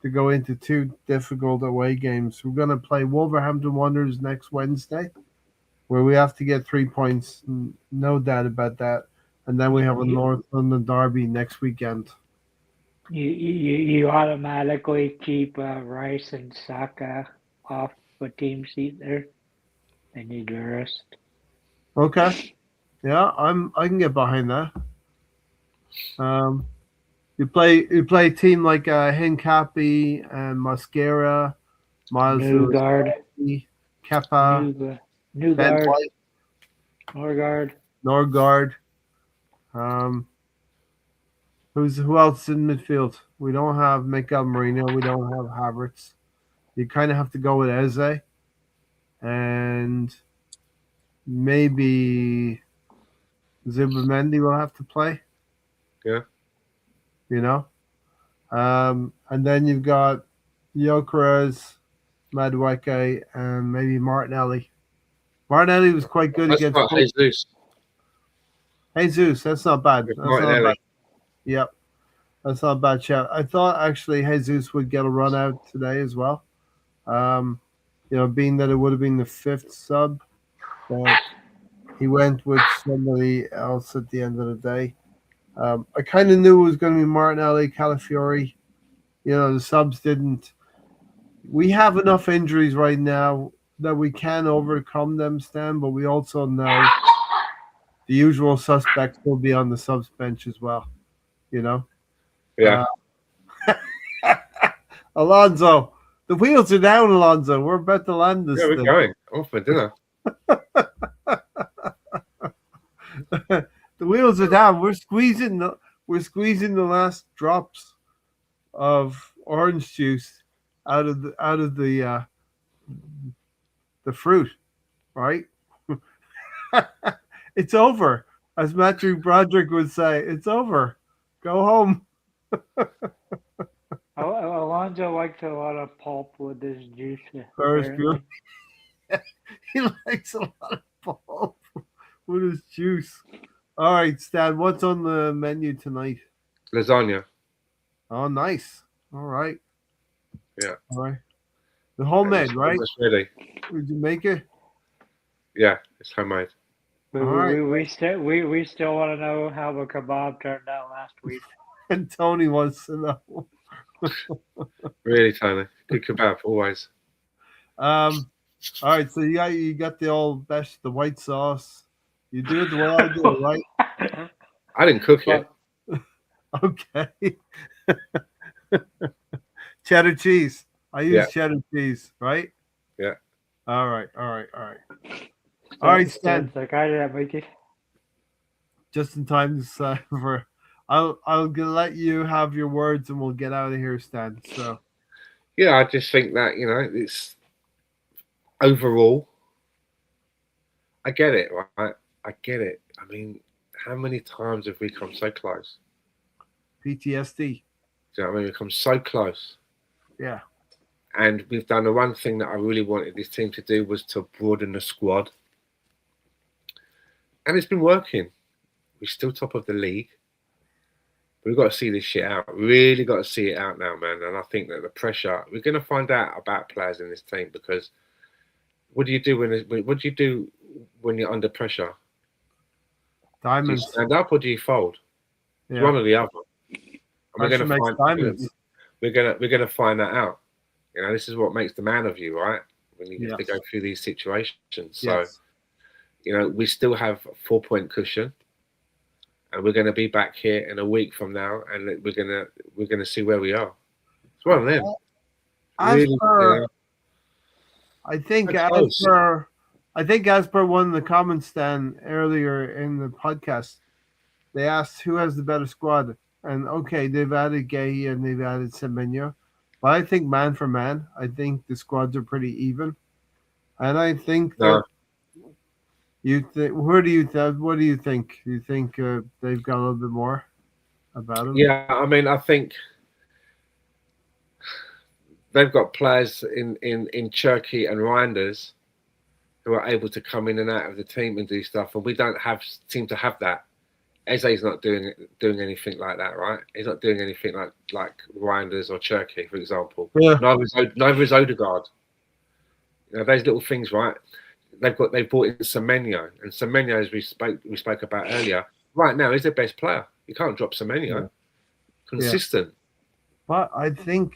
to go into 2 difficult away games. We're going to play Wolverhampton Wanderers next Wednesday, where we have to get 3 points. No doubt about that. And then we have a North London derby next weekend. You automatically keep Rice and Saka off the team sheet there. They need to rest. Okay. Yeah, I can get behind that. You play a team like Hincapi and Mascara, Miles Newgard, Lewis, Kepa, Ben Newgard, White, Norgard. Norgard. Um, who else in midfield? We don't have Miguel Marino. We don't have Havertz. You kind of have to go with Eze and maybe Zubimendi will have to play. Yeah. You know, and then you've got Gyökeres, Madueke, and maybe Martinelli. Martinelli was quite good That's against not Jesus. Jesus. That's not bad. That's not bad. Martinelli. Yep, that's not a bad shout. I thought actually Jesus would get a run out today as well. Being that it would have been the fifth sub, but he went with somebody else at the end of the day. I kind of knew it was going to be Martinelli, Calafiori. The subs didn't. We have enough injuries right now that we can overcome them, Stan, but we also know the usual suspects will be on the subs bench as well. Yeah. Alonso, the wheels are down, Alonso. We're about to land this Yeah, we're thing. going. Off for dinner. The wheels are down. We're squeezing the last drops of orange juice out of the fruit, right? It's over. As Matthew Broderick would say, it's over. Go home. Alonso likes a lot of pulp with his juice. Ferris Apparently. Bueller. He likes a lot of pulp with his juice. All right, Stan, what's on the menu tonight? Lasagna. Oh, nice. All right. Yeah. All right. The homemade, right? It's ready. Did you make it? Yeah, it's homemade. We still want to know how the kebab turned out last week. And Tony wants to know. Really, Tony. Good kebab, always. All right, so you got the old best, the white sauce. You do it the way I do it, right? I didn't cook it. Okay. Cheddar cheese. I use cheddar cheese, right? Yeah. All right. All right, Stan. Like I did make it. Just in time to say for. I'll let you have your words and we'll get out of here, Stan. So. Yeah, I just think that it's overall. I get it, right? I get it. I mean, how many times have we come so close? PTSD. Do you know what I mean? We've come so close. Yeah. And we've done the one thing that I really wanted this team to do was to broaden the squad. And it's been working. We're still top of the league. We've got to see this shit out. Really got to see it out now, man. And I think that the pressure, we're going to find out about players in this team because what do you do when you're under pressure? Diamonds. Do you stand up or do you fold? Yeah. It's one or the other. And we're going to find that out. This is what makes the man of you, right? When you have to go through these situations. So, we still have a 4-point cushion, and we're going to be back here in a week from now, and we're gonna see where we are. It's one of them. I think as per one of the comments then earlier in the podcast, they asked who has the better squad, and okay, they've added Gay and they've added Semenyo, but I think man for man, I think the squads are pretty even, and I think that what do you think? Do you think they've got a little bit more about them? Yeah, I mean, I think they've got players in Cherky and Reinders who are able to come in and out of the team and do stuff, and we don't seem to have that. Eze's not doing anything like that, right? He's not doing anything like Reinders or Cherky, for example. Yeah. Neither is Odegaard. Those little things, right? They've brought in Semenyo, and Semenyo, as we spoke about earlier, right now is their best player. You can't drop Semenyo. Consistent. But I think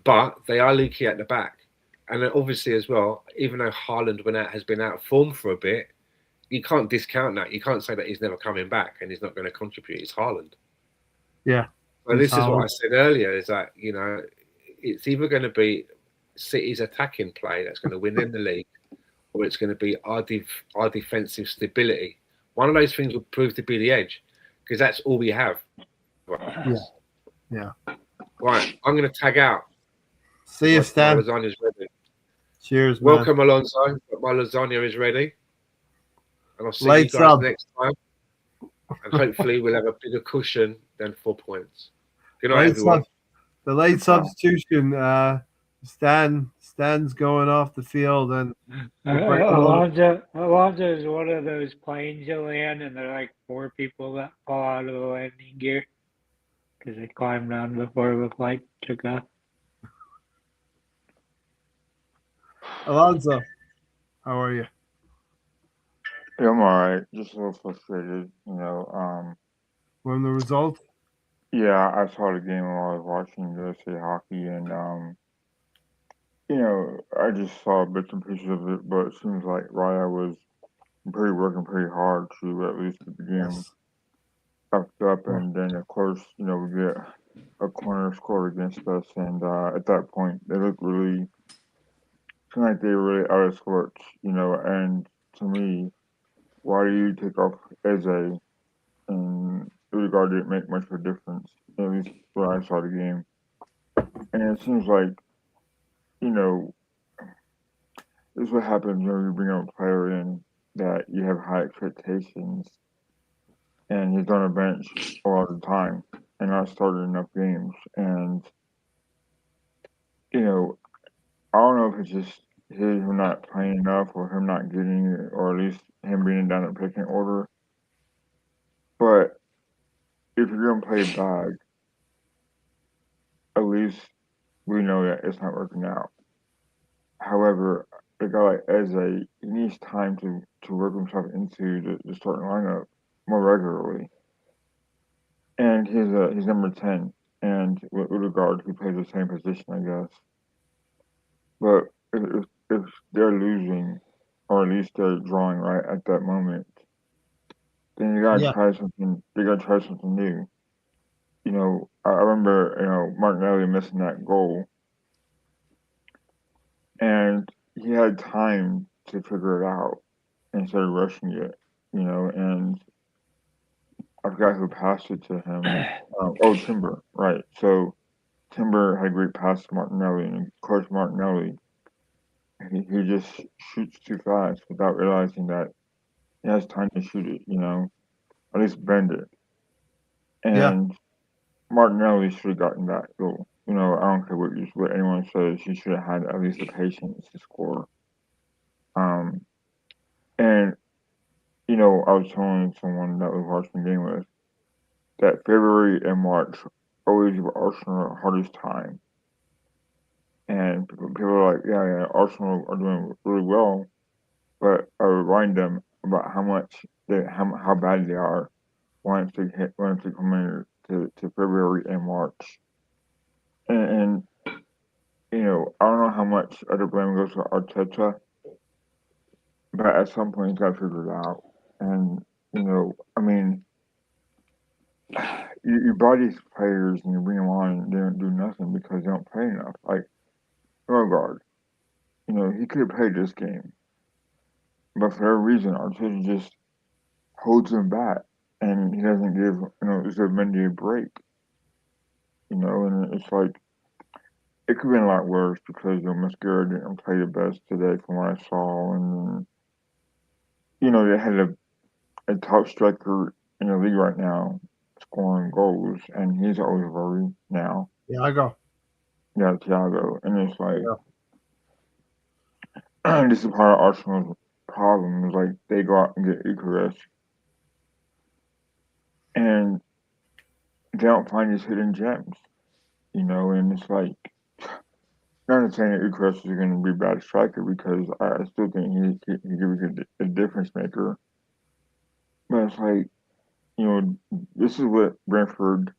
but they are leaky at the back. And then obviously as well, even though Haaland has been out of form for a bit, you can't discount that. You can't say that he's never coming back and he's not going to contribute. It's Haaland. Yeah. But this is what I Solid. said earlier: is that it's either going to be City's attacking play that's going to win in the league, or it's going to be our defensive stability. One of those things will prove to be the edge, because that's all we have. Yeah. Yeah. Right, I'm going to tag out. See you, My Stan. lasagna's ready. Cheers, man. Welcome, Alonso. My lasagna is ready, and I'll see you Lights guys up. next time. And hopefully, we'll have a bigger cushion than 4 points. Good night, Late everyone. the late Good call. substitution. Stan's going off the field, and we're bringing on. Alonso is one of those planes you land, and there are like 4 people that fall out of the landing gear because they climbed down before the flight took off. Alonso, how are you? Yeah, I'm alright. Just a little frustrated, you know. From the result? Yeah, I saw the game while I was watching USA hockey, and I just saw bits and pieces of it. But it seems like Raya was working pretty hard to at least get the game Yes. wrapped up, Yeah. and then of course, we get a corner scored against us, and at that point, they looked really, seemed like they were really out of sorts, And to me, why do you take off Eze? And Odegaard didn't make much of a difference, at least when I saw the game. And it seems like, you know, this is what happens when you bring a player in that you have high expectations, and he's on a bench a lot of the time and not starting enough games. And, you know, I don't know if it's just him not playing enough or him not getting it, or at least him being down the picking order. But if you're going to play bad, at least we know that it's not working out. However, a guy like Eze, he needs time to work himself into the starting lineup more regularly. And he's number 10, and with Odegaard, he plays the same position, I guess. But if they're losing, or at least they're drawing right at that moment, then you gotta Yeah. try something. They gotta try something new. I remember Martinelli missing that goal, and he had time to figure it out instead of rushing it. And I forgot who passed it to him. Timber, right? So Timber had a great pass to Martinelli, and of course Martinelli, he just shoots too fast without realizing that he has time to shoot it. At least bend it. Yeah. And Martinelli should have gotten that goal. I don't care what anyone says. He should have had at least the patience to score. Um, and I was telling someone that was watching the game with that February and March always give Arsenal the hardest time. And people are like, yeah, Arsenal are doing really well, but I remind them about how bad they are once they come in to February and March. And I don't know how much other blame goes to Arteta, but at some point he's got to figure it out. And I mean, you buy these players and you bring them on and they don't do nothing because they don't play enough. Like Norgard, he could have played this game, but for every reason, Arteta just holds him back, and he doesn't give Mendy a break. And it's like it could have been a lot worse because Mascara didn't play the best today from what I saw, and they had a top striker in the league right now scoring goals, and he's always worried now. Yeah, I go. Yeah, Thiago, and it's like Yeah. this is part of Arsenal's problem. Is like they go out and get Icarus, and they don't find these hidden gems, and it's like not saying that Icarus is going to be a bad striker because I still think he could be a difference maker, but it's like this is what Brentford,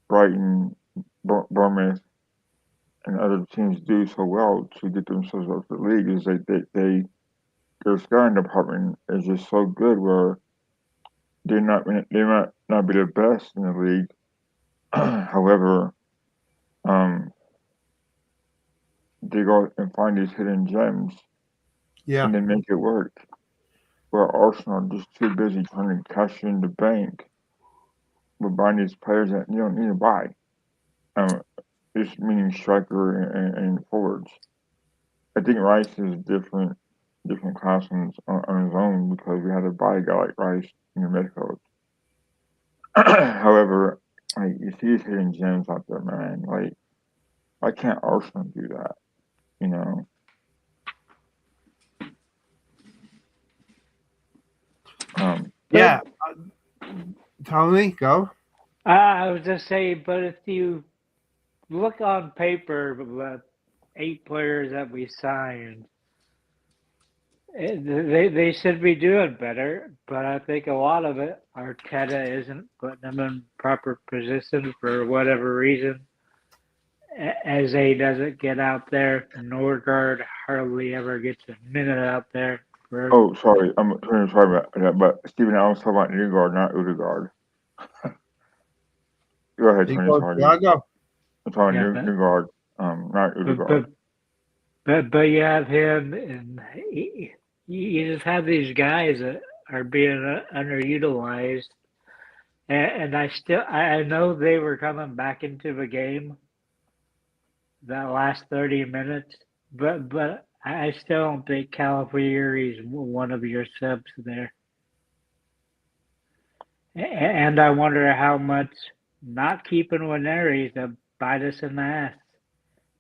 Brighton, Bournemouth, and other teams do so well to get themselves up for the league is their scouting department is just so good where they might not be the best in the league, However, um, they go and find these hidden gems Yeah. and they make it work. Where Arsenal are just too busy trying to cash in the bank with buying these players that you don't need to buy. Um, just meaning striker and forwards. I think Rice is different class on his own because we had to buy a guy like Rice in the midfield. However, like you see these hidden gems out there, man. Like why can't Arsenal do that? You know? But Yeah. Tony, go. I was just saying, but if you look on paper, the 8 players that we signed, they should be doing better. But I think a lot of it, Arteta isn't putting them in proper positions for whatever reason. As A doesn't get out there, Norgard hardly ever gets a minute out there. For Oh, sorry. I'm sorry about that. But Stephen, I was talking about Newgard, not Udegaard. Go ahead, You Tony. go, Sorry. Thiago. I'm talking yeah, Newgard, not but Udegaard. but but you have him, and you just have these guys that are being underutilized. And I know they were coming back into the game that last 30 minutes, but I still don't think Calafiori is one of your subs there. And I wonder how much not keeping Winery to bite us in the ass.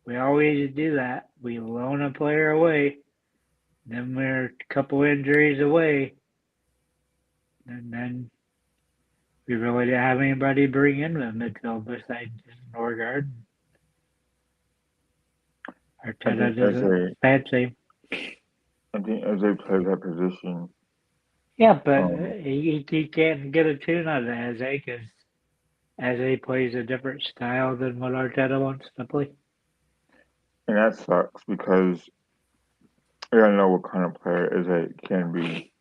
We always do that. We loan a player away, then we're a couple injuries away, and then we really didn't have anybody to bring in the midfield besides Norgard. I Arteta think as doesn't a fancy. I think as they play that position, Yeah, but um, he can't get a tune out of Eze because Eze plays a different style than what Arteta wants to play. and that sucks because you gotta know what kind of player is a can be,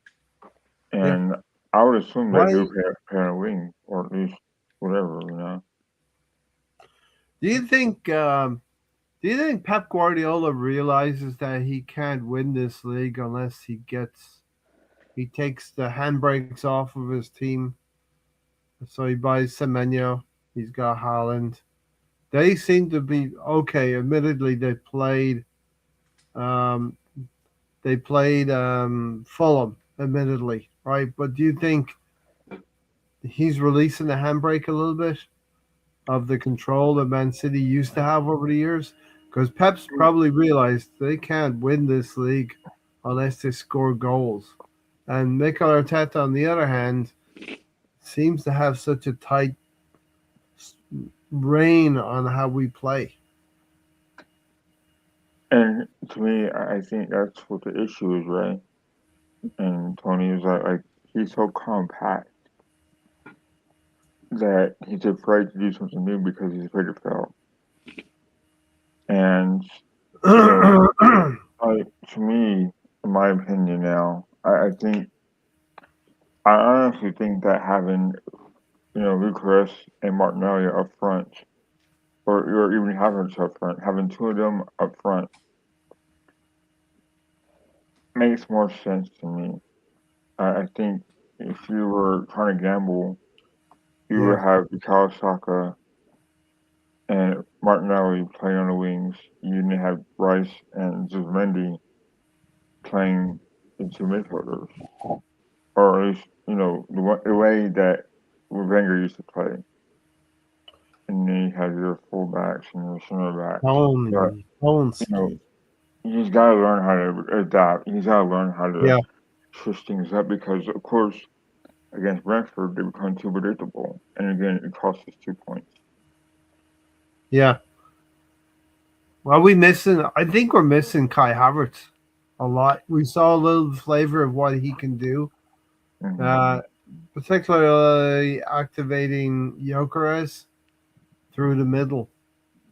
Yeah. and I would assume they Why do play on a wing or at least whatever. do you think? Do you think Pep Guardiola realizes that he can't win this league unless he takes the handbrakes off of his team? So he buys Semenyo. He's got Haaland. They seem to be okay. Admittedly, um, they played Fulham. Admittedly, right? But do you think he's releasing the handbrake a little bit of the control that Man City used to have over the years? Because Pep's probably realized they can't win this league unless they score goals. And Mikel Arteta, on the other hand, seems to have such a tight rein on how we play. And to me, I think that's what the issue is, right? And Tony is like he's so compact that he's afraid to do something new because he's afraid to fail. And you know, like to me, in my opinion now, I honestly think that having Lucas and Martinelli up front, or even Havertz up front, having two of them up front makes more sense to me. I think if you were trying to gamble, you would Yeah. have Bukayo Saka and Martinelli playing on the wings. You didn't have Rice and Zubimendi playing the two midfielders, or at least the way that Wenger used to play. And then you have your fullbacks and your center backs. But you know, Holmesky. you just gotta learn how to adapt. You just gotta learn how to Yeah. switch things up because, of course, against Brentford, they become too predictable, and again, it cost us 2 points. Yeah. Well, we missing. I think we're missing Kai Havertz a lot. We saw a little flavor of what he can do, Hmm uh, particularly activating Jokeres through the middle.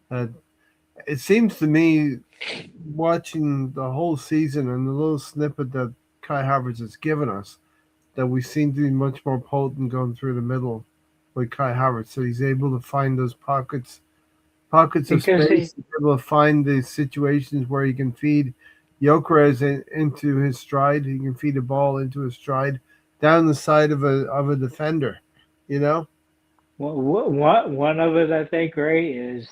Uh, it seems to me, watching the whole season and the little snippet that Kai Havertz has given us, that we seem to be much more potent going through the middle with Kai Havertz. So he's able to find those pockets of because space, he's able to find the situations where he can feed Gyökeres into his stride. He can feed a ball into his stride down the side of a defender. You know, one of it I think right is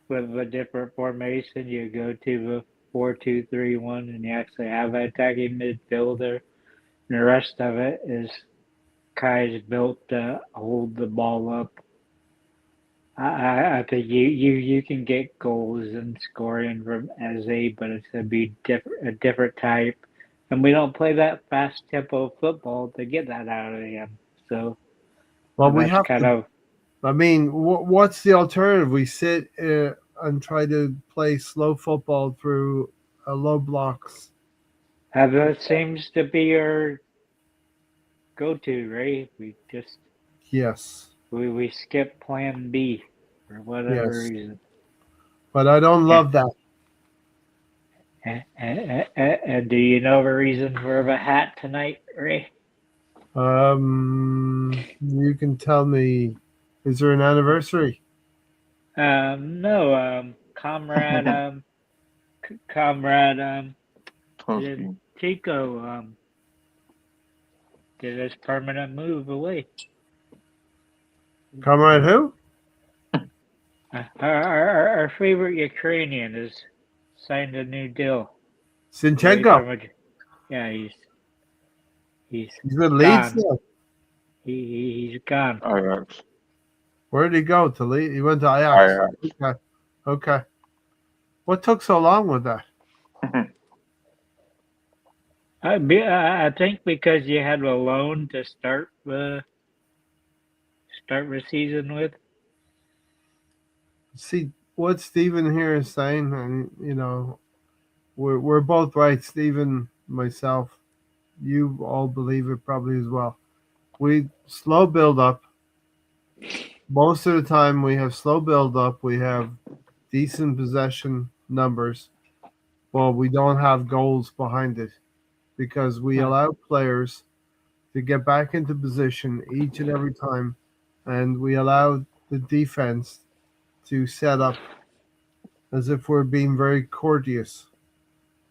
with a different formation you go to the 4-2-3-1 and you actually have an attacking midfielder. And the rest of it is Kai's built to hold the ball up. I think you can get goals and scoring from Eze, but it's gonna be a different type, and we don't play that fast tempo football to get that out of him. So well, we that's have kind to. of I mean, what's the alternative? We sit and try to play slow football through low blocks. that seems to be our go-to, right? Yes, We skip Plan B for whatever yes, reason. but I don't Yeah. love that. And do you know the reason for the hat tonight, Ray? You can tell me. Is there an anniversary? No, comrade, Toski. Chico, did his permanent move away. Comrade who? Our favorite Ukrainian has signed a new deal away Sinchenko. from a. Yeah, he's He's with Leeds gone. now. He's gone. Ajax. Where did he go? To Leeds? He went to Ajax. Ajax. Okay. Okay. What took so long with that? I think because you had a loan to start the season with. See what Stephen here is saying, and we're both right. Stephen, myself, you all believe it probably as well. We slow build up. Most of the time, we have slow build up. We have decent possession numbers, but we don't have goals behind it because we Huh. allow players to get back into position each and every time, and we allow the defense to set up as if we're being very courteous,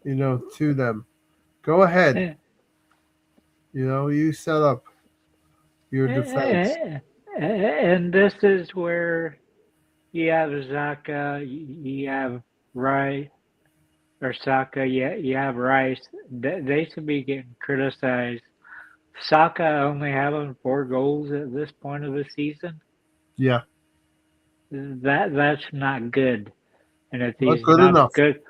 to them. Go ahead, Eh, you set up your defense. And this is where you have Zaka, you have Rice, or Saka, you have Rice. They should be getting criticized. Saka only having 4 goals at this point of the season. Yeah, That's not good. And if not he's good not enough. good,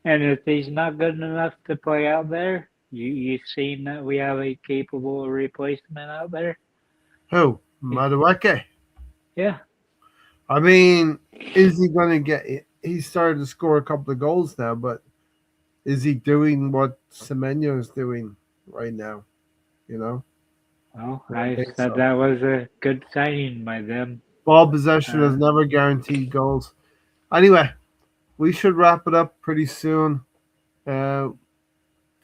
and if he's not good enough to play out there, you've seen that we have a capable replacement out there. Who? Yeah. Madueke. Yeah. I mean, is he going to get it? He started to score a couple of goals now, but is he doing what Semenyo is doing right now? Well, I don't I think said so. that was a good signing by them. Ball possession has Uh, never guaranteed goals. Anyway, we should wrap it up pretty soon. Uh,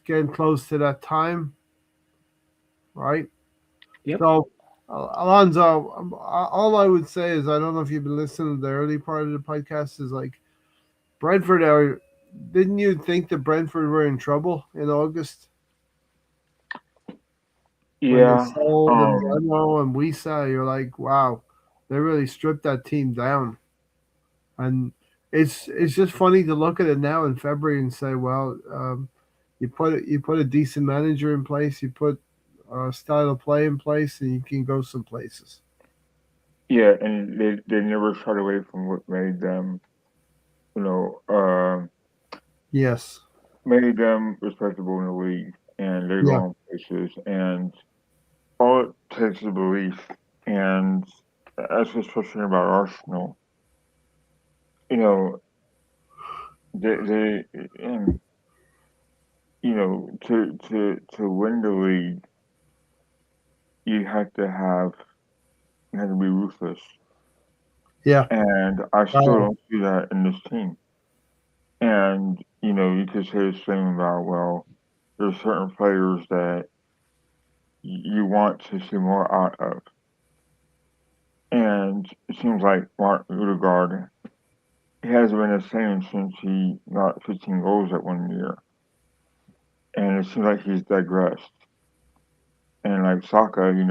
Getting close to that time, right? yep. So, Alonzo, all I would say is I don't know if you've been listening to the early part of the podcast. Is like Brentford are. Didn't you think that Brentford were in trouble in August when they Yeah. sold and Bremo and Wisa? You're like, wow, they really stripped that team down. And it's just funny to look at it now in February and say, well, you put a decent manager in place, you put a style of play in place, and you can go some places. Yeah, and they never shied away from what made them, you know, Yes. made them respectable in the league, and they're Yeah. going places, and all it takes is belief, and that's what's frustrating about Arsenal. You know, they and to win the league, you have to be ruthless, Yeah. and I still Uh, don't see that in this team. And you could say the same about, well, there's certain players that you want to see more out of. And it seems like Martin Odegaard, he hasn't been the same since he got 15 goals that one year. And it seems like he's digressed. And like Saka, he's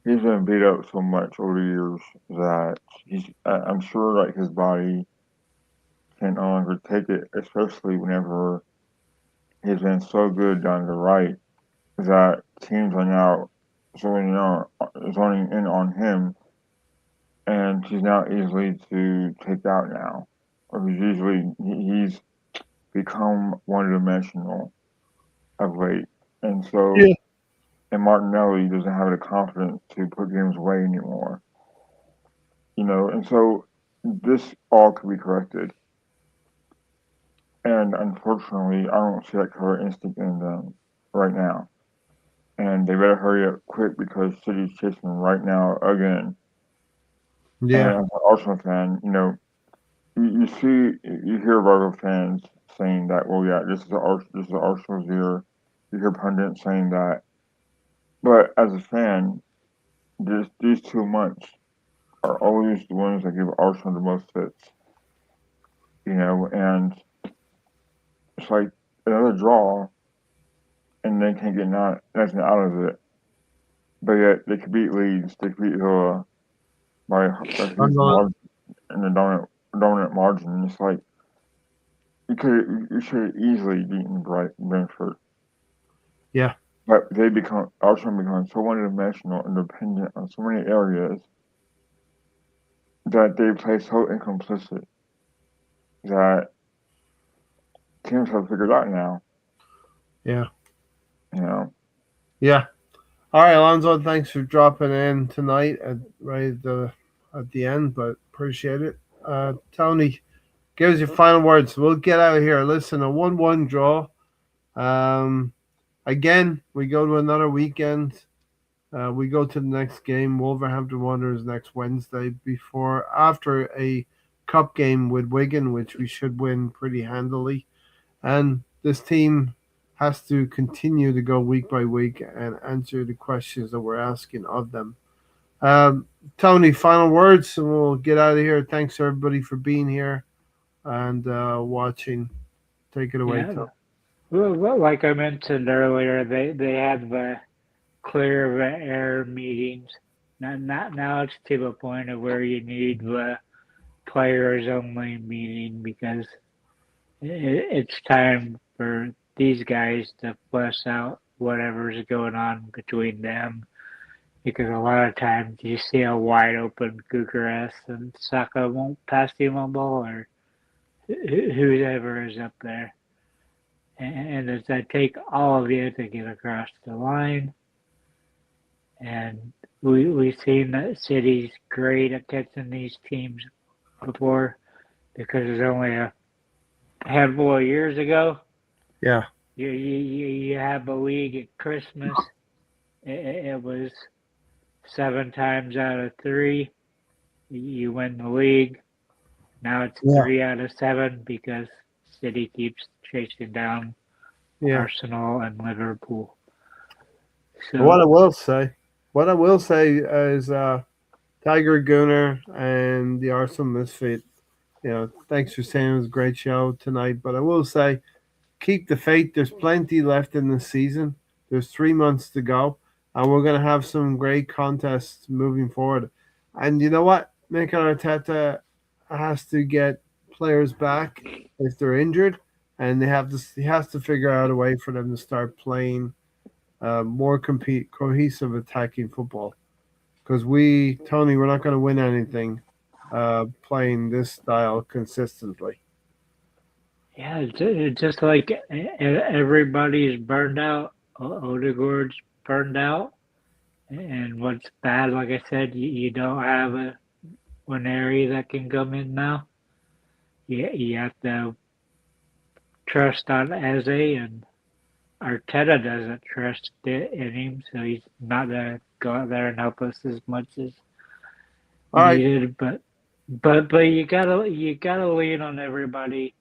been beat up so much over the years that I'm sure like his body can no longer take it, especially whenever he's been so good down the right that teams are now zoning in on him, and he's now easily to take out now, or he's become one-dimensional of late, and Yeah. Martinelli doesn't have the confidence to put games away anymore, and so this all could be corrected. And unfortunately, I don't see that killer instinct in them right now. And they better hurry up quick because City's chasing them right now again. And Yeah. as an Arsenal fan, you hear Arsenal fans saying that, well, yeah, this is Arsenal's year. You hear pundits saying that, but as a fan, these 2 months are always the ones that give Arsenal the most fits. And it's like another draw, and they can't get nothing out of it. But yet they could beat Leeds, they could beat Villa by a huge Sunderland. margin and a dominant margin. It's like you should have easily beaten Brentford, Yeah. but Arsenal become so one-dimensional and dependent on so many areas that they play so incomplicit that teams have figured out now. Yeah. You know, Yeah. All right, Alonso. Thanks for dropping in tonight at the end, but appreciate it. Tony, give us your final words. We'll get out of here. Listen, a 1-1 draw. Um, Again, we go to another weekend. We go to the next game, Wolverhampton Wanderers next Wednesday, after a cup game with Wigan, which we should win pretty handily. And this team has to continue to go week by week and answer the questions that we're asking of them. Um, Tony, final words, and we'll get out of here. Thanks everybody for being here and watching. Take it away, Yeah. Tony. Well, like I mentioned earlier, they have clear of air meetings. Now it's to the point of where you need the players only meeting because it's time for these guys to flesh out whatever's going on between them. Because a lot of times you see a wide open Gukaras and Saka won't pass him a ball or whoever is up there. And it's going to take all of you to get across the line. And we've seen that City's great at catching these teams before because it's only a handful of years ago. Yeah. You have a league at Christmas. It was 7 times out of 3 you win the league. Now it's Yeah. 3 out of 7 because City keeps chasing down Yeah. Arsenal and Liverpool. So What I will say is Tiger Gooner and the Arsenal Misfit. Thanks for saying it was a great show tonight. But I will say, keep the faith. There's plenty left in the season. There's 3 months to go, and we're gonna have some great contests moving forward. And you know what? Mikel Arteta has to get players back if they're injured, and he has to figure out a way for them to start playing more cohesive attacking football. Because Tony, we're not going to win anything playing this style consistently. yeah, it's just like everybody's burned out. Odegaard's burned out, and what's bad, like I said, you don't have one area that can come in now. You have to trust on Eze, and Arteta doesn't trust in him, so he's not gonna go out there and help us as much as All right. needed. But you gotta lean on everybody.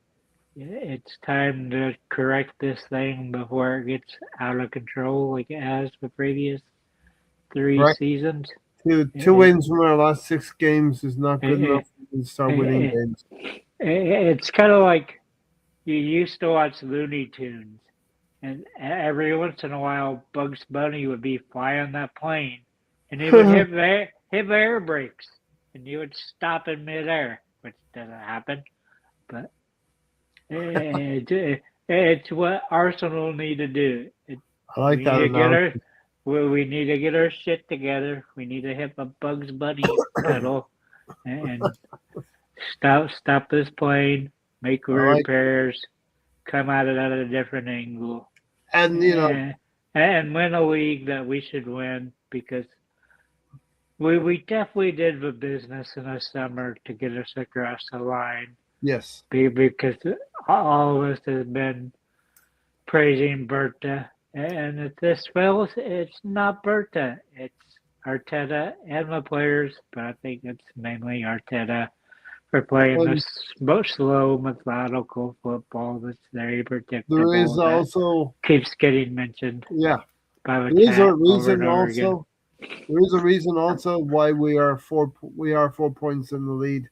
It's time to correct this thing before it gets out of control like it has the previous 3 Correct. seasons. Two wins from our last 6 games is not good enough to start winning games. It's kind of like you used to watch Looney Tunes, and every once in a while, Bugs Bunny would be flying that plane, and he would hit the air brakes, and you would stop in midair, which doesn't happen. But it's what Arsenal need to do. I like that analogy. We need to get our shit together. We need to hit a Bugs Bunny pedal and stop this plane, make repairs, come at it at a different angle, And and win a league that we should win, because we definitely did the business in the summer to get us across the line. yes, Because all of us has been praising Berta, and if this fails, it's not Berta, it's Arteta and the players, but I think it's mainly Arteta for playing this slow, methodical football that's very predictable. there is also keeps getting mentioned. Yeah, By the there is chat a reason over and over also. There is a reason also why we are 4 points in the lead,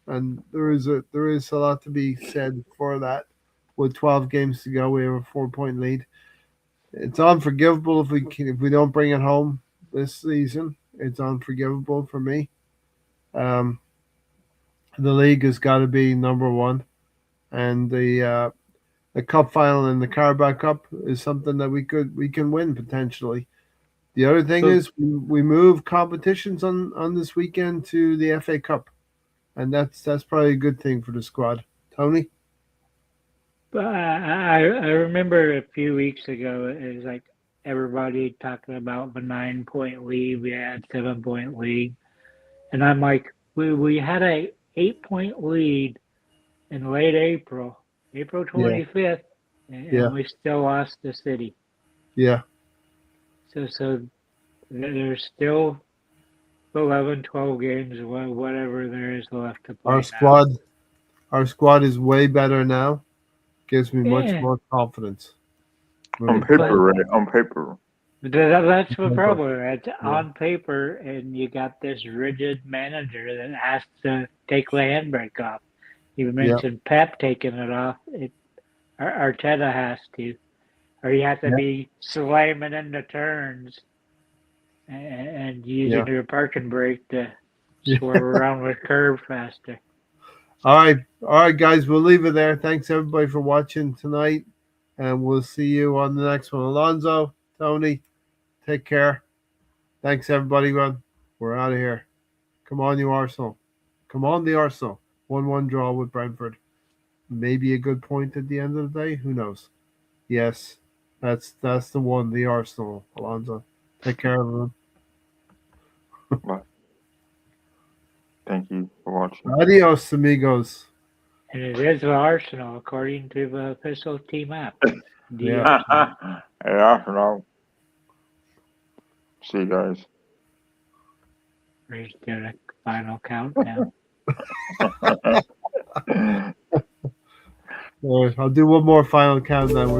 and there is a lot to be said for that. With 12 games to go, we have a 4-point lead. It's unforgivable if we don't bring it home this season. It's unforgivable for me. The league has got to be number one, and the cup final and the Carabao Cup is something that we can win potentially. The other thing is we move competitions on this weekend to the FA Cup, and that's probably a good thing for the squad. Tony? But I remember a few weeks ago, it was like everybody talking about the 9-point lead. We had 7-point lead, and I'm like, we had a 8-point lead in late April 25th, and we still lost the City. Yeah. So there's still 11, 12 games, whatever there is left to play. Our squad is way better now. Gives me much more confidence. On paper, right? On paper. That's the problem. It's on paper, and you got this rigid manager that has to take the handbrake off. You mentioned Pep taking it off. Arteta has to, or you have to be slamming into turns and using your parking brake to swerve around the curve faster. All right, guys, we'll leave it there. Thanks everybody for watching tonight, and we'll see you on the next one. Alonso, Tony, take care. Thanks everybody. We're out of here. Come on, you Arsenal. Come on, the Arsenal. 1-1 draw with Brentford. Maybe a good point at the end of the day. Who knows? Yes, that's the one. The Arsenal. Alonso, take care, everyone. Thank you for watching. Adios, amigos. And it is the Arsenal, according to the official team app. Yeah. Arsenal. See you guys. We're just doing a final countdown. All right, I'll do one more final countdown.